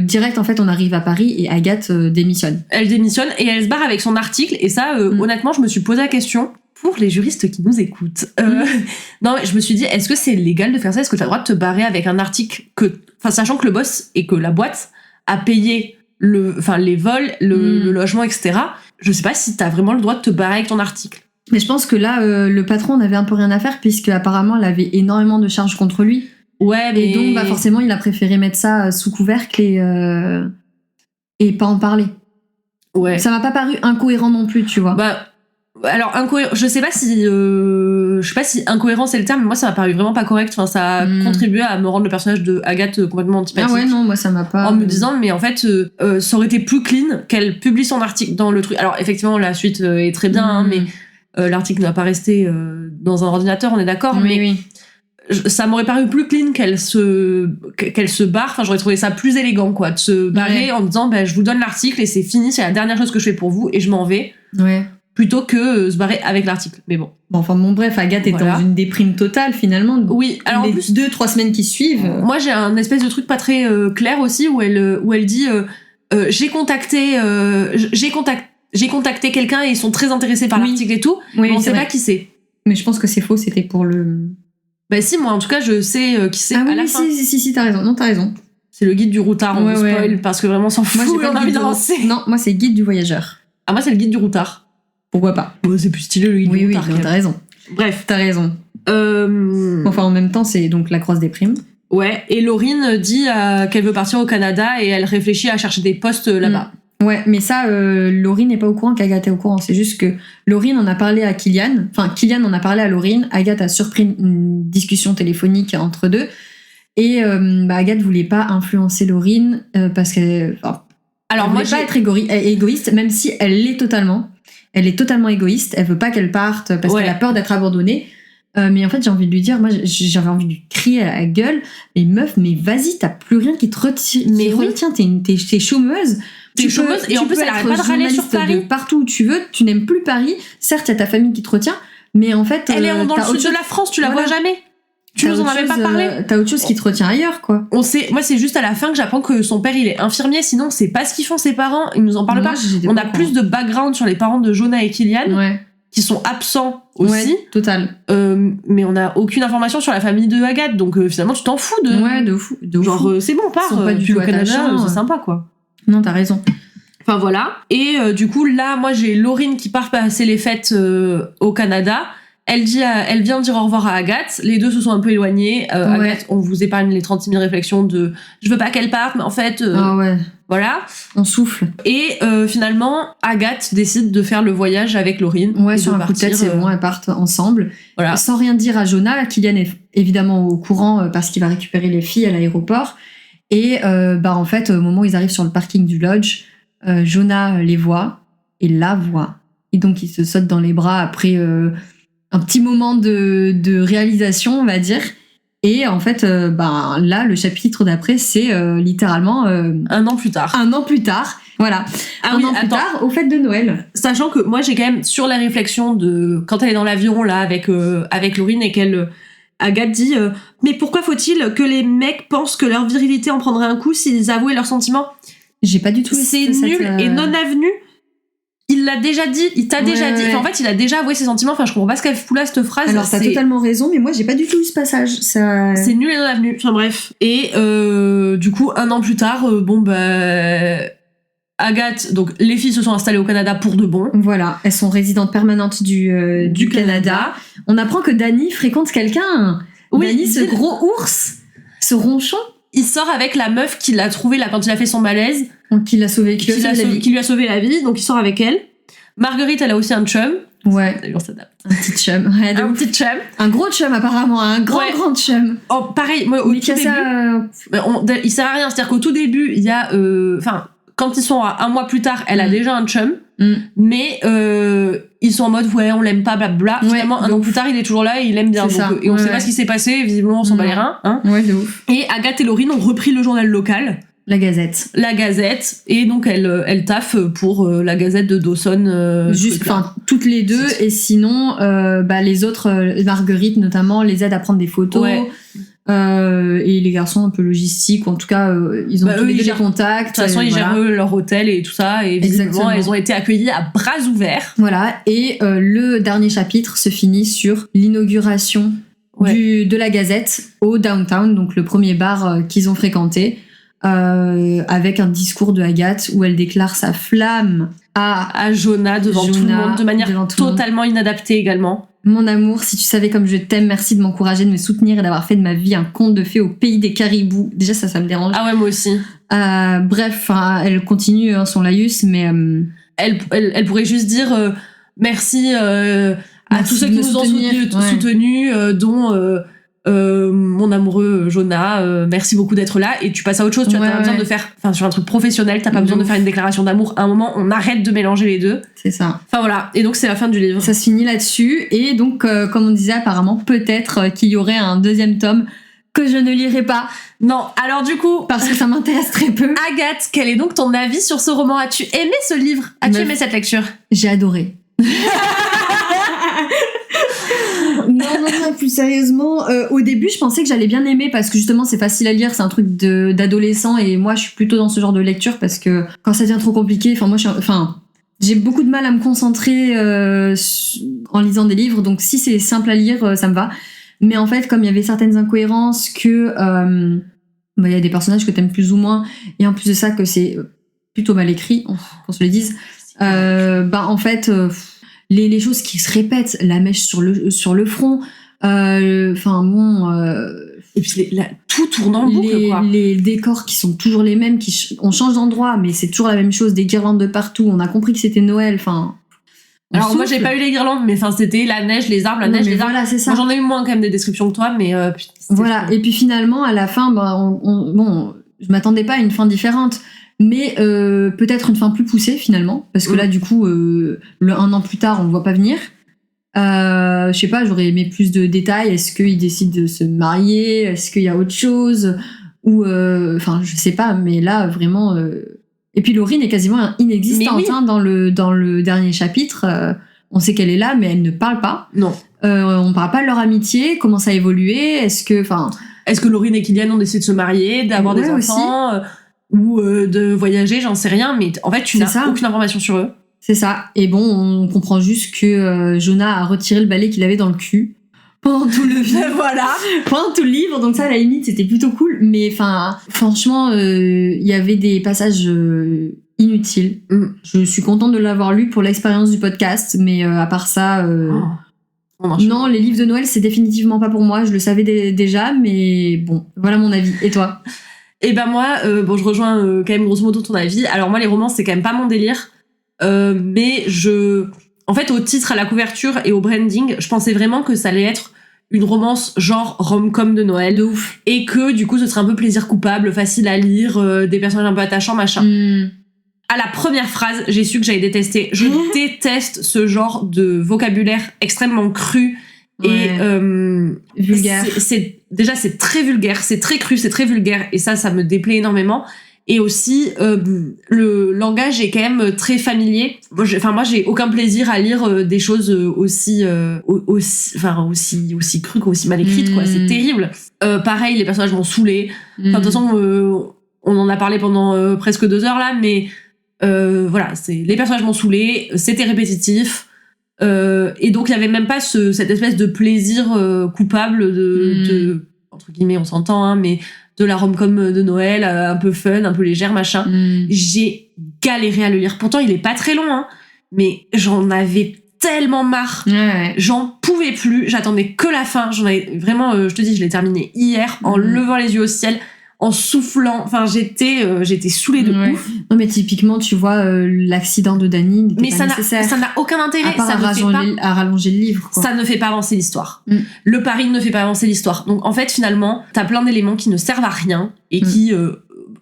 direct en fait, on arrive à Paris et Agathe démissionne. Elle démissionne et elle se barre avec son article. Et ça, honnêtement, je me suis posé la question. Pour les juristes qui nous écoutent, non, je me suis dit, est-ce que c'est légal de faire ça? Est-ce que tu as le droit de te barrer avec un article sachant que le boss et que la boîte a payé les vols, le logement, etc. Je sais pas si t'as vraiment le droit de te barrer avec ton article. Mais je pense que là, le patron n'avait un peu rien à faire puisque apparemment, elle avait énormément de charges contre lui. Ouais, mais... Et donc, forcément, il a préféré mettre ça sous couvercle et pas en parler. Ouais. Ça m'a pas paru incohérent non plus, tu vois. Alors je sais pas si incohérent c'est le terme, mais moi ça m'a paru vraiment pas correct. Enfin, ça a contribué à me rendre le personnage de Agathe complètement antipathique. Ah ouais, non, moi ça m'a pas. En me disant, mais en fait, ça aurait été plus clean qu'elle publie son article dans le truc. Alors effectivement, la suite est très bien, hein, mais l'article ne va pas rester dans un ordinateur, on est d'accord. Oui, mais oui. Ça m'aurait paru plus clean qu'elle se barre. Enfin, j'aurais trouvé ça plus élégant, quoi, de se barrer en disant, je vous donne l'article et c'est fini, c'est la dernière chose que je fais pour vous et je m'en vais. Ouais. Plutôt que se barrer avec l'article. Mais bon. Bref, Agathe est dans une déprime totale, finalement. Oui, alors en plus... 2-3 semaines qui suivent... Moi, j'ai un espèce de truc pas très clair aussi, où elle dit j'ai contacté quelqu'un et ils sont très intéressés par l'article et tout, mais on sait pas qui c'est. Mais je pense que c'est faux, c'était pour le... Bah si, moi, en tout cas, je sais qui c'est à la fin. Si, t'as raison. Non, t'as raison. C'est le guide du routard, on spoil, parce que vraiment, on s'en fout, moi, on a envie d'avancer. Non, moi, c'est guide du voyageur. Ah, moi, c'est le guide du routard. Pourquoi pas? C'est plus stylé, le guide du routard. Oui, t'as raison. Bref. T'as raison. Enfin, en même temps, c'est donc la grosse déprime. Ouais, et Laurine dit qu'elle veut partir au Canada et elle réfléchit à chercher des postes là-bas. Ouais, mais ça, Laurine n'est pas au courant qu'Agathe est au courant. C'est juste que Laurine en a parlé à Kylian. Enfin, Kylian en a parlé à Laurine. Agathe a surpris une discussion téléphonique entre deux. Et Agathe voulait pas influencer Laurine parce qu'elle... Alors, moi, pas être égoïste, même si elle l'est totalement. Elle est totalement égoïste. Elle veut pas qu'elle parte parce qu'elle a peur d'être abandonnée. Mais en fait, j'ai envie de lui dire, moi, j'avais envie de lui crier à la gueule. Mais meuf, mais vas-y, t'as plus rien qui te retient. T'es chômeuse. T'es chômeuse et en plus, elle arrête pas de râler sur Paris. Partout où tu veux, tu n'aimes plus Paris. Certes, il y a ta famille qui te retient, mais en fait, elle est dans le sud de la France, tu la vois jamais. Tu nous en avais pas parlé. T'as autre chose qui te retient ailleurs, quoi. Moi, c'est juste à la fin que j'apprends que son père, il est infirmier. Sinon, on sait pas ce qu'ils font ses parents. Ils nous en parlent pas. On a plus de background sur les parents de Jonah et Kylian, qui sont absents aussi. Ouais, total. Mais on a aucune information sur la famille de Agathe. Donc, finalement, tu t'en fous de. Ouais, de fou. Genre, c'est bon, part. Pas du tout au Canada, c'est sympa, quoi. Non, t'as raison. Enfin, voilà. Et du coup, là, moi, j'ai Laurine qui part passer les fêtes au Canada. Elle vient dire au revoir à Agathe. Les deux se sont un peu éloignés. Agathe, on vous épargne les 36 000 réflexions de je veux pas qu'elle parte, mais en fait, voilà. On souffle. Et finalement, Agathe décide de faire le voyage avec Laurine. Ouais, sur un coup de tête, c'est bon, elles partent ensemble. Voilà. Sans rien dire à Jonah. Kylian est évidemment au courant parce qu'il va récupérer les filles à l'aéroport. Et en fait, au moment où ils arrivent sur le parking du lodge, Jonah les voit et la voit. Et donc, il se saute dans les bras après... un petit moment de réalisation, on va dire. Et en fait, là, le chapitre d'après, c'est littéralement... un an plus tard. Un an plus tard, voilà. Un an plus tard, aux fêtes de Noël. Sachant que moi, j'ai quand même, sur la réflexion de... Quand elle est dans l'avion, là, avec Laurine, et qu'elle... Agathe dit mais pourquoi faut-il que les mecs pensent que leur virilité en prendrait un coup s'ils avouaient leurs sentiments? J'ai pas du tout... C'est nul et non avenu. Il l'a déjà dit, il t'a déjà dit. Enfin, en fait, il a déjà avoué ses sentiments. Enfin, je comprends pas ce qu'elle fout là, cette phrase. Alors, t'as totalement raison, mais moi, j'ai pas du tout eu ce passage. C'est nul et non avenu. Enfin, bref. Et du coup, un an plus tard, Agathe, donc les filles se sont installées au Canada pour de bon. Voilà, elles sont résidentes permanentes du Canada. On apprend que Danny fréquente quelqu'un. Oui, Danny, ce gros ours, ce ronchon. Il sort avec la meuf qu'il a trouvée là quand il a fait son malaise. Donc, qui lui a sauvé la vie, donc il sort avec elle. Marguerite, elle a aussi un chum. Ouais. D'ailleurs, ça date. Un petit chum. Ouais, un petit chum. Un gros chum, apparemment. Un grand chum. Oh, pareil, moi, au tout début, il sert à rien. C'est-à-dire qu'au tout début, il y a... quand ils sont à 1 mois plus tard, elle a déjà un chum, mais ils sont en mode ouais, on l'aime pas, blablabla. Finalement, 1 an plus tard, il est toujours là et il l'aime bien. Donc, et on sait pas ce qui s'est passé, visiblement, on s'en bat les reins. Hein. Ouais, de ouf. Et Agathe et Laurine ont repris le journal local. La Gazette. Et donc elle taffe pour la Gazette de Dawson. Toutes les deux, et sinon, les autres, Marguerite notamment, les aident à prendre des photos. Ouais. Et les garçons un peu logistiques, ou en tout cas, ils ont tous les deux des contacts. De toute façon, ils gèrent leur hôtel et tout ça, et visiblement, elles ont été accueillies à bras ouverts. Voilà, et le dernier chapitre se finit sur l'inauguration de la Gazette au Downtown, donc le premier bar qu'ils ont fréquenté. Avec un discours de Agathe où elle déclare sa flamme à Jonah devant tout le monde de manière totalement inadaptée également. Mon amour, si tu savais comme je t'aime, merci de m'encourager, de me soutenir et d'avoir fait de ma vie un conte de fée au pays des caribous. Déjà ça me dérange. Ah ouais, moi aussi. Bref, elle continue son laïus, mais elle pourrait juste dire merci à tous ceux qui nous ont soutenus, dont mon amoureux Jonah, merci beaucoup d'être là, et tu passes à autre chose. Tu as besoin de faire, sur un truc professionnel, t'as pas besoin de faire une déclaration d'amour. À un moment, on arrête de mélanger les deux. C'est ça. Enfin voilà, et donc c'est la fin du livre. Ça se finit là-dessus, et donc comme on disait, apparemment peut-être qu'il y aurait un 2e tome que je ne lirai pas. Non, alors du coup, parce que ça m'intéresse très peu. Agathe, quel est donc ton avis sur ce roman? As-tu aimé ce livre? As-tu aimé cette lecture? J'ai adoré. Non, plus sérieusement, au début, je pensais que j'allais bien aimer parce que justement, c'est facile à lire, c'est un truc d'adolescent, et moi, je suis plutôt dans ce genre de lecture parce que quand ça devient trop compliqué, j'ai beaucoup de mal à me concentrer en lisant des livres, donc si c'est simple à lire, ça me va. Mais en fait, comme il y avait certaines incohérences, que il y a des personnages que t'aimes plus ou moins, et en plus de ça, que c'est plutôt mal écrit, qu'on se le dise, en fait... les choses qui se répètent, la mèche sur le front, et puis tout tourne en boucle, quoi. Les décors qui sont toujours les mêmes, on change d'endroit, mais c'est toujours la même chose, des guirlandes de partout, on a compris que c'était Noël, Alors moi j'ai pas eu les guirlandes, mais c'était la neige, les arbres, arbres. Voilà, c'est ça. Moi j'en ai eu moins quand même des descriptions que toi, mais voilà. Et puis finalement à la fin, je m'attendais pas à une fin différente. Mais peut-être une fin plus poussée finalement, parce que là du coup le 1 an plus tard on le voit pas venir. Je sais pas, j'aurais aimé plus de détails. Est-ce qu'ils décident de se marier? Est-ce qu'il y a autre chose? Ou je sais pas, mais là vraiment et puis Laurine est quasiment inexistante dans le dernier chapitre. On sait qu'elle est là, mais elle ne parle pas. Non. On parle pas de leur amitié, comment ça a évolué, est-ce que Laurine et Kylian ont décidé de se marier, d'avoir des enfants ou de voyager, j'en sais rien, mais en fait tu n'as aucune information sur eux. C'est ça. Et bon, on comprend juste que Jonah a retiré le balai qu'il avait dans le cul pendant tout le livre. Voilà. Pendant tout le livre, donc ça à la limite c'était plutôt cool, mais franchement il y avait des passages inutiles. Je suis contente de l'avoir lu pour l'expérience du podcast, mais à part ça non, les livres de Noël c'est définitivement pas pour moi, je le savais déjà, mais bon, voilà mon avis. Et toi? Et moi, je rejoins quand même grosso modo ton avis. Alors moi, les romans, c'est quand même pas mon délire. Mais en fait, au titre, à la couverture et au branding, je pensais vraiment que ça allait être une romance genre rom-com de Noël. De ouf. Et que, du coup, ce serait un peu plaisir coupable, facile à lire, des personnages un peu attachants, machin. À la première phrase, j'ai su que j'allais détester. Je déteste ce genre de vocabulaire extrêmement cru. Et vulgaire. C'est très vulgaire, c'est très cru, c'est très vulgaire, et ça me déplaît énormément. Et aussi le langage est quand même très familier. Moi j'ai aucun plaisir à lire des choses aussi crues, aussi mal écrites, quoi. C'est terrible. Pareil, les personnages m'ont saoulé. De toute façon on en a parlé pendant presque 2 heures là, mais les personnages m'ont saoulé, c'était répétitif. Et donc il y avait même pas cette espèce de plaisir coupable de entre guillemets, on s'entend, hein, mais de la rom-com de Noël, un peu fun, un peu légère, machin. J'ai galéré à le lire. Pourtant il est pas très long, hein, mais j'en avais tellement marre. J'en pouvais plus, j'attendais que la fin. J'en avais vraiment, je te dis, je l'ai terminé hier en levant les yeux au ciel, en soufflant. J'étais saoulée de ouf. Non, mais typiquement, tu vois, l'accident de Dany n'était mais pas nécessaire. Ça n'a aucun intérêt. À part à rallonger le livre, quoi. Ça ne fait pas avancer l'histoire. Le pari ne fait pas avancer l'histoire. Donc, en fait, finalement, t'as plein d'éléments qui ne servent à rien et qui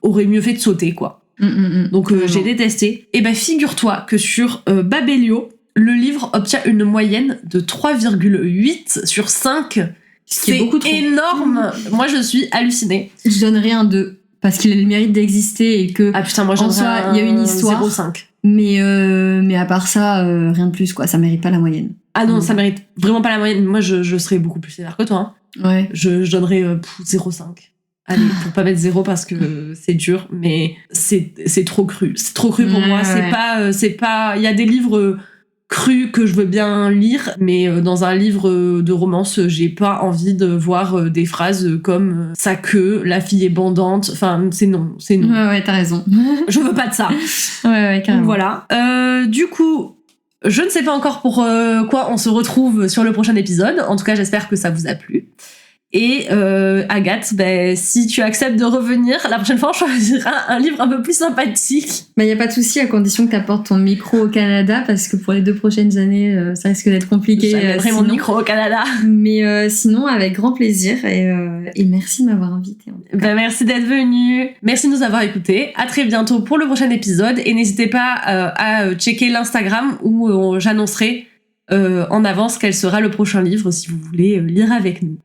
auraient mieux fait de sauter, quoi. Donc j'ai détesté. Et figure-toi que sur Babelio, le livre obtient une moyenne de 3,8 sur 5. C'est beaucoup trop énorme. Moi, je suis hallucinée. Je donnerais un 2 parce qu'il a le mérite d'exister et que ah putain, moi j'en soi, il y a une histoire. 0,5. Mais à part ça, rien de plus quoi. Ça mérite pas la moyenne. Ah non, ça mérite vraiment pas la moyenne. Moi, je serais beaucoup plus sévère que toi. Hein. Ouais. Je donnerais 0,5. Allez, pour pas mettre 0 parce que c'est dur, mais c'est trop cru. C'est trop cru pour moi. C'est pas. Il y a des livres crus que je veux bien lire, mais dans un livre de romance, j'ai pas envie de voir des phrases comme sa queue, la fille est bandante. Enfin, c'est non. Ouais, t'as raison. Je veux pas de ça. Ouais, carrément. Donc, voilà. Du coup, je ne sais pas encore pour quoi on se retrouve sur le prochain épisode. En tout cas, j'espère que ça vous a plu. Et Agathe, si tu acceptes de revenir, la prochaine fois on choisira un livre un peu plus sympathique. Y a pas de souci à condition que tu apportes ton micro au Canada parce que pour les 2 prochaines années, ça risque d'être compliqué. J'amènerai mon micro au Canada. Mais sinon, avec grand plaisir et merci de m'avoir invitée. Merci d'être venue. Merci de nous avoir écoutés. À très bientôt pour le prochain épisode et n'hésitez pas à checker l'Instagram où j'annoncerai en avance quel sera le prochain livre si vous voulez lire avec nous.